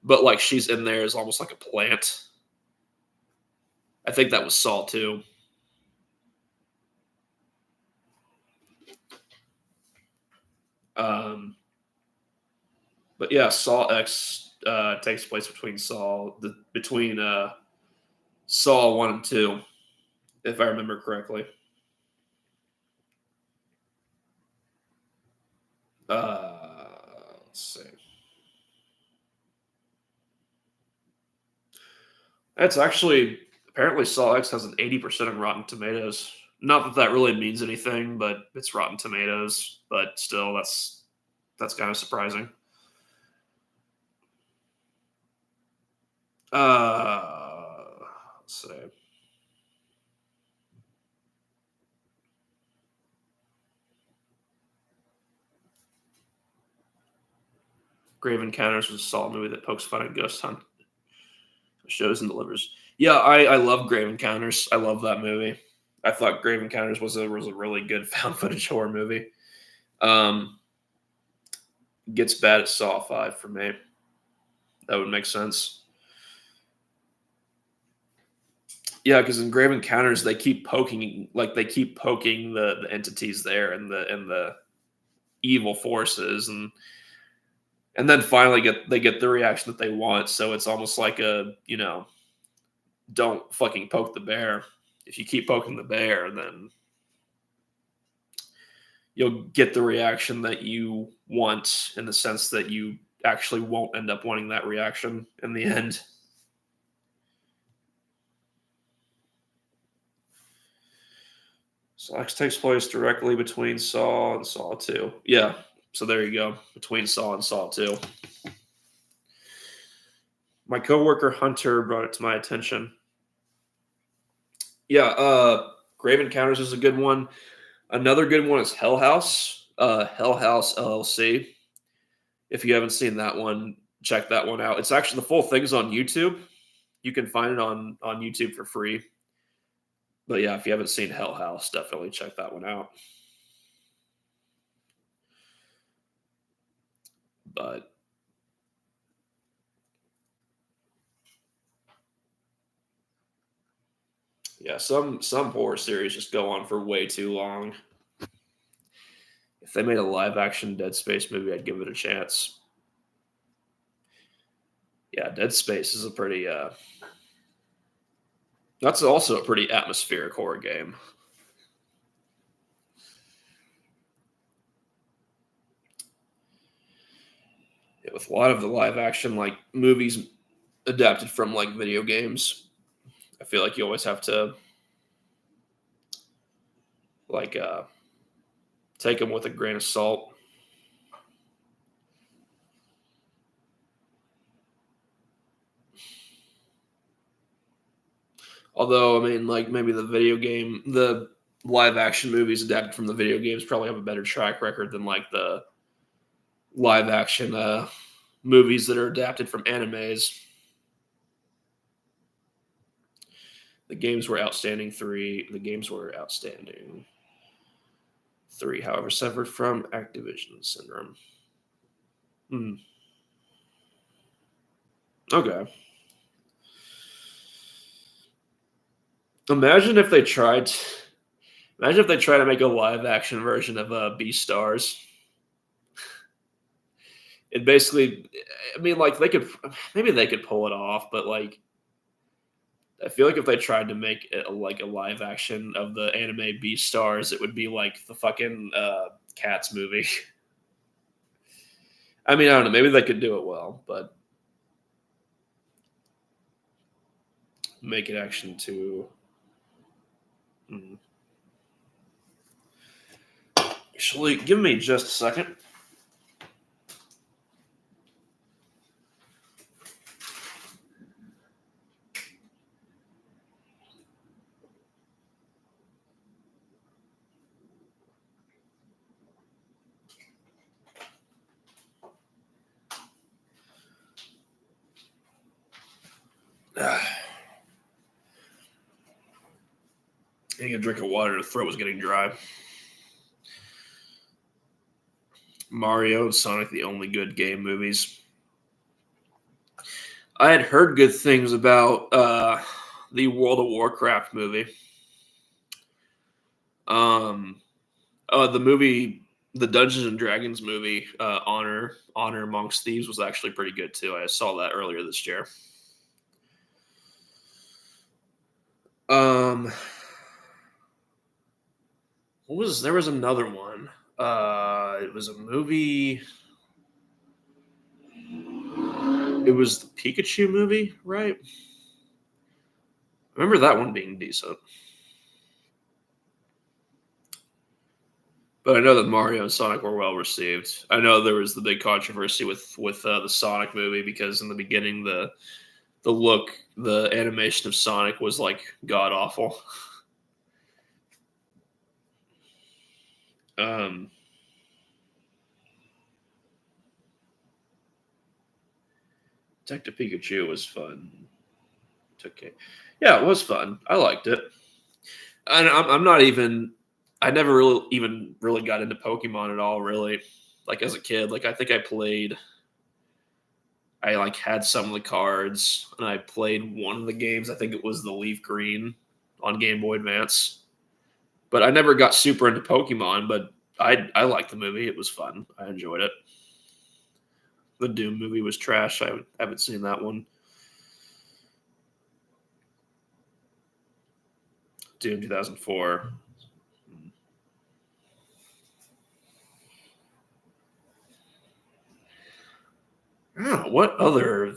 but like she's in there as almost like a plant. I think that was Saw too. Um, but yeah, Saw X takes place between Saw 1 and 2, if I remember correctly. Let's see. That's actually apparently Saw X has an 80% on Rotten Tomatoes. Not that that really means anything, but it's Rotten Tomatoes. But still, that's kind of surprising. Let's see. Grave Encounters was a Saw movie that pokes fun at ghost hunt shows and delivers. Yeah, I love Grave Encounters. I love that movie. I thought Grave Encounters was a really good found footage horror movie. Um, Gets bad at Saw 5 for me. That would make sense. Yeah, because in Grave Encounters they keep poking the entities there and the evil forces and then finally they get the reaction that they want. So it's almost like a don't fucking poke the bear. If you keep poking the bear, then you'll get the reaction that you want in the sense that you actually won't end up wanting that reaction in the end. So X takes place directly between Saw and Saw 2. Yeah. So there you go. Between Saw and Saw 2. My coworker Hunter brought it to my attention. Yeah, Grave Encounters is a good one. Another good one is Hell House. Hell House LLC. If you haven't seen that one, check that one out. It's actually the full thing's on YouTube. You can find it on YouTube for free. But yeah, if you haven't seen Hell House, definitely check that one out. But yeah, some horror series just go on for way too long. If they made a live action Dead Space movie, I'd give it a chance. Yeah, Dead Space is a pretty that's also a pretty atmospheric horror game. Yeah, with a lot of the live action like movies adapted from like video games, I feel like you always have to like take them with a grain of salt. Although, I mean, like maybe the live action movies adapted from the video games probably have a better track record than like the live action movies that are adapted from animes. The games were outstanding. The games were outstanding. 3, however, suffered from Activision syndrome. Hmm. Okay. Imagine if they tried. Imagine if they try to make a live action version of Beastars. it basically, I mean, like they could maybe they could pull it off, but like I feel like if they tried to make it like a live action of the anime Beast Stars, it would be like the fucking Cats movie. I mean, I don't know. Maybe they could do it well, but make it action too. Hmm. Actually, give me just a second. Getting a drink of water. The throat was getting dry. Mario and Sonic, the only good game movies. I had heard good things about the World of Warcraft movie. Um, the movie, the Dungeons and Dragons movie, Honor Amongst Thieves, was actually pretty good too. I saw that earlier this year. Um, there was another one. It was a movie. It was the Pikachu movie, right? I remember that one being decent. But I know that Mario and Sonic were well received. I know there was the big controversy with the Sonic movie because in the beginning the animation of Sonic was like god awful. Um, Detective Pikachu was fun. Okay, yeah, it was fun. I liked it. And I'm not even. I never really even really got into Pokemon at all. Really, like as a kid, like I think I played. I like had some of the cards, and I played one of the games. I think it was the Leaf Green on Game Boy Advance. But I never got super into Pokemon. But I liked the movie. It was fun. I enjoyed it. The Doom movie was trash. I haven't seen that one. Doom 2004. Oh, what other?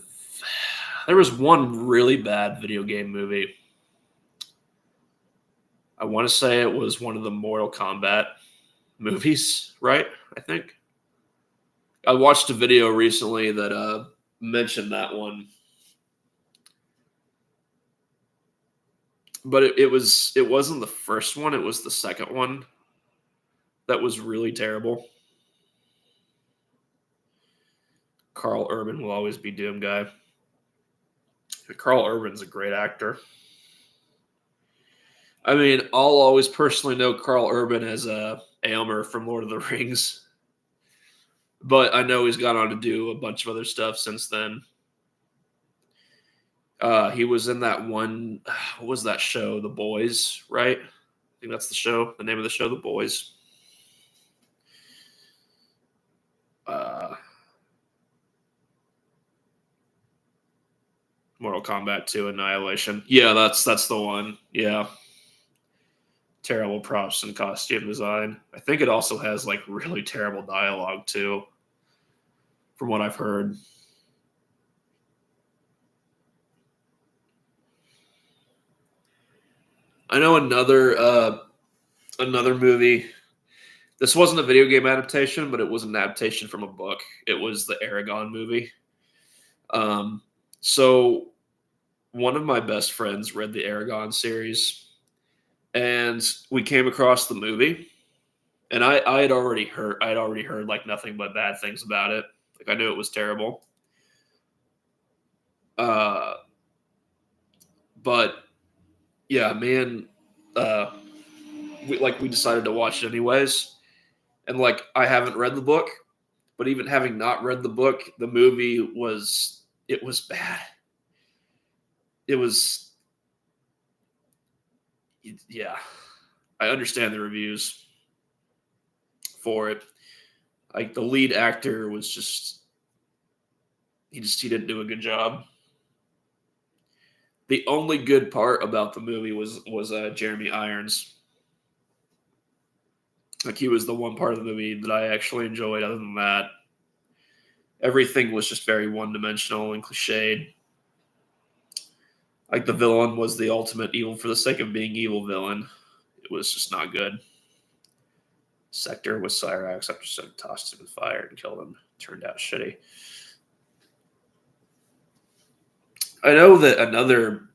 There was one really bad video game movie. I want to say it was one of the Mortal Kombat movies, right? I think I watched a video recently that mentioned that one, but it wasn't the first one. It was the second one that was really terrible. Carl Urban will always be Doom guy. Carl Urban's a great actor. I mean, I'll always personally know Carl Urban as Aylmer from Lord of the Rings, but I know he's gone on to do a bunch of other stuff since then. He was in that one. What was that show? The Boys, right? I think that's the show. The name of the show, The Boys. Uh, Mortal Kombat 2 Annihilation. Yeah, that's the one. Yeah. Terrible props and costume design. I think it also has like really terrible dialogue too, from what I've heard. I know another movie. This wasn't a video game adaptation, but it was an adaptation from a book. It was the Aragon movie. Um, so one of my best friends read the Aragon series, and we came across the movie, and I had already heard like nothing but bad things about it. Like I knew it was terrible. Uh, but yeah, man, uh, we decided to watch it anyways, and like I haven't read the book, but even having not read the book, the movie was bad. It was yeah. I understand the reviews for it. Like the lead actor was just he didn't do a good job. The only good part about the movie was Jeremy Irons. Like he was the one part of the movie that I actually enjoyed. Other than that, everything was just very one dimensional and cliched. Like the villain was the ultimate evil for the sake of being evil villain. It was just not good. Sector with Cyrax after Seth tossed him in fire and killed him. Turned out shitty. I know that another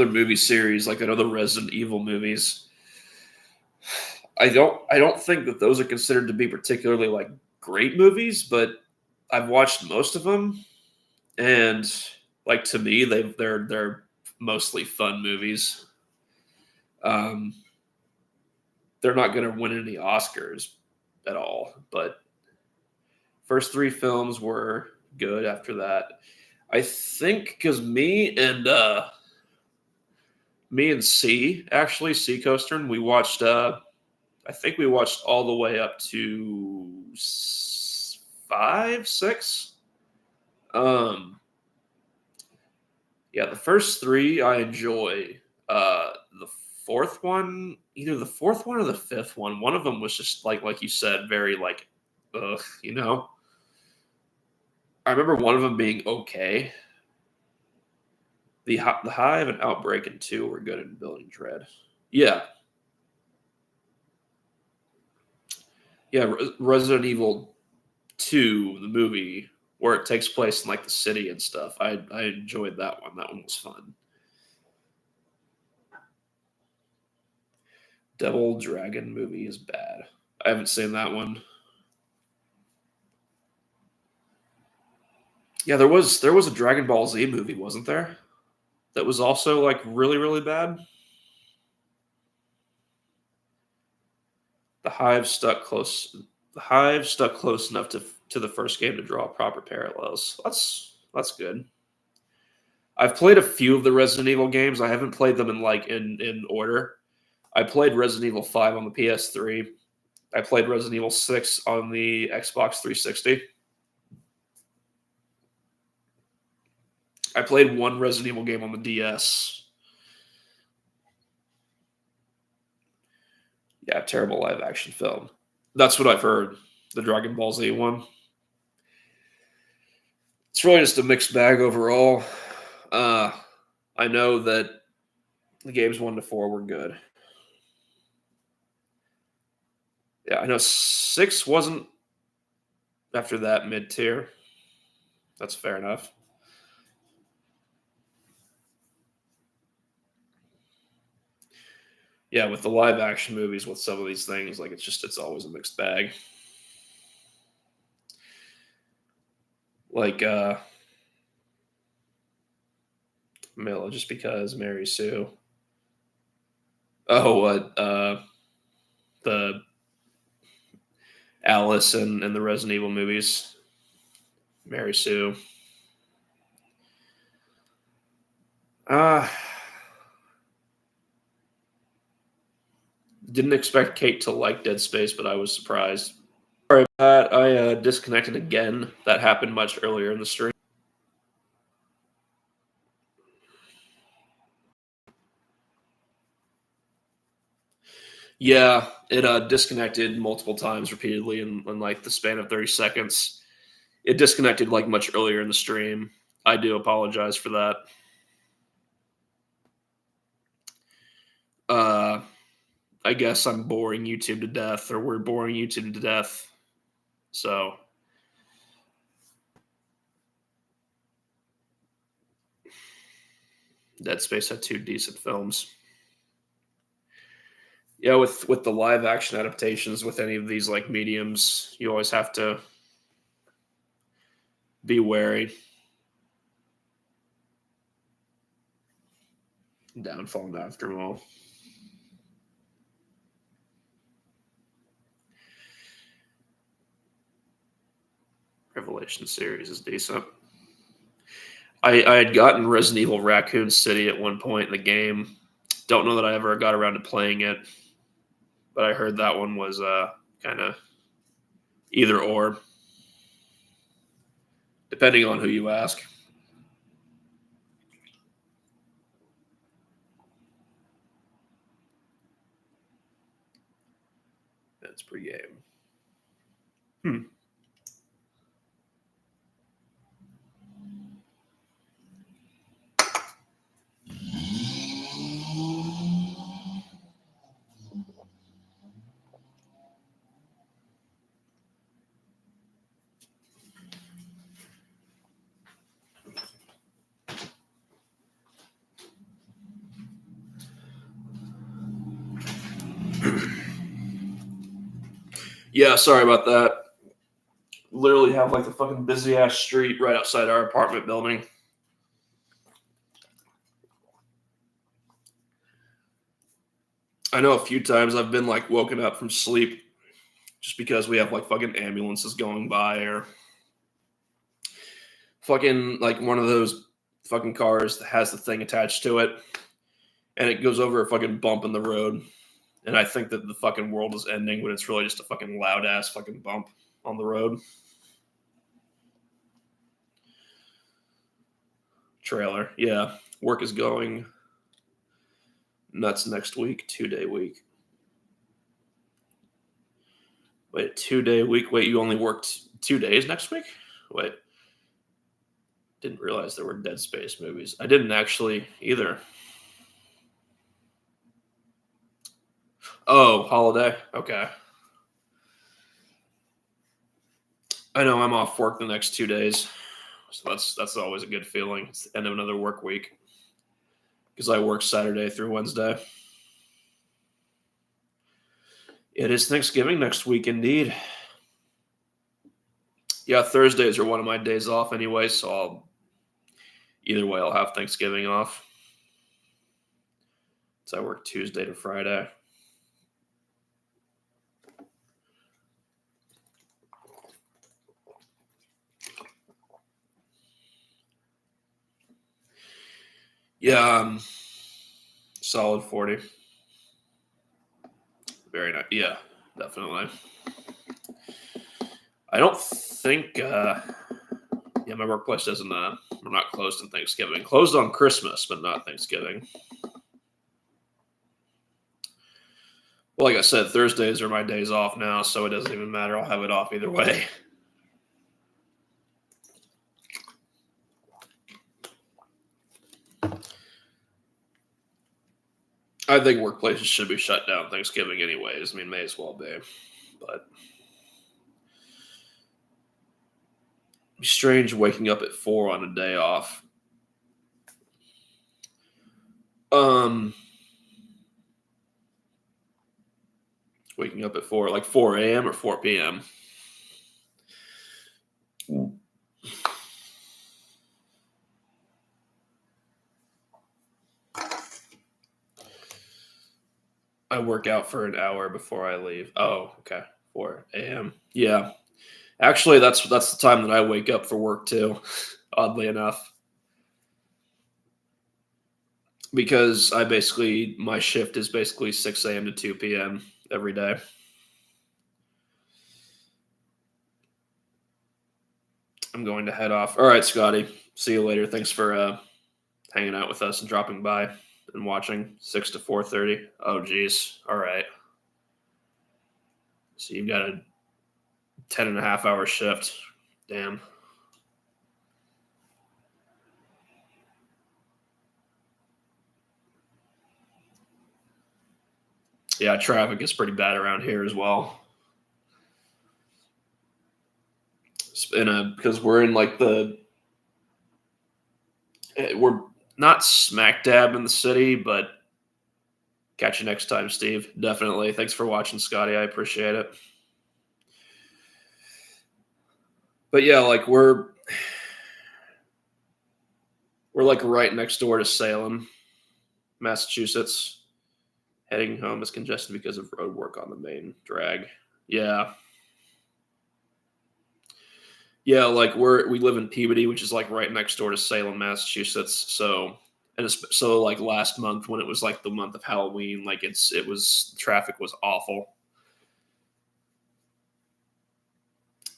movie series, like another Resident Evil movies, I don't think that those are considered to be particularly like great movies, but I've watched most of them, and like to me, they're mostly fun movies. Um, they're not going to win any Oscars at all, but first three films were good. After that, I think because me and C Coastern, we watched. I think we watched all the way up to 5, 6. Yeah, the first three I enjoy. The fourth one, either the fourth one or the fifth one, one of them was just like you said, very like, ugh, you know. I remember one of them being okay. The Hive and Outbreak and 2 were good in building dread. Yeah, yeah. Resident Evil 2, the movie where it takes place in like the city and stuff. I enjoyed that one. That one was fun. Devil Dragon movie is bad. I haven't seen that one. Yeah, there was a Dragon Ball Z movie, wasn't there? That was also like really really bad. The Hive stuck close. The Hive stuck close enough to the first game to draw proper parallels. That's good. I've played a few of the Resident Evil games. I haven't played them in order. I played Resident Evil 5 on the PS3. I played Resident Evil 6 on the Xbox 360. I played one Resident Evil game on the DS. Yeah, terrible live action film. That's what I've heard. The Dragon Ball Z one. It's really just a mixed bag overall. Uh, I know that the games 1 to 4 were good. Yeah, I know 6 wasn't after that mid tier. That's fair enough. Yeah, with the live action movies, with some of these things, like it's always a mixed bag. Like Mila, just because Mary Sue. Oh, what the Alice and the Resident Evil movies. Mary Sue. Uh didn't expect Kate to like Dead Space, but I was surprised. Sorry about that. I disconnected again. That happened much earlier in the stream. Yeah, it disconnected multiple times repeatedly in like the span of 30 seconds. It disconnected like much earlier in the stream. I do apologize for that. Uh, I guess I'm boring YouTube to death, or we're boring YouTube to death. So, Dead Space had 2 decent films. Yeah, with the live action adaptations with any of these like mediums, you always have to be wary. Downfall and Aftermath. Revelation series is decent. I had gotten Resident Evil Raccoon City at one point in the game. Don't know that I ever got around to playing it, but I heard that one was kind of either or. depending on who you ask. That's pregame. Yeah, sorry about that. Literally have like the fucking busy ass street right outside our apartment building. I know a few times I've been like woken up from sleep just because we have like fucking ambulances going by or fucking like one of those fucking cars that has the thing attached to it and it goes over a fucking bump in the road. And I think that the fucking world is ending when it's really just a fucking loud ass fucking bump on the road. Trailer. Yeah. Work is going nuts next week. 2-day week. Wait, 2-day week? Wait, you only worked 2 days next week? Wait. Didn't realize there were Dead Space movies. I didn't actually either. Oh, holiday. Okay. I know I'm off work the next 2 days. So that's always a good feeling. It's the end of another work week. Because I work Saturday through Wednesday. It is Thanksgiving next week, indeed. Yeah, Thursdays are one of my days off anyway, so either way, I'll have Thanksgiving off. So I work Tuesday to Friday. Yeah, solid 40. Very nice. Yeah, definitely. I don't think. My workplace doesn't. We're not closed on Thanksgiving. Closed on Christmas, but not Thanksgiving. Well, like I said, Thursdays are my days off now, so it doesn't even matter. I'll have it off either way. I think workplaces should be shut down Thanksgiving anyways. I mean, may as well be. But it'd be strange waking up at 4 on a day off. Waking up at 4, like 4 a.m. or 4 p.m. I work out for an hour before I leave. Oh, okay. 4 a.m. Yeah. Actually, that's the time that I wake up for work too, oddly enough. Because my shift is basically 6 a.m. to 2 p.m. every day. I'm going to head off. All right, Scotty. See you later. Thanks for hanging out with us and dropping by and watching 6 to 4:30. Oh, geez. All right. So you've got a 10.5 hour shift. Damn. Yeah, traffic is pretty bad around here as well. Because we're in like we're not smack dab in the city, but catch you next time, Steve. Definitely. Thanks for watching, Scotty. I appreciate it. But yeah, like we're like right next door to Salem, Massachusetts. Heading home is congested because of road work on the main drag. Yeah. Yeah, like we live in Peabody, which is like right next door to Salem, Massachusetts. So like last month when it was like the month of Halloween, like traffic was awful.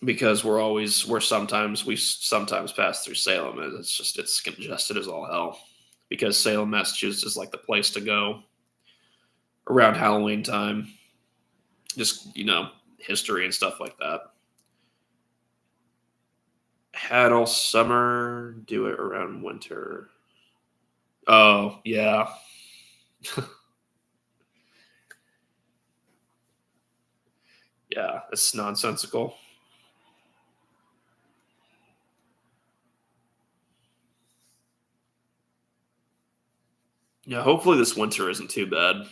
because we sometimes pass through Salem, and it's congested as all hell because Salem, Massachusetts is like the place to go around Halloween time. Just history and stuff like that. Had all summer, do it around winter. Oh yeah, yeah, it's nonsensical. Yeah, hopefully this winter isn't too bad.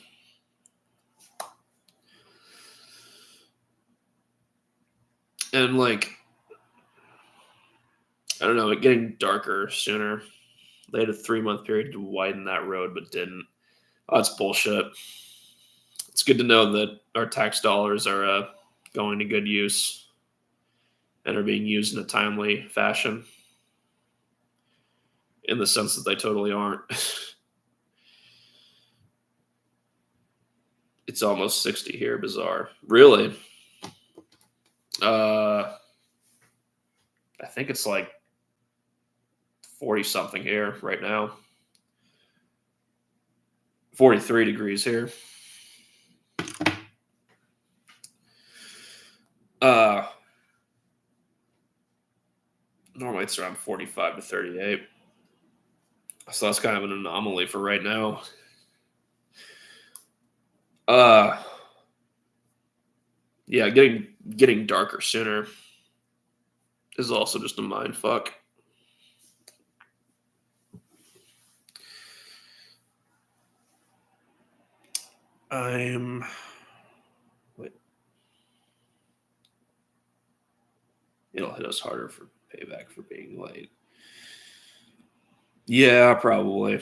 And like, I don't know, it getting darker sooner. They had a 3 month period to widen that road, but didn't. Oh, that's bullshit. It's good to know that our tax dollars are going to good use and are being used in a timely fashion. In the sense that they totally aren't. It's almost 60 here. Bizarre. Really? I think it's like 40 something here right now. 43 degrees here. Uh, Normally it's around 45 to 38. So that's kind of an anomaly for right now. Uh, yeah, getting darker sooner is also just a mind fuck. I'm wait. It'll hit us harder for payback for being late. Yeah, probably.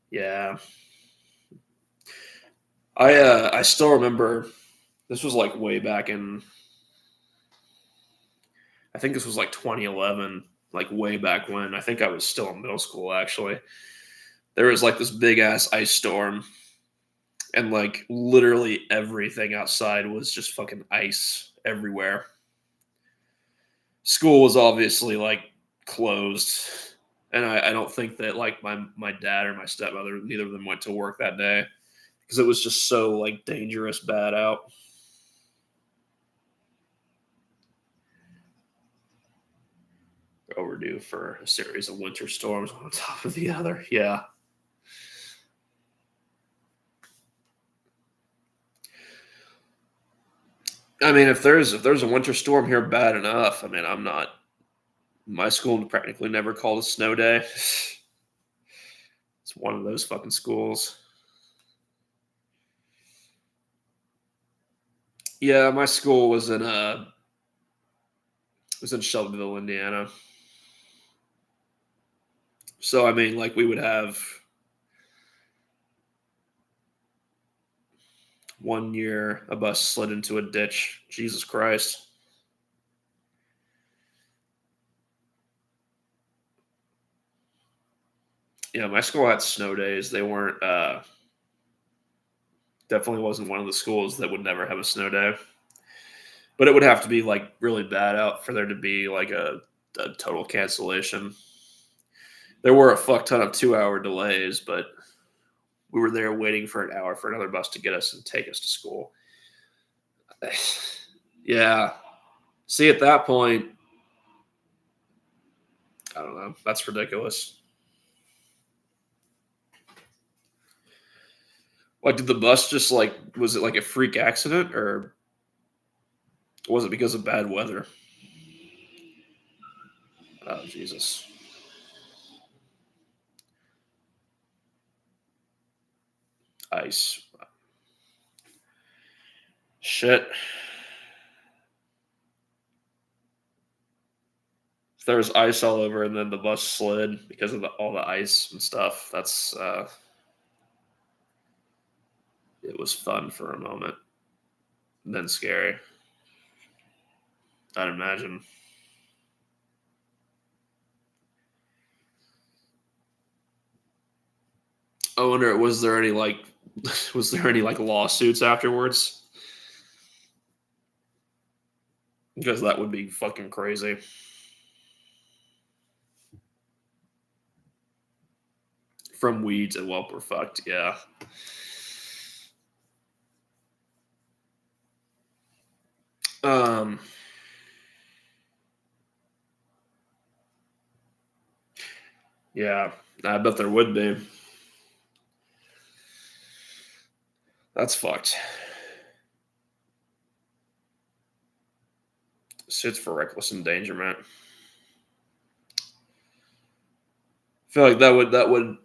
Yeah. I still remember this was like way back in I think this was like 2011, like way back when. I think I was still in middle school actually. There was like this big ass ice storm and like literally everything outside was just fucking ice everywhere. School was obviously like closed. And I don't think that like my dad or my stepmother, neither of them went to work that day because it was just so like dangerous bad out. Overdue for a series of winter storms on top of the other. Yeah. I mean, if there's a winter storm here bad enough, I mean, I'm not. My school practically never called a snow day. It's one of those fucking schools. Yeah, my school was in Shelbyville, Indiana. So I mean, like we would have 1 year a bus slid into a ditch. Jesus Christ. Yeah, my school had snow days. They weren't definitely wasn't one of the schools that would never have a snow day. But it would have to be like really bad out for there to be like a total cancellation. There were a fuck ton of 2 hour delays, but we were there waiting for an hour for another bus to get us and take us to school. Yeah. See, at that point, I don't know. That's ridiculous. Like, did the bus just like, was it like a freak accident or was it because of bad weather? Oh, Jesus. Ice. Shit. If there was ice all over and then the bus slid because of all the ice and stuff, it was fun for a moment, then scary. I'd imagine. I wonder, was there any like Was there any like lawsuits afterwards? Because that would be fucking crazy. From weeds and well, we're fucked. Yeah. Um. Yeah, I bet there would be. That's fucked. Suits for reckless endangerment. I feel like that would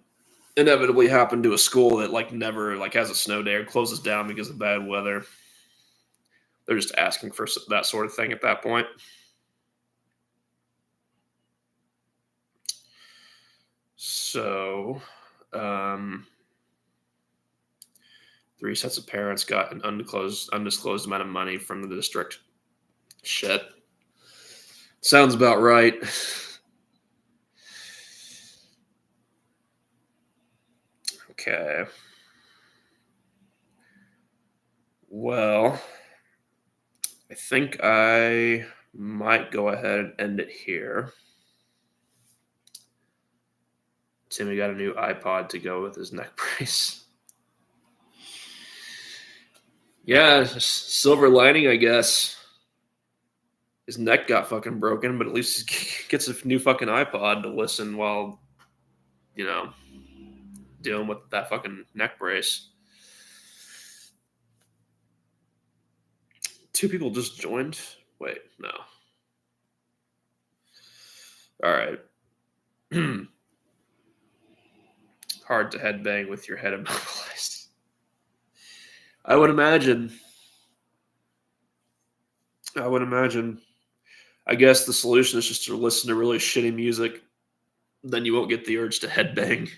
inevitably happen to a school that like never like has a snow day or closes down because of bad weather. They're just asking for that sort of thing at that point. So, um, 3 sets of parents got an undisclosed amount of money from the district. Shit. Sounds about right. Okay. Well, I think I might go ahead and end it here. Timmy got a new iPod to go with his neck brace. Yeah, silver lining, I guess. His neck got fucking broken, but at least he gets a new fucking iPod to listen while, you know, dealing with that fucking neck brace. 2 people just joined. Wait, no. All right. Hard to headbang with your head immobilized. I would imagine. I would imagine. I guess the solution is just to listen to really shitty music. Then you won't get the urge to headbang.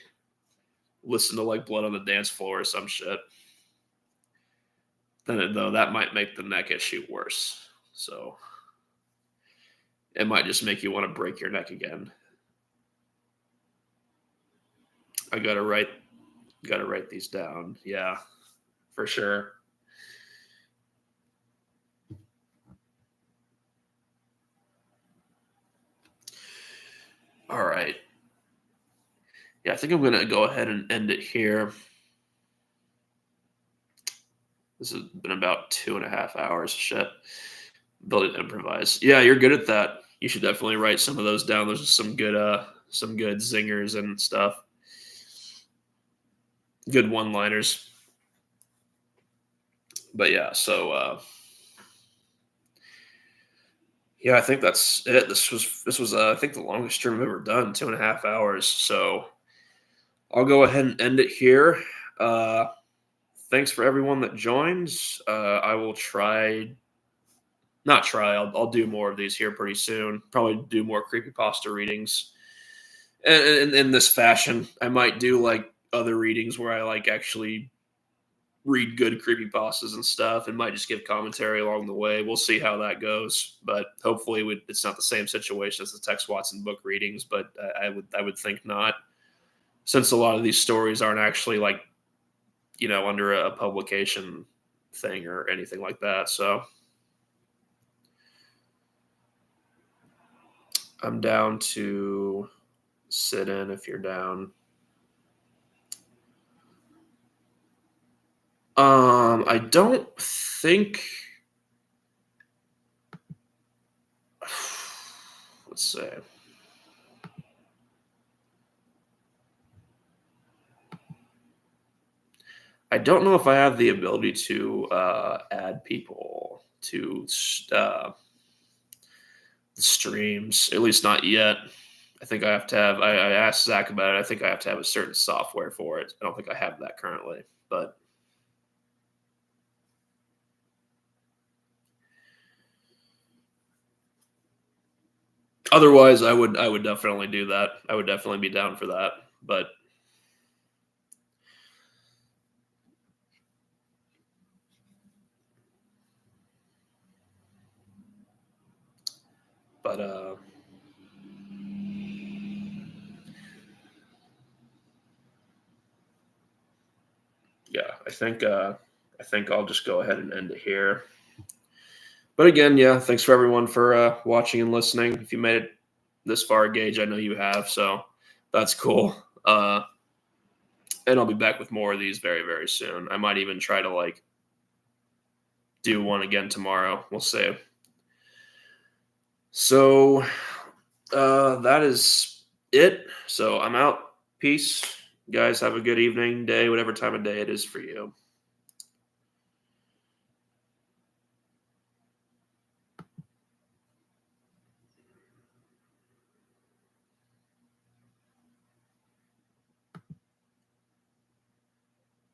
Listen to like Blood on the Dance Floor or some shit. Then though that might make the neck issue worse. So it might just make you want to break your neck again. I gotta write these down. Yeah, for sure. All right. Yeah, I think I'm gonna go ahead and end it here. This has been about 2.5 hours. Shit. Ability to improvise. Yeah, you're good at that. You should definitely write some of those down. Those are some good zingers and stuff. Good one-liners. But yeah, so yeah, I think that's it. This was I think the longest stream I've ever done, 2.5 hours. So I'll go ahead and end it here. Uh, thanks for everyone that joins. I will try, not try. I'll do more of these here pretty soon. Probably do more creepypasta readings, and in this fashion, I might do like other readings where I like actually read good creepypastas and stuff and might just give commentary along the way. We'll see how that goes, but hopefully it's not the same situation as the Tex Watson book readings, but I would think not, since a lot of these stories aren't actually like, under a publication thing or anything like that. So I'm down to sit in if you're down. I don't think. Let's see. I don't know if I have the ability to add people to the streams, at least not yet. I think I have to have. I asked Zach about it. I think I have to have a certain software for it. I don't think I have that currently, but otherwise, I would definitely do that. I would definitely be down for that. But yeah, I think I'll just go ahead and end it here. But again, yeah, thanks for everyone for watching and listening. If you made it this far, Gage, I know you have, so that's cool. And I'll be back with more of these very, very soon. I might even try to do one again tomorrow. We'll see. So that is it. So I'm out. Peace. You guys have a good evening, day, whatever time of day it is for you.